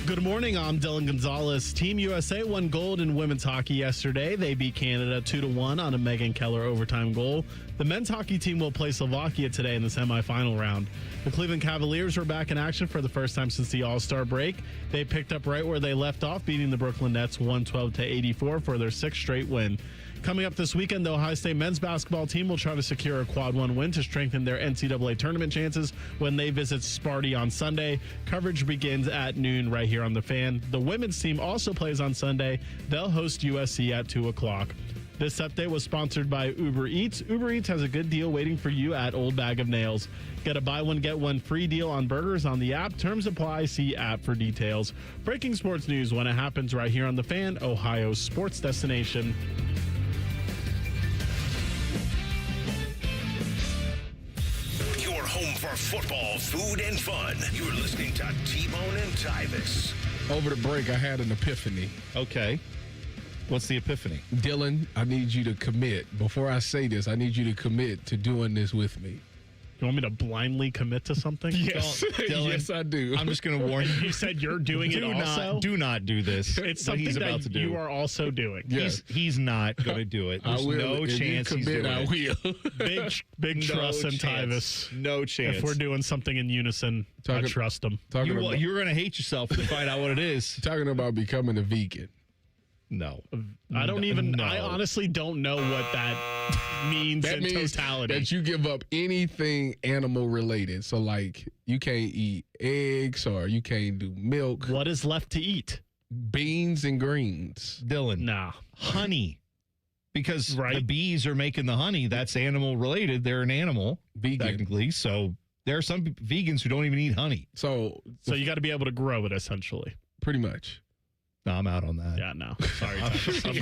Good morning, I'm Dylan Gonzalez. Team USA won gold in women's hockey yesterday. They beat Canada 2-1 on a Megan Keller overtime goal. The men's hockey team will play Slovakia today in the semifinal round. The Cleveland Cavaliers were back in action for the first time since the All-Star break. They picked up right where they left off, beating the Brooklyn Nets 112-84 for their sixth straight win. Coming up this weekend, the Ohio State men's basketball team will try to secure a quad one win to strengthen their NCAA tournament chances when they visit Sparty on Sunday. Coverage begins at noon right here on The Fan. The women's team also plays on Sunday. They'll host USC at 2 o'clock. This update was sponsored by Uber Eats. Uber Eats has a good deal waiting for you at Old Bag of Nails. Get a buy one, get one free deal on burgers on the app. Terms apply. See app for details. Breaking sports news when it happens right here on The Fan, Ohio's sports destination. Home for football, food, and fun. You're listening to T-Bone and Tyvis. Over the break, I had an epiphany. Okay. What's the epiphany? Dylan, I need you to commit. Before I say this, I need you to commit to doing this with me. You want me to blindly commit to something? Yes. Dylan, yes, I do. I'm just going to warn you. You said you're doing it also? Do not do this. It's something he's that about to do. You are also doing. Yes. He's not going to do it. There's no chance he's doing it. Big trust in Tyvis. No chance. If we're doing something in unison, I trust him. You're going to hate yourself to find out what it is. Talking about becoming a vegan. No. I don't even, I honestly don't know what that means in totality. That you give up anything animal related. So like you can't eat eggs or you can't do milk. What is left to eat? Beans and greens. Dylan. Nah. Honey. Because the bees are making the honey. That's animal related. They're an animal, technically. So there are some vegans who don't even eat honey. So you got to be able to grow it, essentially. Pretty much. No, I'm out on that. Yeah, no. Sorry, I'm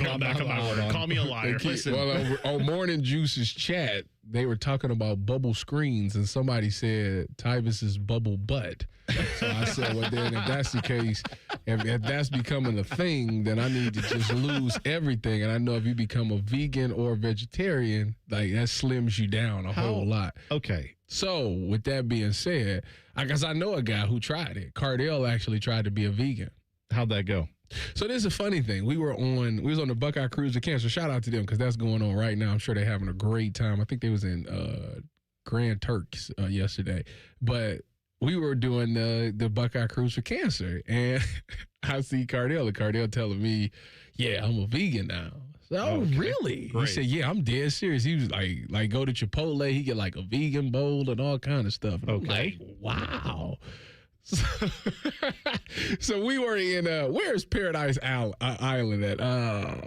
going back on my word. Call me a liar. Well, on Morning Juice's chat, they were talking about bubble screens, and somebody said Tyvis is bubble butt. So I said, well, then if that's the case, if that's becoming a thing, then I need to just lose everything. And I know if you become a vegan or a vegetarian, like that slims you down a whole lot. Okay. So with that being said, I guess I know a guy who tried it. Cardell actually tried to be a vegan. How'd that go? So this is a funny thing. We was on the Buckeye Cruise to Cancer. Shout out to them because that's going on right now. I'm sure they're having a great time. I think they was in Grand Turks yesterday. But we were doing the Buckeye Cruise for Cancer. And I see Cardell. And Cardell telling me, yeah, I'm a vegan now. So, oh, really? Great. He said, yeah, I'm dead serious. He was like go to Chipotle. He get like a vegan bowl and all kind of stuff. And okay. I'm like, wow. So we were in where's Paradise Island at?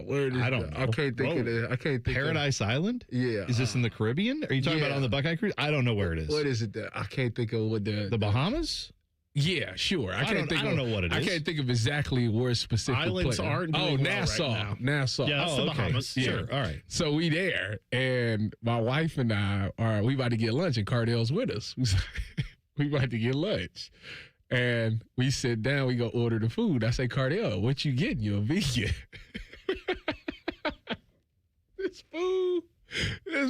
Where it is, I don't know. I can't think of it. I can't think Paradise Island? Yeah. Is this in the Caribbean? Are you talking about on the Buckeye Cruise? I don't know where it is. What is it? I can't think of what the Bahamas? Yeah, sure. I don't know what it is. I can't think of exactly where specific islands place. aren't doing Nassau. well right now. Nassau. Yeah, that's the Bahamas. Yeah. Sure. All right. So we there, and my wife and I we about to get lunch, and Cardell's with us. We about to get lunch. And we sit down, we go order the food. I say, Cardell, what you getting? You a vegan? This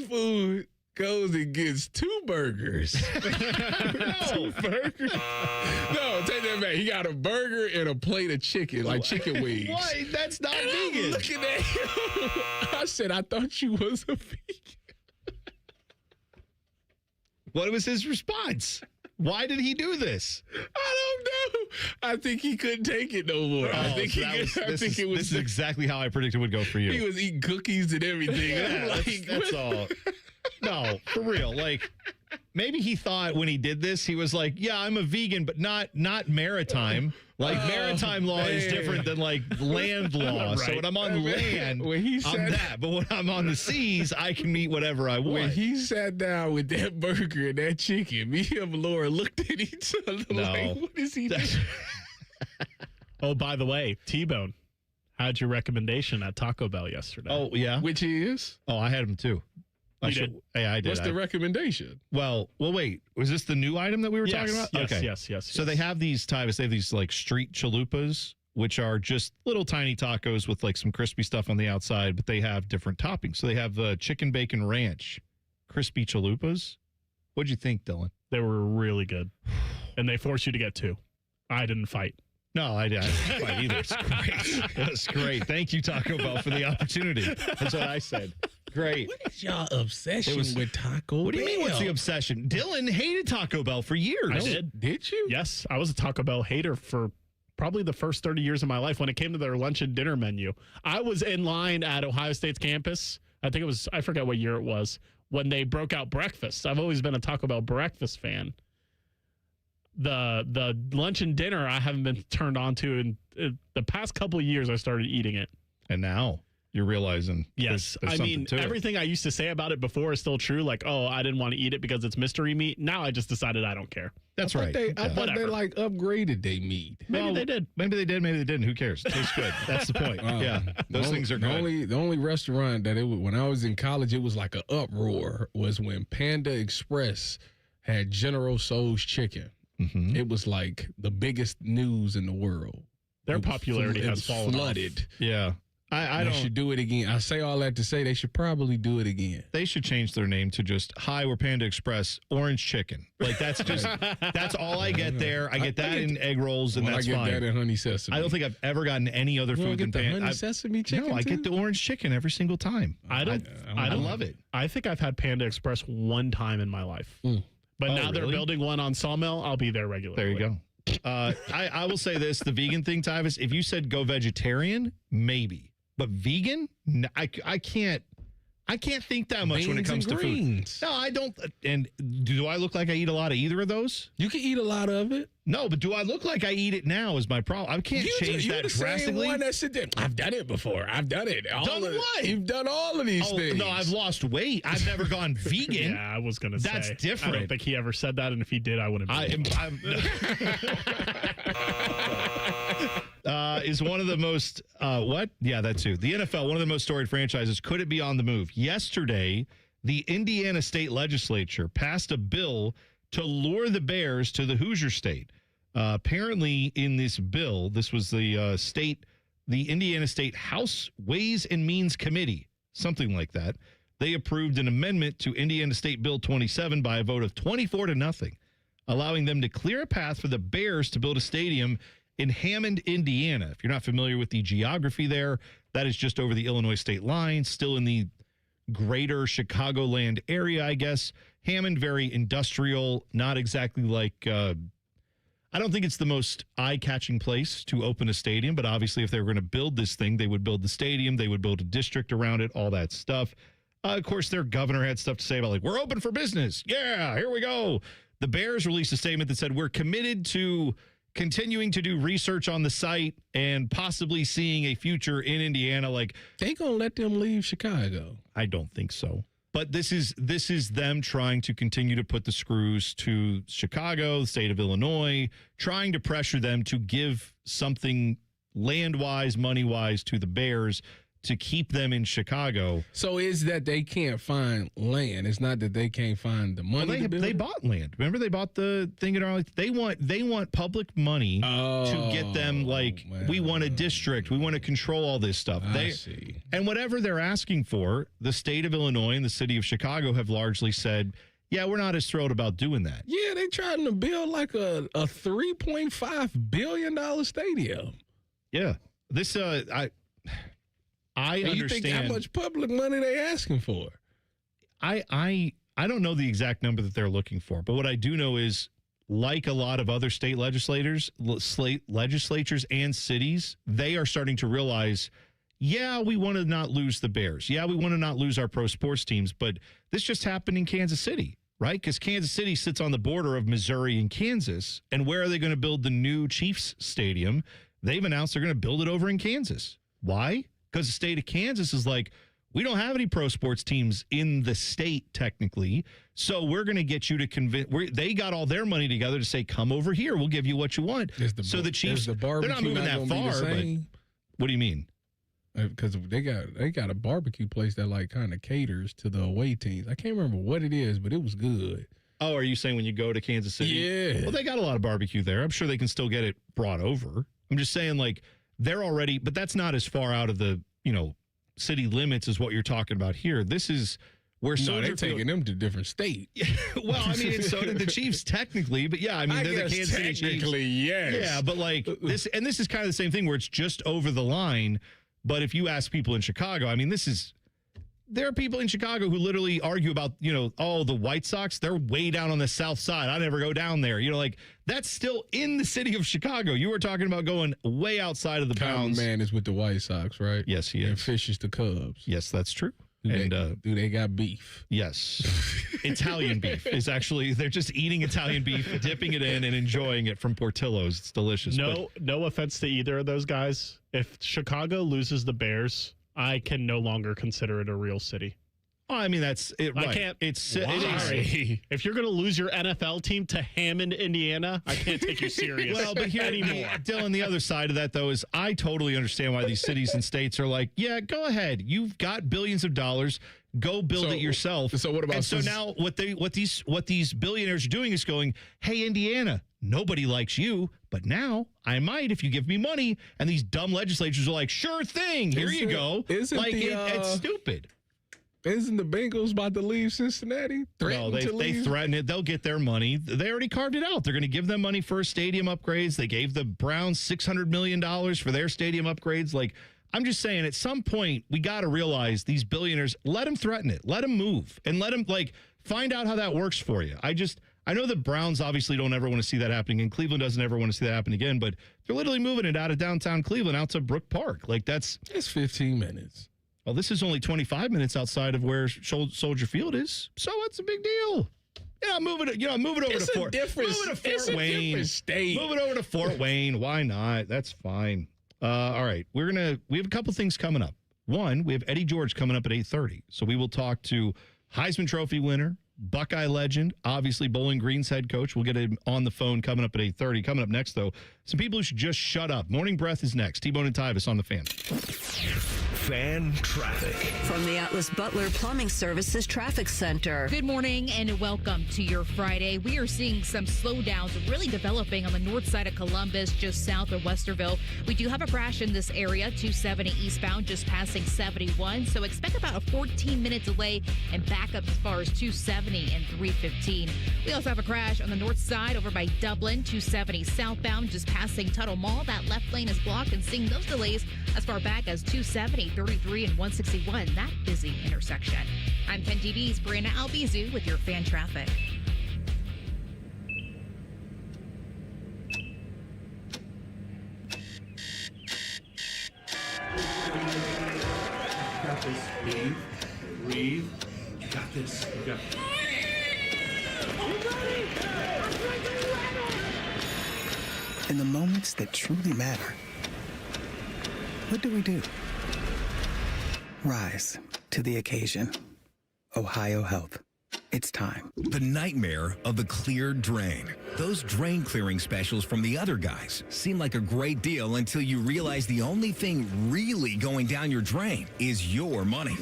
food goes and gets 2 burgers. 2 burgers? No, take that back. He got a burger and a plate of chicken, like chicken wings. What? That's not and vegan. I'm looking at him. I said, I thought you was a vegan. What was his response? Why did he do this? I don't know. I think he couldn't take it no more. I think this is exactly how I predicted it would go for you. He was eating cookies and everything. Yeah, that's all. No, for real. Like, maybe he thought when he did this, he was like, yeah, I'm a vegan, but not maritime. Like, maritime law is different than, like, land law. Right. So when I'm on land, I'm that. But when I'm on the seas, I can eat whatever I want. When he sat down with that burger and that chicken, me and Laura looked at each other like, what is he doing? Oh, by the way, T-Bone, how'd your recommendation at Taco Bell yesterday? Oh, yeah. Which he is? Oh, I had him too. I did. What's the recommendation? Well, wait. Was this the new item that we were talking about? Yes. So they have these, Tyvis, they have these like street chalupas, which are just little tiny tacos with like some crispy stuff on the outside, but they have different toppings. So they have chicken bacon ranch crispy chalupas. What'd you think, Dylan? They were really good. And they forced you to get 2. I didn't fight. No, I didn't fight either. It's great. It was great. Thank you, Taco Bell, for the opportunity. That's what I said. Great. What is y'all obsession with Taco Bell? What do you mean, what's the obsession? Dylan hated Taco Bell for years. I did. Did you? Yes. I was a Taco Bell hater for probably the first 30 years of my life when it came to their lunch and dinner menu. I was in line at Ohio State's campus. I forget what year it was, when they broke out breakfast. I've always been a Taco Bell breakfast fan. The lunch and dinner I haven't been turned on to in the past couple of years. I started eating it. And now you're realizing. Yes. There's I mean, everything I used to say about it before is still true. Like, oh, I didn't want to eat it because it's mystery meat. Now I just decided I don't care. That's right. I thought they like upgraded their meat. Maybe they did. Maybe they did. Maybe they didn't. Who cares? It tastes good. That's the point. Yeah. Those things are good. The only restaurant that when I was in college, it was like an uproar was when Panda Express had General Tso's chicken. Mm-hmm. It was like the biggest news in the world. Their popularity has fallen flooded. Off. Yeah. They should do it again. I say all that to say they should probably do it again. They should change their name to just, hi, we're Panda Express, orange chicken. Like, that's just, that's all I get there. I get that in egg rolls, and that's fine. I get that in honey sesame. I don't think I've ever gotten any other food than Panda. Honey sesame chicken? No, I get the orange chicken every single time. I love it. I think I've had Panda Express one time in my life. But now they're building one on Sawmill. I'll be there regularly. There you go. I will say this, the vegan thing, Tyvis, if you said go vegetarian, maybe. But vegan? No, I can't think that much when it comes to food. No, I don't. And do I look like I eat a lot of either of those? You can eat a lot of it. No, but do I look like I eat it now is my problem. I can't change that drastically. One that sit there. I've done it before. I've done it. Done what? You've done all of these things. No, I've lost weight. I've never gone vegan. Yeah, I was going to say. That's different. I don't think he ever said that, and if he did, I wouldn't. Is one of the most, what? Yeah, that too. The NFL, one of the most storied franchises. Could it be on the move? Yesterday, the Indiana State Legislature passed a bill to lure the Bears to the Hoosier State. Apparently, in this bill, this was the Indiana State House Ways and Means Committee, something like that. They approved an amendment to Indiana State Bill 27 by a vote of 24-0, allowing them to clear a path for the Bears to build a stadium in Hammond, Indiana. If you're not familiar with the geography there, that is just over the Illinois state line, still in the greater Chicagoland area, I guess. Hammond, very industrial, not exactly like, I don't think it's the most eye-catching place to open a stadium, but obviously if they were going to build this thing, they would build the stadium, they would build a district around it, all that stuff. Of course, their governor had stuff to say about, like, we're open for business. Yeah, here we go. The Bears released a statement that said, we're committed to continuing to do research on the site and possibly seeing a future in Indiana. Like, they gonna let them leave Chicago? I don't think so. But this is them trying to continue to put the screws to Chicago, the state of Illinois, trying to pressure them to give something land-wise, money-wise to the Bears to keep them in Chicago. So is that they can't find land? It's not that they can't find the money. Well, they bought land. Remember, they bought the thing in Arlington. They want public money to get them. Like, we want a district. We want to control all this stuff. I see. And whatever they're asking for, the state of Illinois and the city of Chicago have largely said, yeah, we're not as thrilled about doing that. Yeah, they trying to build like a $3.5 billion stadium. Yeah, this I understand. You think how much public money they asking for? I don't know the exact number that they're looking for, but what I do know is, like a lot of other state legislatures and cities, they are starting to realize, yeah, we want to not lose the Bears. Yeah, we want to not lose our pro sports teams, but this just happened in Kansas City, right? Because Kansas City sits on the border of Missouri and Kansas, and where are they going to build the new Chiefs stadium? They've announced they're going to build it over in Kansas. Why? Because the state of Kansas is like, we don't have any pro sports teams in the state technically, so we're going to get you to convince. They got all their money together to say, come over here, we'll give you what you want. So the Chiefs, they're not moving that far. But what do you mean? Because they got a barbecue place that like kind of caters to the away teams. I can't remember what it is, but it was good. Oh, are you saying when you go to Kansas City? Yeah. Well, they got a lot of barbecue there. I'm sure they can still get it brought over. I'm just saying, like, they're already, but that's not as far out of the, city limits as what you're talking about here. This is where they're taking them to different state. Well, I mean, and so did the Chiefs technically, but yeah, I mean, they're the Kansas City Chiefs. Technically, yes. Yeah, but like this, and this is kind of the same thing where it's just over the line. But if you ask people in Chicago, I mean, there are people in Chicago who literally argue about, the White Sox, they're way down on the south side. I never go down there. Like, that's still in the city of Chicago. You were talking about going way outside of the bounds. Man is with the White Sox, right? Yes, he is. And Fish is the Cubs. Yes, that's true. Do they got beef? Yes. Italian beef is actually, they're just eating Italian beef, dipping it in and enjoying it from Portillo's. It's delicious. No offense to either of those guys. If Chicago loses the Bears, I can no longer consider it a real city. Oh, I mean, that's it. Right. I can't. It is. If you're going to lose your NFL team to Hammond, Indiana, I can't take you serious. Well, but here anymore. Dylan, the other side of that, though, is I totally understand why these cities and states are like, yeah, go ahead. You've got billions of dollars. Go build it yourself. So what about? And so now what these billionaires are doing is going, hey, Indiana, nobody likes you, but now I might if you give me money. And these dumb legislatures are like, sure thing, here you go. It's stupid. Isn't the Bengals about to leave Cincinnati? No, they threaten it. They'll get their money. They already carved it out. They're going to give them money for stadium upgrades. They gave the Browns $600 million for their stadium upgrades. Like, I'm just saying, at some point, we got to realize these billionaires, let them threaten it. Let them move. And let them, find out how that works for you. I know the Browns obviously don't ever want to see that happening, and Cleveland doesn't ever want to see that happen again, but they're literally moving it out of downtown Cleveland out to Brook Park. It's 15 minutes. Well, this is only 25 minutes outside of where Soldier Field is, so it's a big deal. Yeah, move it over to Fort Wayne. State. Move it over to Fort Wayne. Why not? That's fine. All right, we have a couple things coming up. One, we have Eddie George coming up at 8:30, so we will talk to Heisman Trophy winner, Buckeye legend, obviously Bowling Green's head coach. We'll get him on the phone coming up at 8:30. Coming up next, though, some people who should just shut up. Morning Breath is next. T-Bone and Tyvis on the Fan. Fan Traffic. From the Atlas Butler Plumbing Services Traffic Center. Good morning and welcome to your Friday. We are seeing some slowdowns really developing on the north side of Columbus, just south of Westerville. We do have a crash in this area, 270 eastbound, just passing 71. So expect about a 14-minute delay and backup as far as 270 and 315. We also have a crash on the north side over by Dublin, 270 southbound, just passing Tuttle Mall. That left lane is blocked and seeing those delays as far back as 270, 33, and 161. That busy intersection. I'm 10 TV's Brianna Albizu with your fan traffic. Got this. Breathe. You got this. You got this. In the moments that truly matter, what do? Rise to the occasion. Ohio Health. It's time. The nightmare of the cleared drain. Those drain clearing specials from the other guys seem like a great deal until you realize the only thing really going down your drain is your money.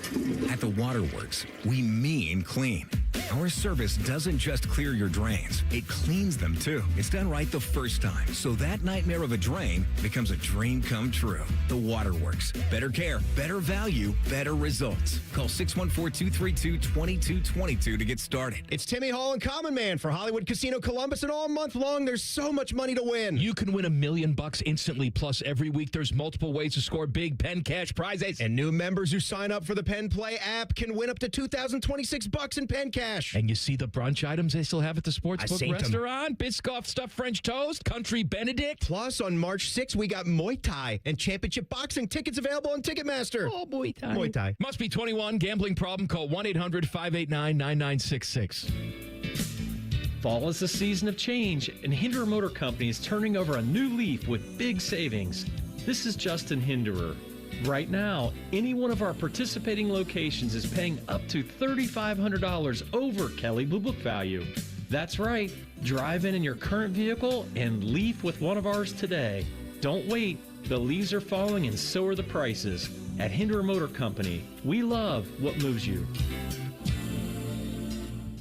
At the Waterworks, we mean clean. Our service doesn't just clear your drains, it cleans them too. It's done right the first time, so that nightmare of a drain becomes a dream come true. The Waterworks. Better care, better value, better results. Call 614-232-2222 to get started. It's Timmy Hall and Common Man for Hollywood Casino Columbus, and all month long there's so much money to win. You can win $1 million instantly, plus every week there's multiple ways to score big Penn Cash prizes. And new members who sign up for the Penn Play app can win up to $2,026 in Penn Cash. And you see the brunch items they still have at the Sportsbook restaurant? Biscoff stuffed French toast, country Benedict. Plus, on March 6th, we got Muay Thai and Championship Boxing tickets available on Ticketmaster. Oh, Muay Thai. Muay Thai. Must be 21. Gambling problem? Call 1-800-589-9966. Fall is the season of change, and Hinderer Motor Company is turning over a new leaf with big savings. This is Justin Hinderer. Right now, any one of our participating locations is paying up to $3,500 over Kelley Blue Book value. That's right. Drive in your current vehicle and leave with one of ours today. Don't wait. The leaves are falling and so are the prices. At Hinderer Motor Company, we love what moves you.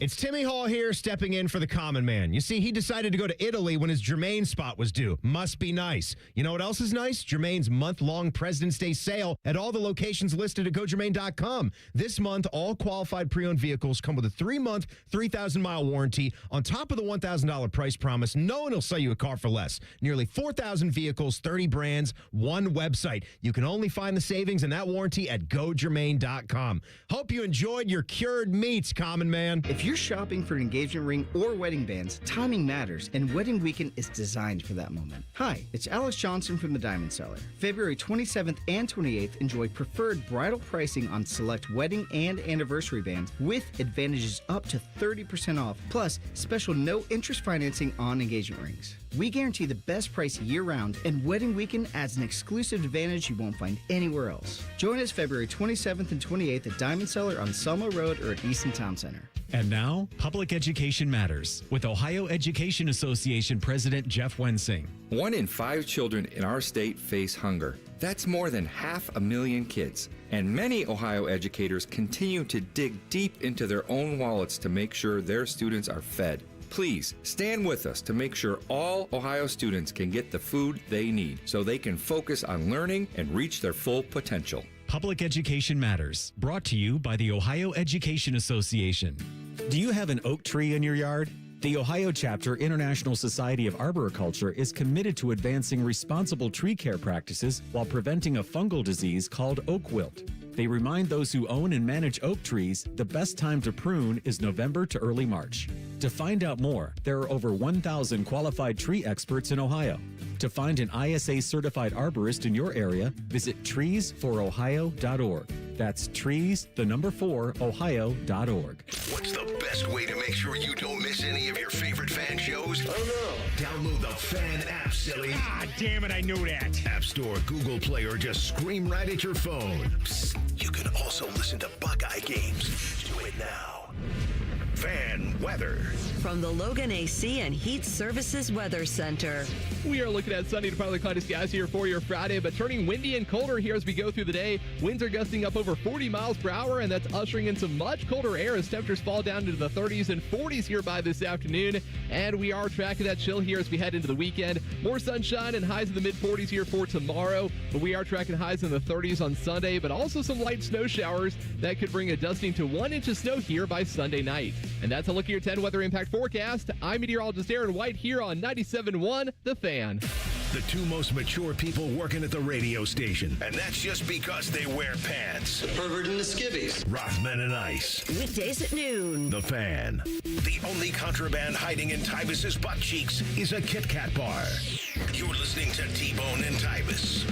It's Timmy Hall here, stepping in for the Common Man. You see, he decided to go to Italy when his Germain spot was due. Must be nice. You know what else is nice? Germain's month-long President's Day sale at all the locations listed at GoGermain.com. This month, all qualified pre-owned vehicles come with a 3-month, 3,000-mile warranty. On top of the $1,000 price promise, no one will sell you a car for less. Nearly 4,000 vehicles, 30 brands, one website. You can only find the savings and that warranty at GoGermain.com. Hope you enjoyed your cured meats, Common Man. If you're shopping for an engagement ring or wedding bands, timing matters, and Wedding Weekend is designed for that moment. Hi, it's Alex Johnson from the Diamond Seller. February 27th and 28th, enjoy preferred bridal pricing on select wedding and anniversary bands with advantages up to 30% off, plus special no-interest financing on engagement rings. We guarantee the best price year-round, and Wedding Weekend adds an exclusive advantage you won't find anywhere else. Join us February 27th and 28th at Diamond Seller on Selma Road or at Easton Town Center. And now, Public Education Matters with Ohio Education Association President Jeff Wensing. 1 in 5 children in our state face hunger. That's more than 500,000 kids. And many Ohio educators continue to dig deep into their own wallets to make sure their students are fed. Please stand with us to make sure all Ohio students can get the food they need so they can focus on learning and reach their full potential. Public Education Matters, brought to you by the Ohio Education Association. Do you have an oak tree in your yard? The Ohio Chapter International Society of Arboriculture is committed to advancing responsible tree care practices while preventing a fungal disease called oak wilt. They remind those who own and manage oak trees the best time to prune is November to early March. To find out more, there are over 1,000 qualified tree experts in Ohio. To find an ISA-certified arborist in your area, visit treesforohio.org. That's trees4ohio.org. What's the best way to make sure you don't miss any of your favorite fan shows? Oh no! Download the Fan app, silly. Ah, damn it, I knew that. App Store, Google Play, or just scream right at your phone. Psst, you can also listen to Buckeye games. Do it now. Fan weather. From the Logan AC and Heat Services Weather Center. We are looking at sunny to partly cloudy skies here for your Friday, but turning windy and colder here as we go through the day. Winds are gusting up over 40 miles per hour, and that's ushering in some much colder air as temperatures fall down into the 30s and 40s here by this afternoon. And we are tracking that chill here as we head into the weekend. More sunshine and highs in the mid-40s here for tomorrow, but we are tracking highs in the 30s on Sunday, but also some light snow showers that could bring a dusting to 1 inch of snow here by Sunday night. And that's a look at your 10 weather impact forecast. I'm meteorologist Aaron White here on 97.1 The Fan. The two most mature people working at the radio station, and that's just because they wear pants. The pervert and the skivvies. Rothman and Ice. Weekdays at noon. The Fan. The only contraband hiding in Tyvis's butt cheeks is a Kit Kat bar. You're listening to T-Bone and Tyvis.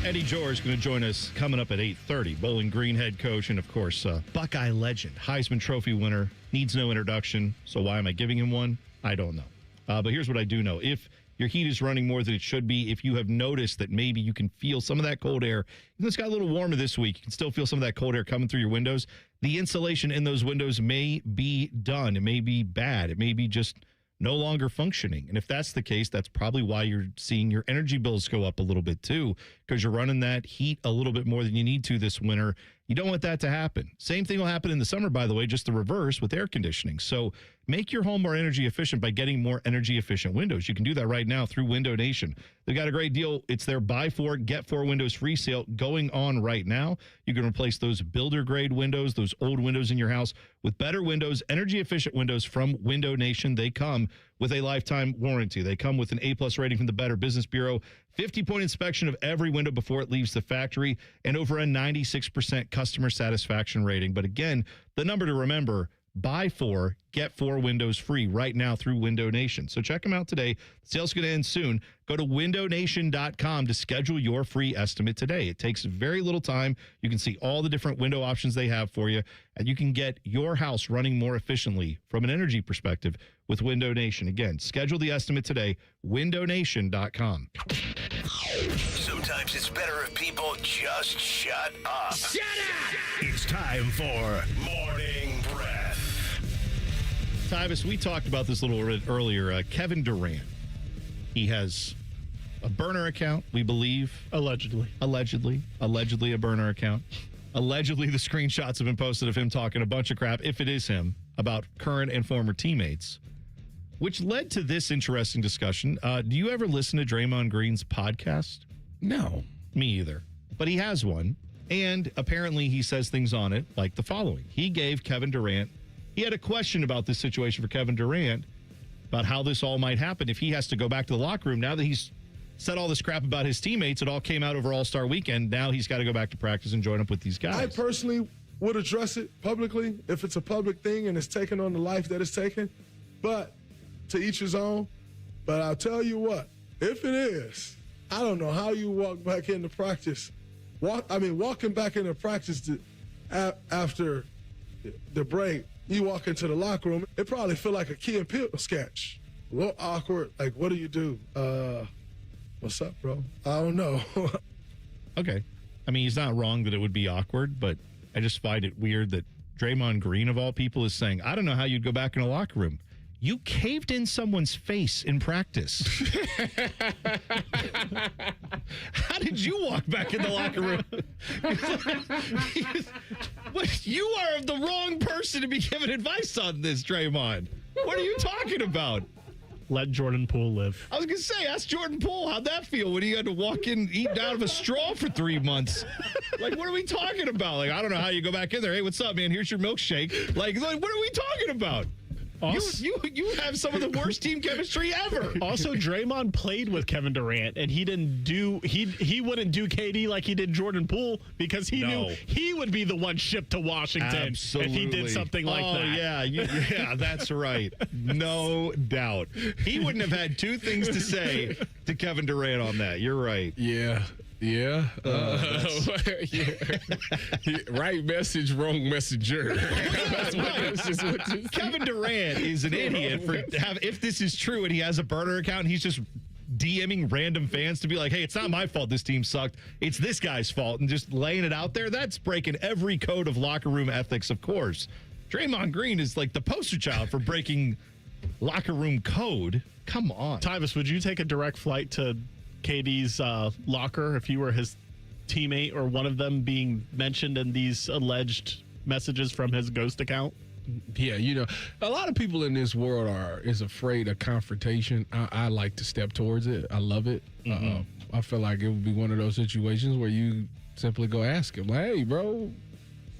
Eddie Johr is going to join us coming up at 8:30. Bowling Green head coach and, of course, Buckeye legend, Heisman Trophy winner, needs no introduction. So why am I giving him one? I don't know. But here's what I do know. If your heat is running more than it should be, if you have noticed that maybe you can feel some of that cold air, even though it's got a little warmer this week, you can still feel some of that cold air coming through your windows. The insulation in those windows may be done. It may be bad. It may be just no longer functioning. And if that's the case, that's probably why you're seeing your energy bills go up a little bit too, because you're running that heat a little bit more than you need to this winter. You don't want that to happen. Same thing will happen in the summer, by the way, just the reverse with air conditioning. So make your home more energy efficient by getting more energy efficient windows. You can do that right now through Window Nation. They've got a great deal. It's their buy 4, get 4 windows free sale going on right now. You can replace those builder grade windows, those old windows in your house with better windows, energy efficient windows from Window Nation. They come with a lifetime warranty. They come with an A+ rating from the Better Business Bureau, 50-point inspection of every window before it leaves the factory, and over a 96% customer satisfaction rating. But again, the number to remember, buy 4, get 4 windows free right now through Window Nation. So check them out today. The sale's going to end soon. Go to windownation.com to schedule your free estimate today. It takes very little time. You can see all the different window options they have for you, and you can get your house running more efficiently from an energy perspective with Window Nation. Again, schedule the estimate today, windownation.com. Sometimes it's better if people just shut up. Shut up! It's time for Morning Breath. Tyvis, we talked about this a little bit earlier. Kevin Durant, he has a burner account, we believe. Allegedly a burner account. Allegedly, the screenshots have been posted of him talking a bunch of crap, if it is him, about current and former teammates, which led to this interesting discussion. Do you ever listen to Draymond Green's podcast? No. Me either. But he has one, and apparently he says things on it like the following. He gave Kevin Durant, he had a question about this situation for Kevin Durant, about how this all might happen if he has to go back to the locker room. Now that he's said all this crap about his teammates, it all came out over All-Star Weekend. Now he's got to go back to practice and join up with these guys. I personally would address it publicly if it's a public thing and it's taken on the life that it's taken. But to each his own. But I'll tell you what, if it is, I don't know how you walk back into practice. Walking back into practice after the break, you walk into the locker room, it probably feel like a Key and Peele sketch. A little awkward. Like, what do you do? What's up, bro? I don't know. Okay. I mean, he's not wrong that it would be awkward, but I just find it weird that Draymond Green, of all people, is saying, I don't know how you'd go back in a locker room. You caved in someone's face in practice. How did you walk back in the locker room? You are the wrong person to be giving advice on this, Draymond. What are you talking about? Let Jordan Poole live. I was going to say, ask Jordan Poole, how'd that feel when he had to walk in, eat out of a straw for 3 months? Like, what are we talking about? Like, I don't know how you go back in there. Hey, what's up, man? Here's your milkshake. Like what are we talking about? You have some of the worst team chemistry ever. Also, Draymond played with Kevin Durant, and he wouldn't do KD like he did Jordan Poole because he knew he would be the one shipped to Washington if he did something like that. Yeah, that's right. No doubt. He wouldn't have had two things to say to Kevin Durant on that. You're right. Yeah. Yeah. Right message, wrong messenger. Kevin Durant is an idiot if this is true and he has a burner account and he's just DMing random fans to be like, hey, it's not my fault this team sucked. It's this guy's fault, and just laying it out there. That's breaking every code of locker room ethics, of course. Draymond Green is like the poster child for breaking locker room code. Come on. Tyvis, would you take a direct flight to KD's locker if you were his teammate or one of them being mentioned in these alleged messages from his ghost account? Yeah, a lot of people in this world is afraid of confrontation. I like to step towards it. I love it. Mm-hmm. I feel like it would be one of those situations where you simply go ask him, like, hey, bro,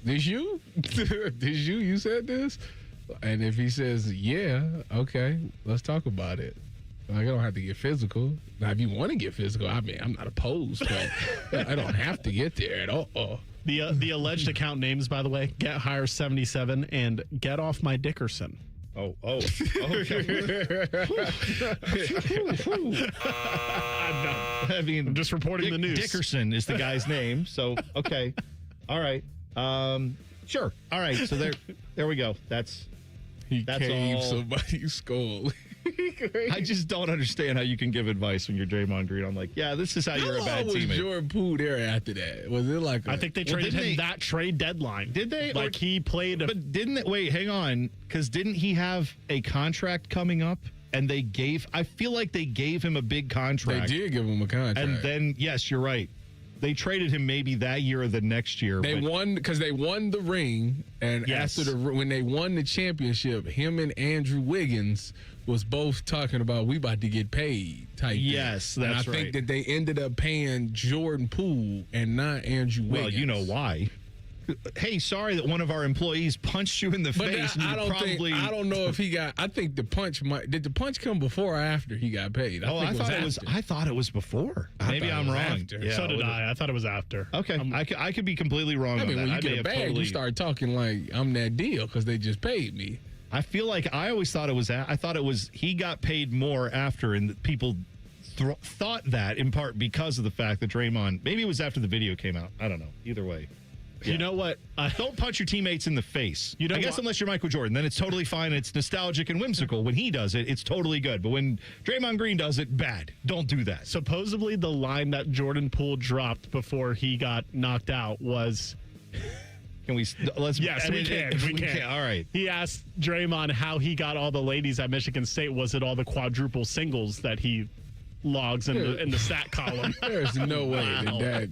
this you? This you? You said this? And if he says, yeah, okay, let's talk about it. Like, I don't have to get physical. Now, if you want to get physical, I mean, I'm not opposed, but I don't have to get there at all. The alleged account names, by the way, Get Higher 77 and Get Off My Dickerson. Oh. I mean, I'm just reporting the news. Dickerson is the guy's name. So, okay. All right. Sure. All right. So there we go. That's caved all. Somebody's skull. I just don't understand how you can give advice when you're Draymond Green. I'm like, yeah, this is how you're a bad was teammate. Jordan Poole there after that? Was it like I think they traded him that trade deadline. Did they? Like he played. But didn't it? Wait, hang on. Because didn't he have a contract coming up? And I feel like they gave him a big contract. They did give him a contract. And then, yes, you're right. They traded him maybe that year or the next year. They won because they won the ring, and when they won the championship, him and Andrew Wiggins was both talking about we about to get paid type thing. Yes, and that's I right. think that they ended up paying Jordan Poole and not Andrew Wiggins. Well, you know why. Hey, sorry that one of our employees punched you in the face. I don't know if he got. I think the punch did the punch come before or after he got paid? I thought it was before. Maybe I'm wrong. Yeah, so did I. I thought it was after. Okay, I could be completely wrong. I mean, on that. when you get a bag, you start talking like I'm that deal because they just paid me. I feel like I always thought it was. I thought it was he got paid more after, and people thought that in part because of the fact that Draymond. Maybe it was after the video came out. I don't know. Either way. Yeah. You know what? Don't punch your teammates in the face. I guess unless you're Michael Jordan, then it's totally fine. It's nostalgic and whimsical. When he does it, it's totally good. But when Draymond Green does it, bad. Don't do that. Supposedly, the line that Jordan Poole dropped before he got knocked out was... Can we? Yes, we can. We can. All right. He asked Draymond how he got all the ladies at Michigan State. Was it all the quadruple singles that he logs in the stat column? There's no way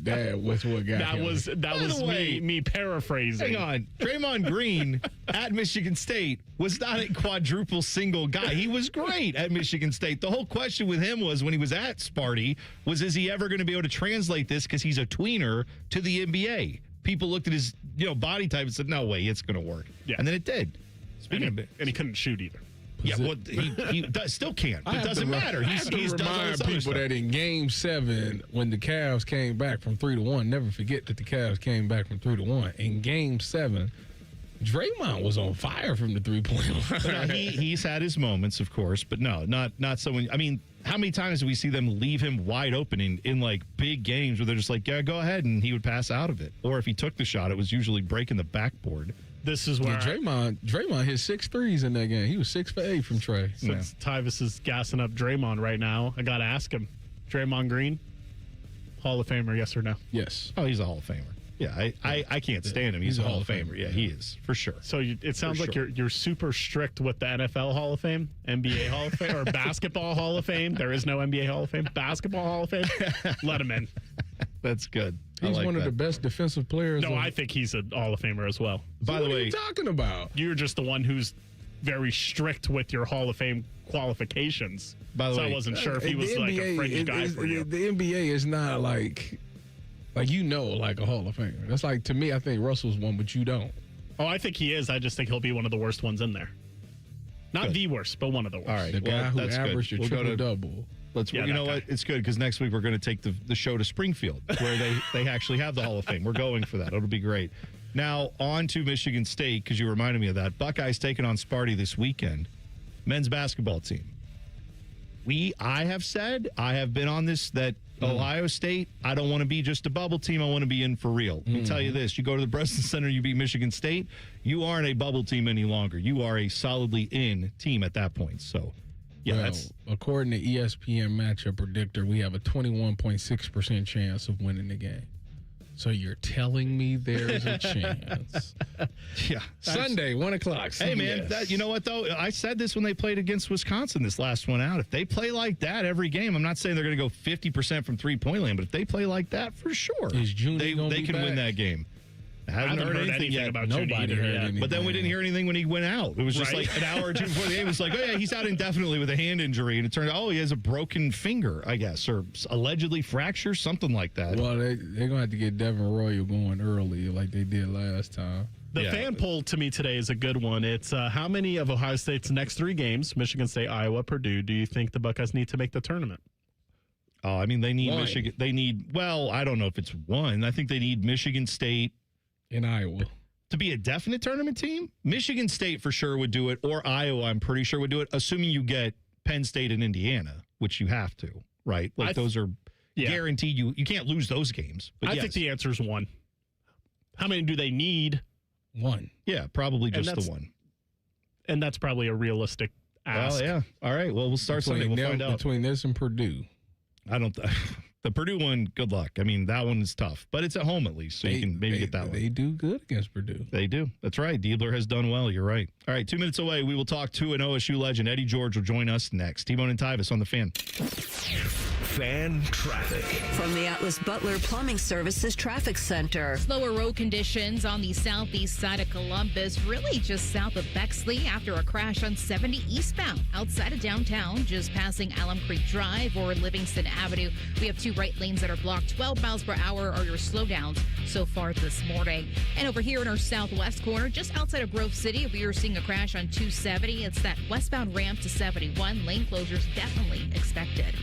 that was what got him. That was me paraphrasing. Hang on. Draymond Green at Michigan State was not a quadruple single guy. He was great at Michigan State. The whole question with him was when he was at Sparty was, is he ever going to be able to translate this because he's a tweener to the NBA? People looked at his body type and said, no way, it's going to work. Yeah. And then it did. And he couldn't shoot either. Yeah, well, he still can't. But it doesn't matter. I have to remind people that in Game 7, when the Cavs came back from 3-1, never forget that the Cavs came back from 3-1. In Game 7, Draymond was on fire from the three-point line. He's had his moments, of course, but no, not someone. I mean, how many times do we see them leave him wide open in like big games where they're just like, yeah, go ahead, and he would pass out of it. Or if he took the shot, it was usually breaking the backboard. This is where Draymond hit 6 threes in that game. He was 6 for 8 from Trey. Since Tyvis is gassing up Draymond right now, I got to ask him. Draymond Green, Hall of Famer, yes or no? Yes. Oh, he's a Hall of Famer. Yeah, I can't stand him. He's a Hall of Famer. Yeah, he is, for sure. So it sounds like you're super strict with the NFL Hall of Fame, NBA Hall of Fame, or Basketball Hall of Fame. There is no NBA Hall of Fame. Basketball Hall of Fame, let him in. That's good. He's one of the best defensive players. No, I think he's a Hall of Famer as well. By the way, what are you talking about? You're just the one who's very strict with your Hall of Fame qualifications. By the way, I wasn't sure if he was like a fringe guy for you. The NBA is not like a Hall of Famer. That's like, to me, I think Russell's one, but you don't. Oh, I think he is. I just think he'll be one of the worst ones in there. Not the worst, but one of the worst. All right, the guy who averaged a triple-double. You know what? It's good because next week we're going to take the show to Springfield where they actually have the Hall of Fame. We're going for that. It'll be great. Now, on to Michigan State, because you reminded me of that. Buckeyes taking on Sparty this weekend. Men's basketball team. I have been on this, that Ohio State, I don't want to be just a bubble team. I want to be in for real. Let me tell you this. You go to the Breslin Center, you beat Michigan State, you aren't a bubble team any longer. You are a solidly in team at that point. So, yeah, according to ESPN matchup predictor, we have a 21.6% chance of winning the game. So you're telling me there's a chance? Yeah. Sunday, 1 o'clock. Hey, man, you know what, though? I said this when they played against Wisconsin this last one out. If they play like that every game, I'm not saying they're going to go 50% from three-point land, but if they play like that, for sure, they can win that game. I haven't heard anything yet. About Nobody heard anything. But then we didn't hear anything when he went out. It was just like an hour or two before the game. It was like, oh, yeah, he's out indefinitely with a hand injury. And it turned out, oh, he has a broken finger, I guess, or allegedly fracture, something like that. Well, they're going to have to get Devin Royal going early like they did last time. The fan poll to me today is a good one. It's how many of Ohio State's next 3 games, Michigan State, Iowa, Purdue, do you think the Buckeyes need to make the tournament? Oh, I mean, they need 1. Michigan. They need, well, I don't know if it's 1. I think they need Michigan State and Iowa to be a definite tournament team. Michigan State for sure would do it, or Iowa, I'm pretty sure would do it, assuming you get Penn State and Indiana, which you have to, right? Like those are guaranteed. You can't lose those games. But I think the answer is 1. How many do they need? 1. Yeah, probably just the 1. And that's probably a realistic ask. Oh, yeah. All right. Well, we'll start Sunday. We'll find out. Between this and Purdue. I don't. The Purdue one, good luck. I mean, that one's tough, but it's at home at least, so you can maybe get that one. They do good against Purdue. They do. That's right. Diebler has done well. You're right. All right, 2 minutes away, we will talk to an OSU legend. Eddie George will join us next. T-Bone and Tyvis on the Fan. Fan traffic. From the Atlas Butler Plumbing Services Traffic Center. Slower road conditions on the southeast side of Columbus, really just south of Bexley after a crash on 70 eastbound outside of downtown, just passing Alum Creek Drive or Livingston Avenue. We have 2 right lanes that are blocked. 12 miles per hour are your slowdowns so far this morning. And over here in our southwest corner, just outside of Grove City, we are seeing a crash on 270. It's that westbound ramp to 71. Lane closures definitely expected.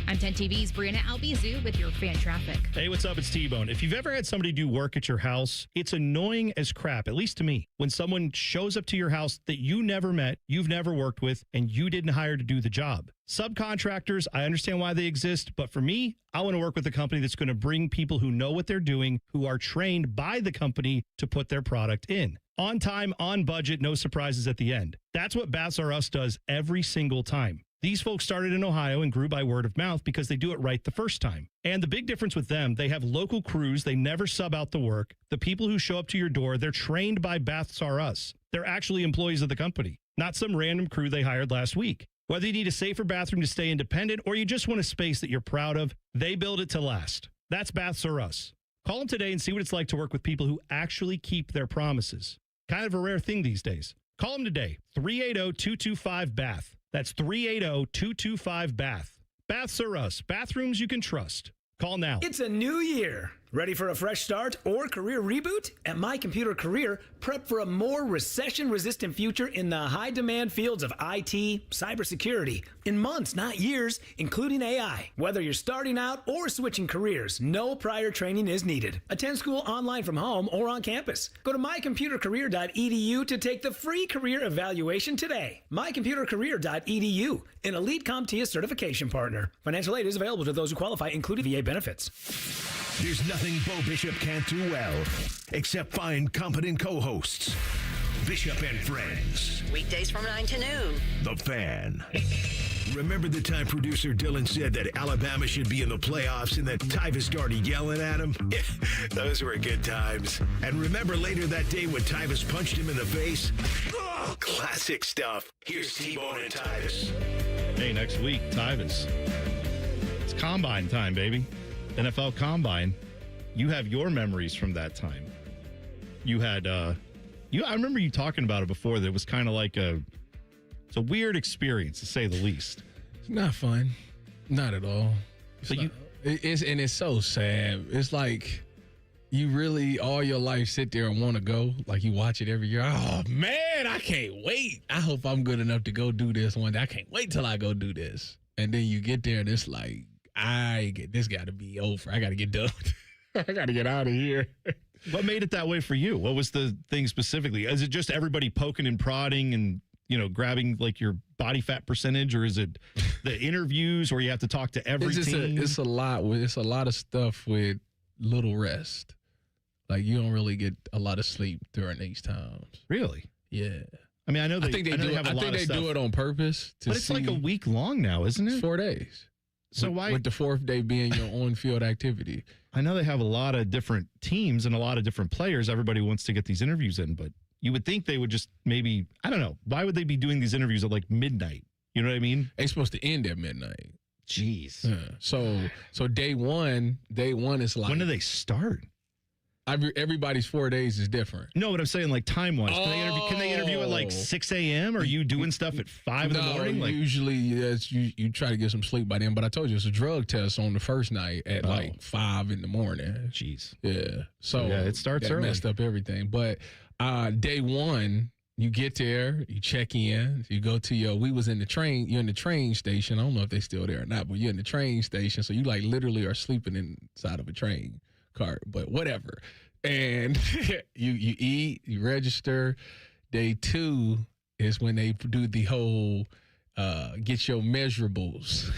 I'm 10 TV's Brianna Albizu with your fan traffic. Hey, what's up? It's T-Bone. If you've ever had somebody do work at your house, it's annoying as crap, at least to me, when someone shows up to your house that you never met, you've never worked with, and you didn't hire to do the job. Subcontractors, I understand why they exist, but for me, I want to work with a company that's going to bring people who know what they're doing, who are trained by the company to put their product in. On time, on budget, no surprises at the end. That's what Baths R Us does every single time. These folks started in Ohio and grew by word of mouth because they do it right the first time. And the big difference with them, they have local crews. They never sub out the work. The people who show up to your door, they're trained by Baths R Us. They're actually employees of the company, not some random crew they hired last week. Whether you need a safer bathroom to stay independent or you just want a space that you're proud of, they build it to last. That's Baths R Us. Call them today and see what it's like to work with people who actually keep their promises. Kind of a rare thing these days. Call them today, 380-225-BATH. That's 380-225-BATH. Baths R Us. Bathrooms you can trust. Call now. It's a new year. Ready for a fresh start or career reboot? At My Computer Career, prep for a more recession-resistant future in the high-demand fields of IT, cybersecurity, in months, not years, including AI. Whether you're starting out or switching careers, no prior training is needed. Attend school online from home or on campus. Go to mycomputercareer.edu to take the free career evaluation today. mycomputercareer.edu, an elite CompTIA certification partner. Financial aid is available to those who qualify, including VA benefits. There's nothing Bo Bishop can't do well, except find competent co-hosts. Bishop and Friends. Weekdays from 9 to noon. The Fan. Remember the time producer Dylan said that Alabama should be in the playoffs and that Tyvis started yelling at him? Yeah, those were good times. And remember later that day when Tyvis punched him in the face? Oh, classic stuff. Here's T-Bone and Tyvis. Hey, next week, Tyvis. It's combine time, baby. NFL Combine. You have your memories from that time. You had, I remember you talking about it before. That it was kind of like it's a weird experience to say the least. It's not fun. Not at all. It's so sad. It's like you really all your life sit there and want to go. Like you watch it every year. Oh man, I can't wait. I hope I'm good enough to go do this one day. I can't wait till I go do this. And then you get there and it's like, this got to be over. I got to get done. I got to get out of here. What made it that way for you? What was the thing specifically? Is it just everybody poking and prodding and, grabbing like your body fat percentage, or is it the interviews where you have to talk to every team? It's a lot. It's a lot of stuff with little rest. Like you don't really get a lot of sleep during these times. Really? Yeah. I mean, I think they do it on purpose. But it's like a week long now, isn't it? It's 4 days. So why with the fourth day being your on-field activity? I know they have a lot of different teams and a lot of different players. Everybody wants to get these interviews in, but you would think they would just maybe, I don't know. Why would they be doing these interviews at like midnight? You know what I mean? They're supposed to end at midnight. Jeez. Yeah. So day one is like, when do they start? Everybody's 4 days is different. No, but I'm saying like time-wise. Can they interview at like 6 a.m.? Are you doing stuff at 5 in the morning? Like, usually you try to get some sleep by then. But I told you it's a drug test on the first night at like 5 in the morning. Jeez. Yeah. So yeah, it starts that early. Messed up everything. But day one, you get there, you check in, you go to we was in the train, you're in the train station. I don't know if they still there or not, but you're in the train station. So you like literally are sleeping inside of a train cart, but whatever. And you eat, you register. Day two is when they do the whole get your measurables.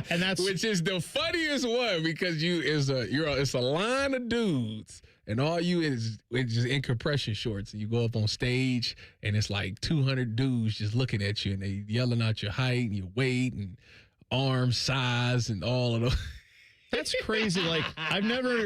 And that's which is the funniest one because it's a line of dudes and all you is just in compression shorts and you go up on stage and it's like 200 dudes just looking at you and they yelling out your height and your weight and arm size and all of those. That's crazy. Like,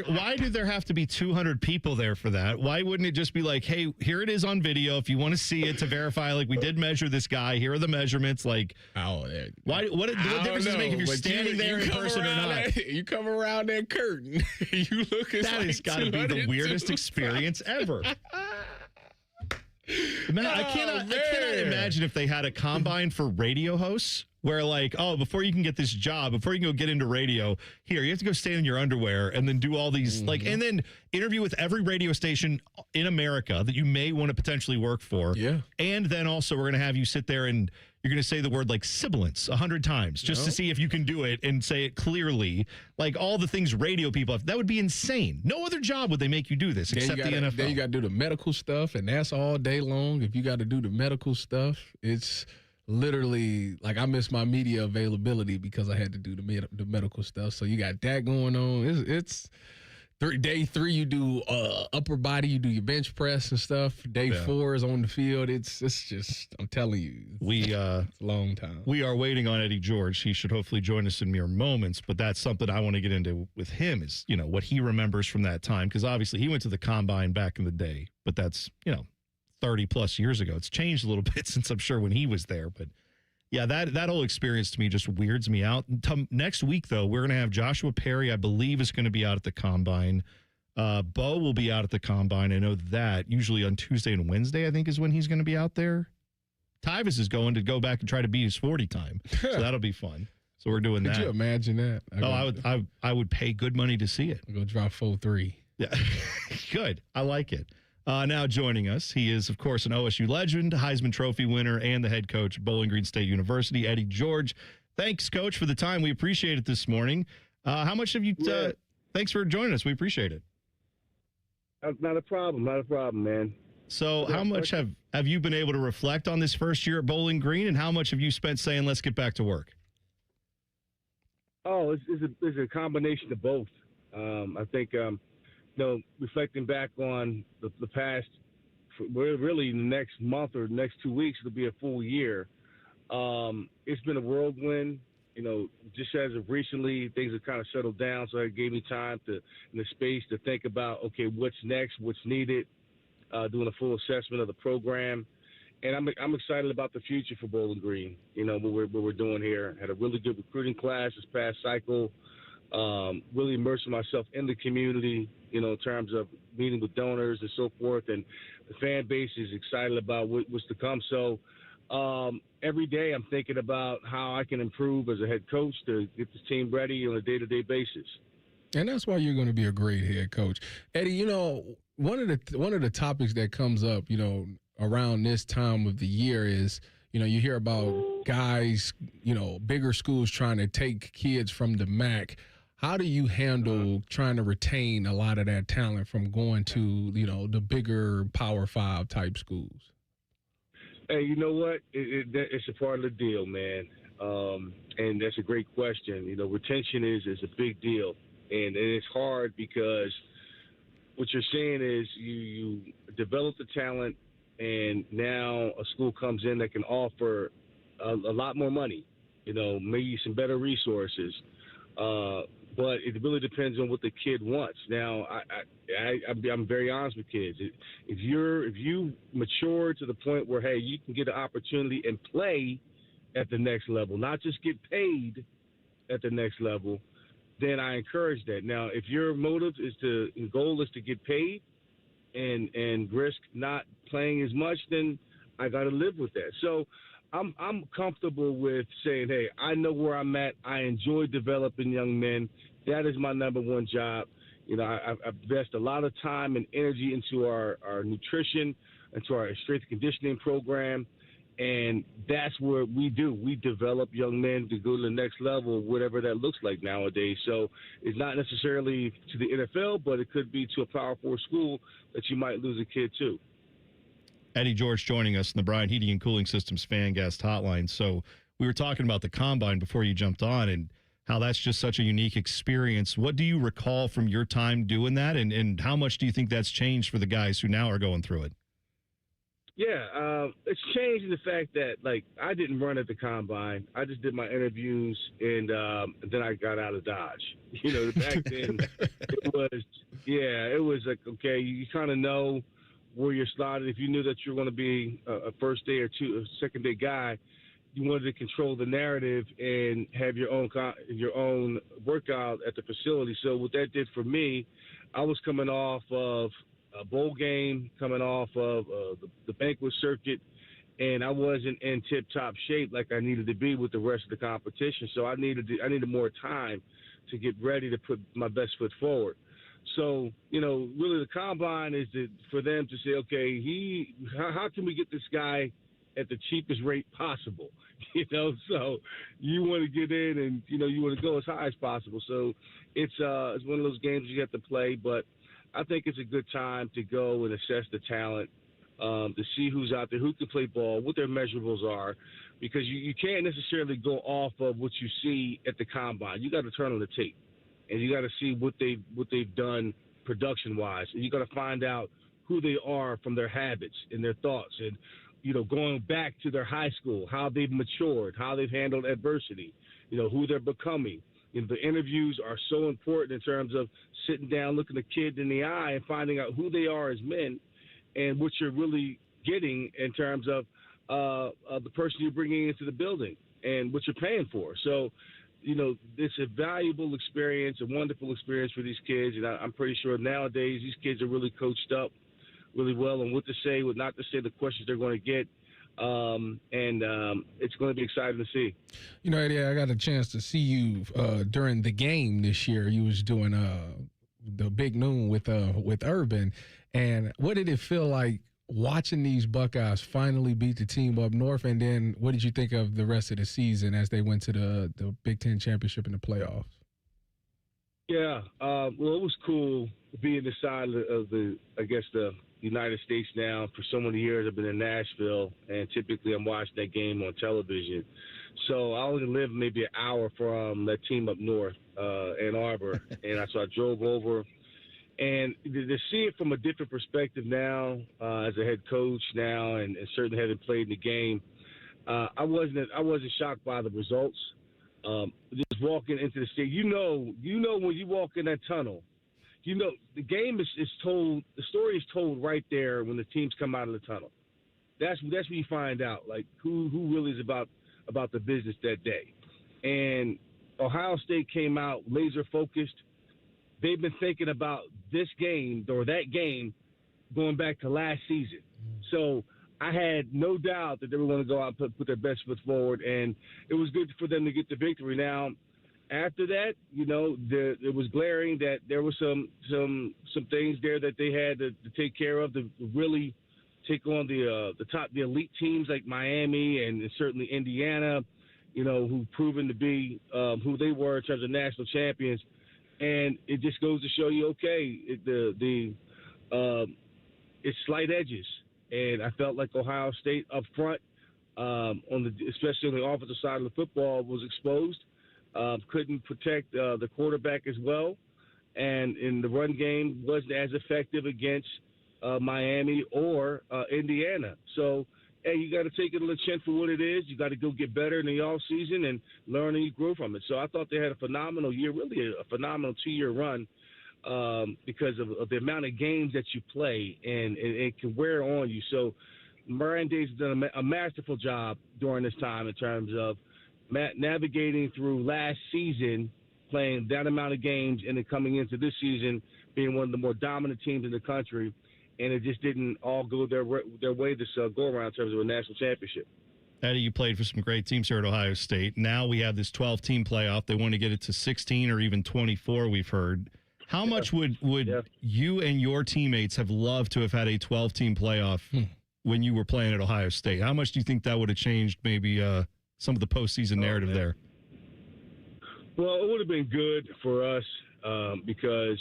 why do there have to be 200 people there for that? Why wouldn't it just be like, hey, here it is on video. If you want to see it to verify, like, we did measure this guy. Here are the measurements. Like, what difference does it make if you're standing there in person or not? You come around that curtain. You look at that has got to be the weirdest experience ever. Man, I cannot imagine if they had a combine for radio hosts where like, oh, before you can get this job, before you can go get into radio, here, you have to go stand in your underwear and then do all these and then interview with every radio station in America that you may want to potentially work for. Yeah. And then also we're going to have you sit there and you're going to say the word like sibilance 100 times just to see if you can do it and say it clearly. Like all the things radio people have. That would be insane. No other job would they make you do this except the NFL. Then you got to do the medical stuff, and that's all day long. If you got to do the medical stuff, it's literally like I missed my media availability because I had to do the medical stuff. So you got that going on. It's day three, you do upper body, you do your bench press and stuff. Day 4 is on the field. It's just, I'm telling you, it's a long time. We are waiting on Eddie George. He should hopefully join us in mere moments, but that's something I want to get into with him is, what he remembers from that time. Because obviously he went to the combine back in the day, but that's, 30 plus years ago. It's changed a little bit since I'm sure when he was there, but yeah, that whole experience to me just weirds me out. Next week, though, we're going to have Joshua Perry, I believe, is going to be out at the Combine. Bo will be out at the Combine. I know that. Usually on Tuesday and Wednesday, I think, is when he's going to be out there. Tyvis is going to go back and try to beat his 40 time. So that'll be fun. So we're doing that. Could you imagine that? I would pay good money to see it. I'm going to drop 4-3. Yeah, good. I like it. Now joining us, he is, of course, an OSU legend, Heisman Trophy winner, and the head coach at Bowling Green State University, Eddie George. Thanks, Coach, for the time. We appreciate it this morning. How much have you thanks for joining us. We appreciate it. Not a problem, man. So how much have you been able to reflect on this first year at Bowling Green, and how much have you spent saying, let's get back to work? Oh, it's a combination of both. I think reflecting back on the past, really the next month or next 2 weeks, it'll be a full year. It's been a whirlwind. Just as of recently, things have kind of settled down, so it gave me time and the space to think about, okay, what's next, what's needed, doing a full assessment of the program. And I'm excited about the future for Bowling Green, what we're doing here. Had a really good recruiting class this past cycle. Really immersing myself in the community, in terms of meeting with donors and so forth. And the fan base is excited about what's to come. So every day I'm thinking about how I can improve as a head coach to get this team ready on a day-to-day basis. And that's why you're going to be a great head coach. Eddie, one of the topics that comes up, around this time of the year is, you hear about guys, bigger schools trying to take kids from the MAC. How do you handle trying to retain a lot of that talent from going to, the bigger Power 5 type schools? Hey, you know what? It's a part of the deal, man. And that's a great question. Retention is a big deal. And it's hard because what you're seeing is you develop the talent, and now a school comes in that can offer a lot more money. maybe some better resources. But it really depends on what the kid wants. Now, I'm very honest with kids. If you mature to the point where, hey, you can get an opportunity and play at the next level, not just get paid at the next level, then I encourage that. Now, if your motive goal is to get paid and risk not playing as much, then I got to live with that. So I'm comfortable with saying, hey, I know where I'm at. I enjoy developing young men. That is my number one job. I invest a lot of time and energy into our nutrition, into our strength and conditioning program, and that's what we do. We develop young men to go to the next level, whatever that looks like nowadays. So it's not necessarily to the NFL, but it could be to a Power 4 school that you might lose a kid to. Eddie George joining us in the Bryant Heating and Cooling Systems Fan Guest Hotline. So we were talking about the Combine before you jumped on and how that's just such a unique experience. What do you recall from your time doing that, and how much do you think that's changed for the guys who now are going through it? Yeah, it's changed in the fact that, I didn't run at the Combine. I just did my interviews, and then I got out of Dodge. Back then, it was like, okay, you kind of know where you're slotted. If you knew that you're going to be a first day or second day guy, you wanted to control the narrative and have your own workout at the facility. So what that did for me, I was coming off of a bowl game, coming off of the banquet circuit, and I wasn't in tip-top shape like I needed to be with the rest of the competition. So I needed more time to get ready to put my best foot forward. So, really the Combine is for them to say, okay, how can we get this guy at the cheapest rate possible? So you want to get in and, you want to go as high as possible. So it's one of those games you have to play, but I think it's a good time to go and assess the talent, to see who's out there, who can play ball, what their measurables are, because you can't necessarily go off of what you see at the Combine. You got to turn on the tape. And you got to see what they've done production-wise, and you got to find out who they are from their habits and their thoughts, and going back to their high school, how they've matured, how they've handled adversity, who they're becoming. The interviews are so important in terms of sitting down, looking a kid in the eye, and finding out who they are as men, and what you're really getting in terms of the person you're bringing into the building and what you're paying for. So. It's a valuable experience, a wonderful experience for these kids. And I'm pretty sure nowadays these kids are really coached up really well on what to say, what not to say, the questions they're going to get. It's going to be exciting to see. Eddie, I got a chance to see you during the game this year. You was doing the Big Noon with Urban. And what did it feel like watching these Buckeyes finally beat the team up north? And then what did you think of the rest of the season as they went to the Big Ten championship and the playoffs? Yeah, well, it was cool being the side of the United States now. For so many years I've been in Nashville, and typically I'm watching that game on television. So I only live maybe an hour from that team up north, Ann Arbor, and so I drove over. And to see it from a different perspective now, as a head coach now, and certainly having played in the game, I wasn't shocked by the results. Just walking into the stadium, when you walk in that tunnel, the game is told. The story is told right there when the teams come out of the tunnel. That's when you find out who really is about the business that day. And Ohio State came out laser focused. They've been thinking about this game or that game going back to last season. So I had no doubt that they were going to go out and put their best foot forward, and it was good for them to get the victory. Now, after that, it was glaring that there were some things there that they had to take care of to really take on the elite teams like Miami and certainly Indiana, who've proven to be who they were in terms of national champions. And it just goes to show you, it's slight edges. And I felt like Ohio State up front, especially on the offensive side of the football, was exposed. Couldn't protect the quarterback as well. And in the run game wasn't as effective against Miami or Indiana. So hey, you got to take it on the chin for what it is. You got to go get better in the off season and learn and you grow from it. So I thought they had a phenomenal year, really a phenomenal 2-year run because of the amount of games that you play, and it can wear on you. So Brian Day's done a masterful job during this time in terms of navigating through last season, playing that amount of games, and then coming into this season being one of the more dominant teams in the country. And it just didn't all go their way this go-around in terms of a national championship. Eddie, you played for some great teams here at Ohio State. Now we have this 12-team playoff. They want to get it to 16 or even 24, we've heard. How much would you and your teammates have loved to have had a 12-team playoff when you were playing at Ohio State? How much do you think that would have changed maybe some of the postseason narrative there? Well, it would have been good for us because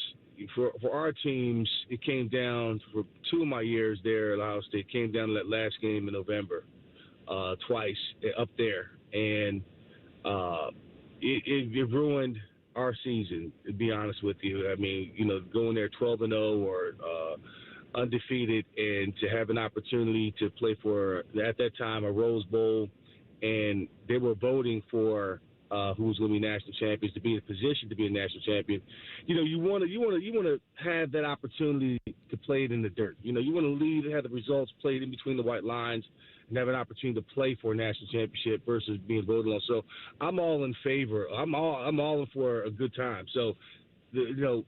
for our teams, it came down for 2 of my years there at Ohio State, came down to that last game in November twice up there. And it ruined our season, to be honest with you. I mean, going there 12-0 or undefeated, and to have an opportunity to play for, at that time, a Rose Bowl, and they were voting for who was going to be national champions, to be in a position to be a national champion. You want to have that opportunity to play it in the dirt. You want to have the results played in between the white lines and have an opportunity to play for a national championship versus being voted on. So I'm all in favor. I'm all in for a good time. So the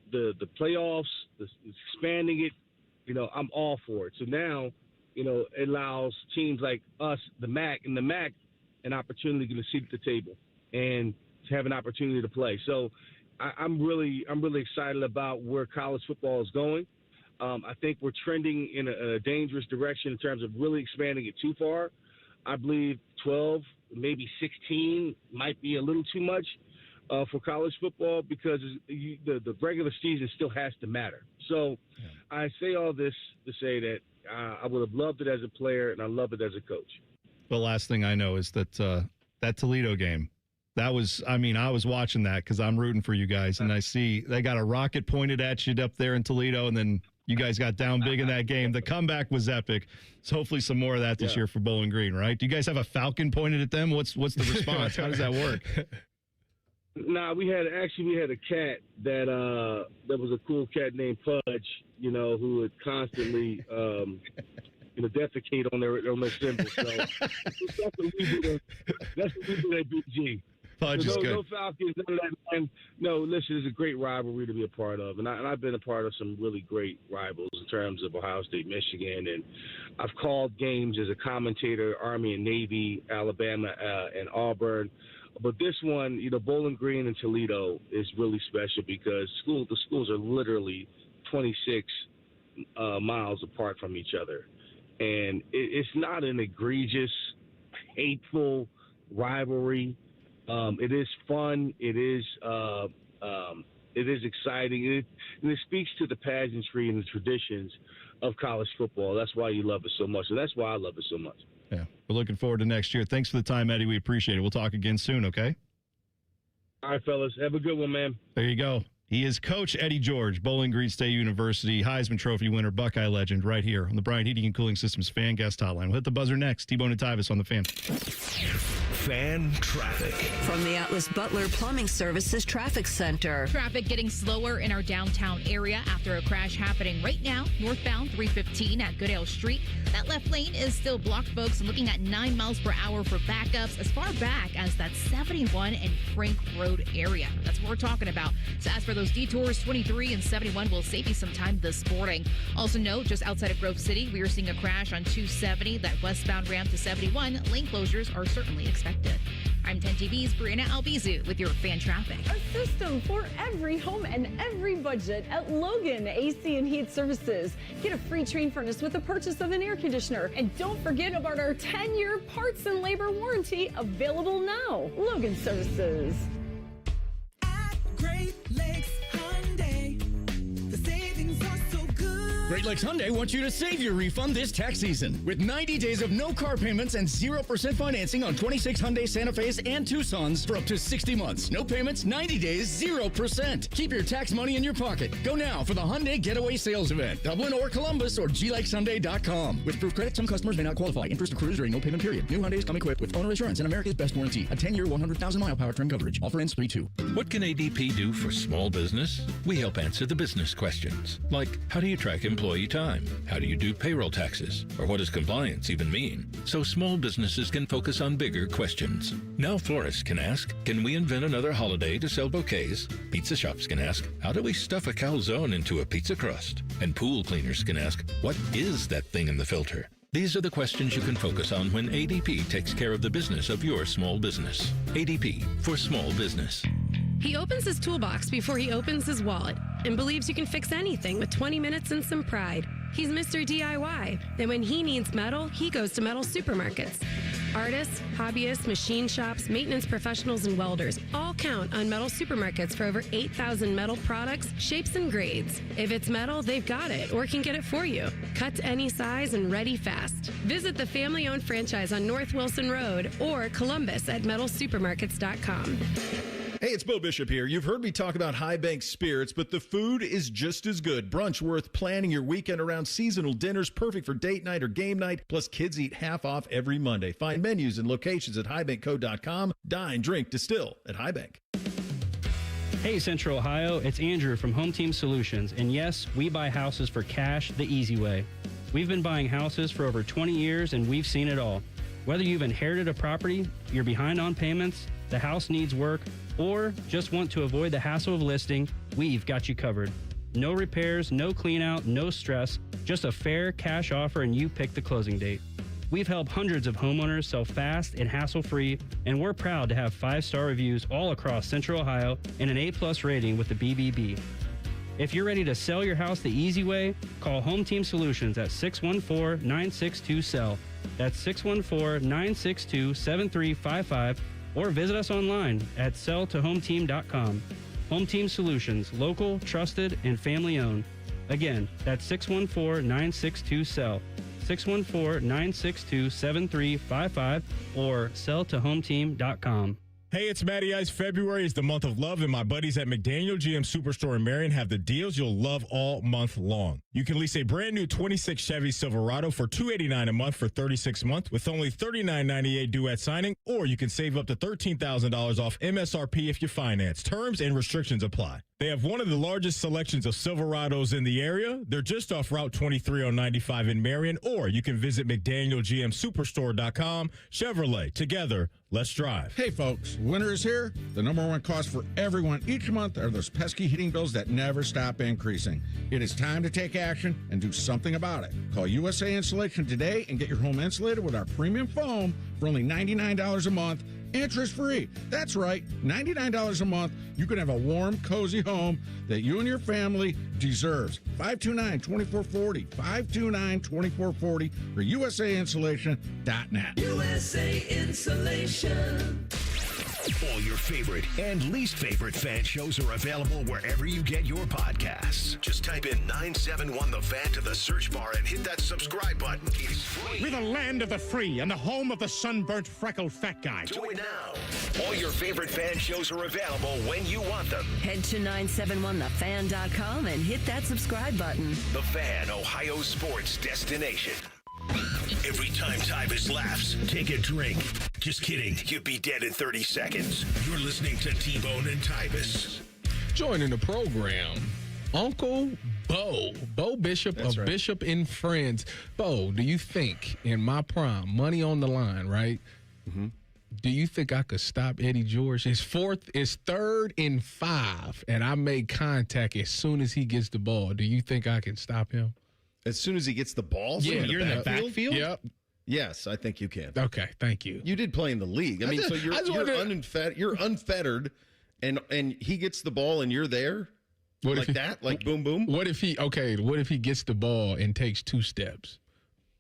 playoffs, expanding it, I'm all for it. So now, it allows teams like us, the MAC, an opportunity to sit at the table and to have an opportunity to play. So I'm really excited about where college football is going. I think we're trending in a dangerous direction in terms of really expanding it too far. I believe 12, maybe 16 might be a little too much for college football because the regular season still has to matter. So I say all this to say that I would have loved it as a player, and I love it as a coach. The last thing I know is that that Toledo game, I was watching that because I'm rooting for you guys, and I see they got a rocket pointed at you up there in Toledo, and then you guys got down big in that game. The comeback was epic. So hopefully some more of that this year for Bowling Green, right? Do you guys have a falcon pointed at them? What's the response? How does that work? Nah, we had a cat that was a cool cat named Pudge, who would constantly defecate on their symbol. So that's what we do. That's what we do at BG. Pudge is good. No Falcons, none of that. And no, listen, it's a great rivalry to be a part of, and I've been a part of some really great rivals in terms of Ohio State, Michigan, and I've called games as a commentator, Army and Navy, Alabama, and Auburn. But this one, Bowling Green and Toledo is really special because the schools are literally 26 miles apart from each other. And it's not an egregious, hateful rivalry. It is fun. It is exciting. And it speaks to the pageantry and the traditions of college football. That's why you love it so much. And that's why I love it so much. Yeah, we're looking forward to next year. Thanks for the time, Eddie. We appreciate it. We'll talk again soon, okay? All right, fellas. Have a good one, man. There you go. He is Coach Eddie George, Bowling Green State University, Heisman Trophy winner, Buckeye legend, right here on the Bryant Heating and Cooling Systems Fan Guest Hotline. We'll hit the buzzer next. T-Bone and Tyvis on the Fan. Fan traffic. From the Atlas Butler Plumbing Services Traffic Center. Traffic getting slower in our downtown area after a crash happening right now, northbound 315 at Goodale Street. That left lane is still blocked, folks, looking at 9 miles per hour for backups as far back as that 71 and Frank Road area. That's what we're talking about. So as for those detours, 23 and 71 will save you some time this morning. Also note, just outside of Grove City, we are seeing a crash on 270, that westbound ramp to 71. Lane closures are certainly expected. I'm 10 TV's Brianna Albizu with your fan traffic. A system for every home and every budget at Logan AC and Heat Services. Get a free Trane furnace with the purchase of an air conditioner. And don't forget about our 10-year parts and labor warranty available now. Logan Services. Great Lakes Hyundai. The savings are so good. Great Lakes Hyundai wants you to save your refund this tax season with 90 days of no car payments and 0% financing on 26 Hyundai Santa Fe's and Tucsons for up to 60 months. No payments, 90 days, 0%. Keep your tax money in your pocket. Go now for the Hyundai Getaway Sales Event. Dublin or Columbus or glakeshyundai.com. With approved credit, some customers may not qualify. Interest accrues during no payment period. New Hyundais come equipped with owner assurance and America's best warranty. A 10-year, 100,000-mile powertrain coverage. Offer ends 3/2. What can ADP do for small business? We help answer the business questions, like how do you track employee time? How do you do payroll taxes? Or what does compliance even mean? So small businesses can focus on bigger questions. Now florists can ask, can we invent another holiday to sell bouquets? Pizza shops can ask, how do we stuff a calzone into a pizza crust? And pool cleaners can ask, what is that thing in the filter? These are the questions you can focus on when ADP takes care of the business of your small business. ADP for small business. He opens his toolbox before he opens his wallet and believes you can fix anything with 20 minutes and some pride. He's Mr. DIY. And when he needs metal, he goes to metal supermarkets. Artists, hobbyists, machine shops, maintenance professionals, and welders all count on metal supermarkets for over 8,000 metal products, shapes, and grades. If it's metal, they've got it or can get it for you. Cut to any size and ready fast. Visit the family-owned franchise on North Wilson Road or Columbus at metalsupermarkets.com. Hey, it's Bo Bishop here. You've heard me talk about High Bank Spirits, but the food is just as good. Brunch worth planning your weekend around, seasonal dinners perfect for date night or game night. Plus, kids eat half off every Monday. Find menus and locations at highbankco.com. Dine, drink, distill at High Bank. Hey, Central Ohio, it's Andrew from Home Team Solutions. And yes, we buy houses for cash the easy way. We've been buying houses for over 20 years, and we've seen it all. Whether you've inherited a property, you're behind on payments, the house needs work, or just want to avoid the hassle of listing, we've got you covered. No repairs, no clean out, no stress, just a fair cash offer and you pick the closing date. We've helped hundreds of homeowners sell fast and hassle-free, and we're proud to have 5-star reviews all across Central Ohio and an A+ rating with the BBB. If you're ready to sell your house the easy way, call Home Team Solutions at 614-962-SELL. That's 614-962-7355. Or visit us online at selltohometeam.com. Home Team Solutions, local, trusted, and family-owned. Again, that's 614-962-SELL, 614-962-7355, or selltohometeam.com. Hey, it's Matty Ice. February is the month of love, and my buddies at McDaniel GM Superstore in Marion have the deals you'll love all month long. You can lease a brand new 26 Chevy Silverado for $289 a month for 36 months with only $39.98 due at signing, or you can save up to $13,000 off MSRP if you finance. Terms and restrictions apply. They have one of the largest selections of Silverados in the area. They're just off Route 23 on 95 in Marion, or you can visit McDanielGMSuperstore.com. Chevrolet, together, let's drive. Hey, folks, winter is here. The number one cost for everyone each month are those pesky heating bills that never stop increasing. It is time to take action and do something about it. Call USA Insulation today and get your home insulated with our premium foam for only $99 a month. Interest-free. That's right, $99 a month. You can have a warm, cozy home that you and your family deserves. 529-2440. 529-2440 or USAinsulation.net. USA Insulation. All your favorite and least favorite fan shows are available wherever you get your podcasts. Just type in 971 The Fan to the search bar and hit that subscribe button. It's free. We're the land of the free and the home of the sunburnt, freckled fat guy. Do it now. All your favorite fan shows are available when you want them. Head to 971thefan.com and hit that subscribe button. The Fan, Ohio sports destination. Every time Tyvis laughs, take a drink. Just kidding. You'd be dead in 30 seconds. You're listening to T-Bone and Tyvis. Joining the program, Uncle Bo Bishop. That's of right. Bishop and Friends. Bo, do you think in my prime, money on the line, right? Mm-hmm. Do you think I could stop Eddie George? It's 3rd and 5, and I make contact as soon as he gets the ball. Do you think I can stop him? As soon as he gets the ball? Yeah, you're in the backfield? Yep. Yes, I think you can. Okay, thank you. You did play in the league. I mean, so you're unfettered, and he gets the ball and you're there? Like that? Like boom, boom? What if he gets the ball and takes 2 steps?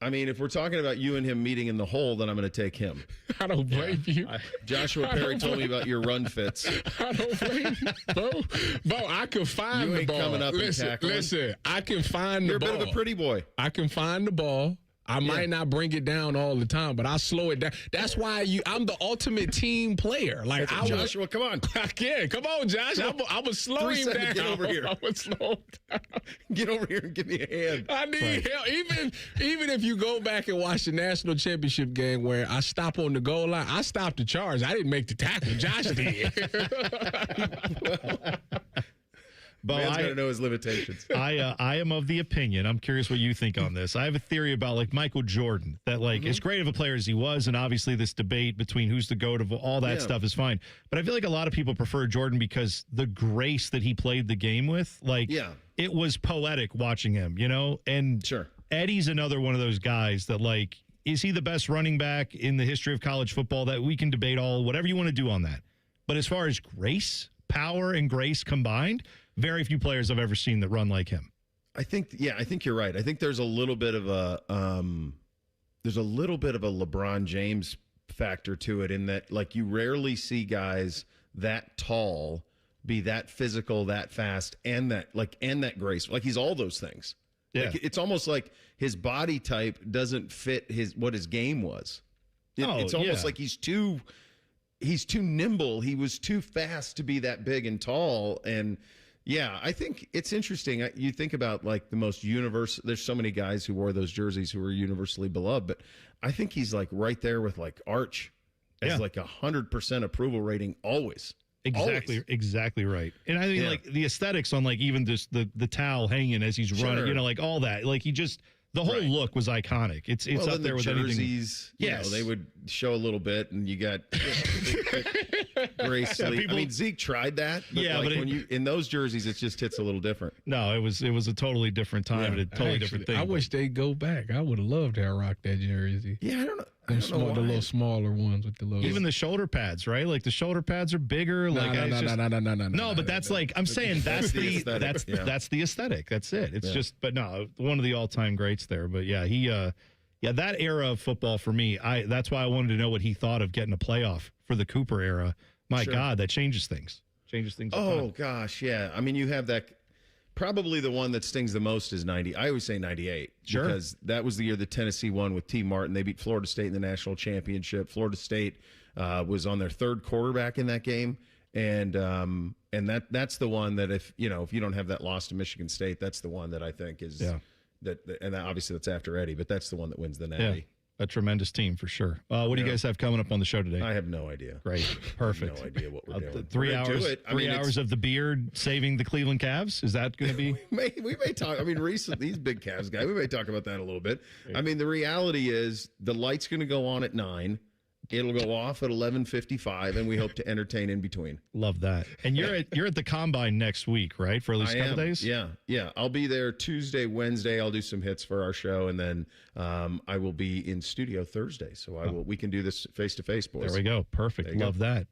I mean, if we're talking about you and him meeting in the hole, then I'm going to take him. I don't blame you. Joshua Perry told me about your run fits. I don't blame you. Bo, I can find You the ain't ball. coming up and tackling. Listen, I can find You're the ball. a bit of a pretty boy. I can find the ball. I might not bring it down all the time, but I'll slow it down. That's why I'm the ultimate team player. Like Joshua, come on. Yeah, come on, Josh. I was slow him down. Get over here. I was slow him down. Get over here and give me a hand. I need help. Even if you go back and watch the national championship game where I stop on the goal line, I stopped the charge. I didn't make the tackle. Josh did. But man's got to know his limitations. I am of the opinion, I'm curious what you think on this. I have a theory about like Michael Jordan, that like as great of a player as he was, and obviously this debate between who's the GOAT of all that stuff is fine. But I feel like a lot of people prefer Jordan because the grace that he played the game with, like it was poetic watching him, you know? And Eddie's another one of those guys that like, is he the best running back in the history of college football? That we can debate whatever you want to do on that. But as far as grace, power and grace combined, very few players I've ever seen that run like him. I think you're right. I think there's a little bit of a LeBron James factor to it, in that like you rarely see guys that tall be that physical, that fast, and that grace. Like he's all those things. Yeah. Like, it's almost like his body type doesn't fit what his game was. It's almost like he's too nimble. He was too fast to be that big and tall. And yeah, I think it's interesting. You think about like the most universal. There's so many guys who wore those jerseys who were universally beloved, but I think he's like right there with like Arch as like 100% approval rating always. Exactly right. And I mean, like the aesthetics on like even just the towel hanging as he's running, you know, like all that. Like he just the whole look was iconic. It's up there with jerseys, anything. Yes, they would show a little bit, and you got Grace sleep. I mean, Zeke tried that, but when you in those jerseys, it just hits a little different. No, it was a totally different time and a totally different thing. I wish they'd go back. I would have loved to rock that jersey. Yeah, I don't know. The little smaller ones with the little. Even the shoulder pads, right? Like the shoulder pads are bigger. No, but that's like I'm saying that's the aesthetic. That's it. It's just, but no, one of the all-time greats there. But yeah, that era of football for me, that's why I wanted to know what he thought of getting a playoff for the Cooper era. My God, that changes things. Oh gosh, yeah. I mean, you have that. Probably the one that stings the most is 90. I always say 98 because that was the year that Tennessee won with T. Martin. They beat Florida State in the national championship. Florida State was on their third quarterback in that game, and that's the one that if you don't have that loss to Michigan State, that's the one that I think is that, and obviously that's after Eddie, but that's the one that wins the Natty. Yeah. A tremendous team for sure. What do you guys have coming up on the show today? I have no idea. Great. Perfect. No idea what we're doing. 3 hours. 3 hours of the beard saving the Cleveland Cavs. Is that going to be? we may talk. I mean, recently these big Cavs guys. We may talk about that a little bit. I mean, the reality is the light's going to go on at 9. It'll go off at 11:55, and we hope to entertain in between. Love that. And you're at the Combine next week, right? For at least a couple days? Yeah. I'll be there Tuesday, Wednesday. I'll do some hits for our show, and then I will be in studio Thursday. So we can do this face-to-face, boys. There we go. Perfect. Love that.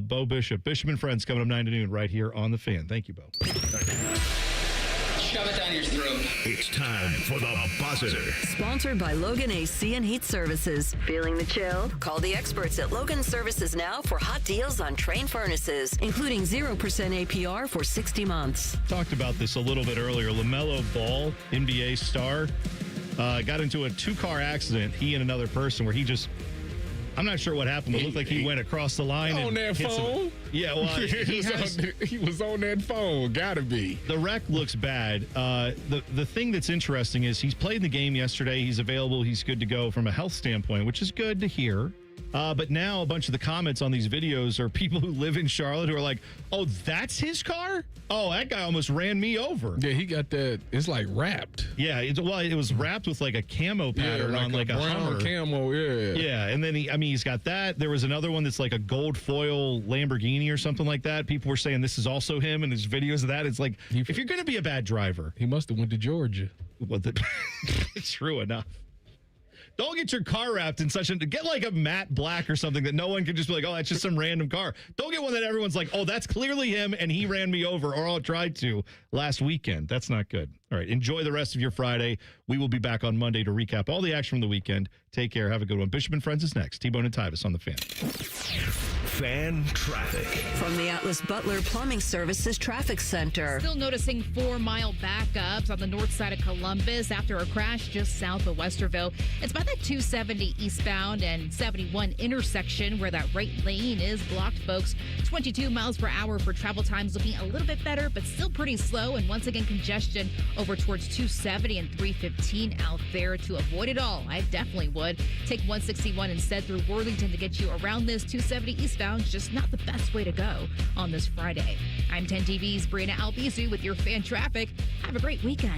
Bo Bishop. Bishop and Friends coming up 9 to noon right here on The Fan. Thank you, Bo. Shove it down your throat. It's time for the buzzer. Sponsored by Logan AC and Heat Services. Feeling the chill? Call the experts at Logan Services now for hot deals on Train furnaces, including 0% APR for 60 months. Talked about this a little bit earlier. LaMelo Ball, NBA star, got into a 2-car accident, he and another person, where he just, I'm not sure what happened, but it looked like he went across the line. On that phone? Yeah, well, he was on that phone. Gotta be. The wreck looks bad. The thing that's interesting is he's played the game yesterday. He's available. He's good to go from a health standpoint, which is good to hear. But now a bunch of the comments on these videos are people who live in Charlotte who are like, oh, that's his car? Oh, that guy almost ran me over. Yeah, he got that. It's like wrapped. Yeah, it was wrapped with like a camo pattern on like a brown Hummer. Camo, yeah. Yeah, and then he's got that. There was another one that's like a gold foil Lamborghini or something like that. People were saying this is also him, and there's videos of that. It's like, if you're going to be a bad driver. He must have went to Georgia. True enough. Don't get your car wrapped in get like a matte black or something that no one can just be like, oh, that's just some random car. Don't get one that everyone's like, oh, that's clearly him and he ran me over or I tried to last weekend. That's not good. All right, enjoy the rest of your Friday. We will be back on Monday to recap all the action from the weekend. Take care. Have a good one. Bishop and Friends is next. T-Bone and Tyvis on The Fan. Fan traffic. From the Atlas Butler Plumbing Services Traffic Center. Still noticing 4-mile backups on the north side of Columbus after a crash just south of Westerville. It's by the 270 eastbound and 71 intersection where that right lane is blocked, folks. 22 miles per hour for travel times, looking a little bit better, but still pretty slow. And once again, congestion over towards 270 and 315 out there. To avoid it all, I definitely would take 161 instead through Worthington to get you around this. 270 eastbound, just not the best way to go on this Friday. I'm 10 TV's Brianna Albizu with your fan traffic. Have a great weekend.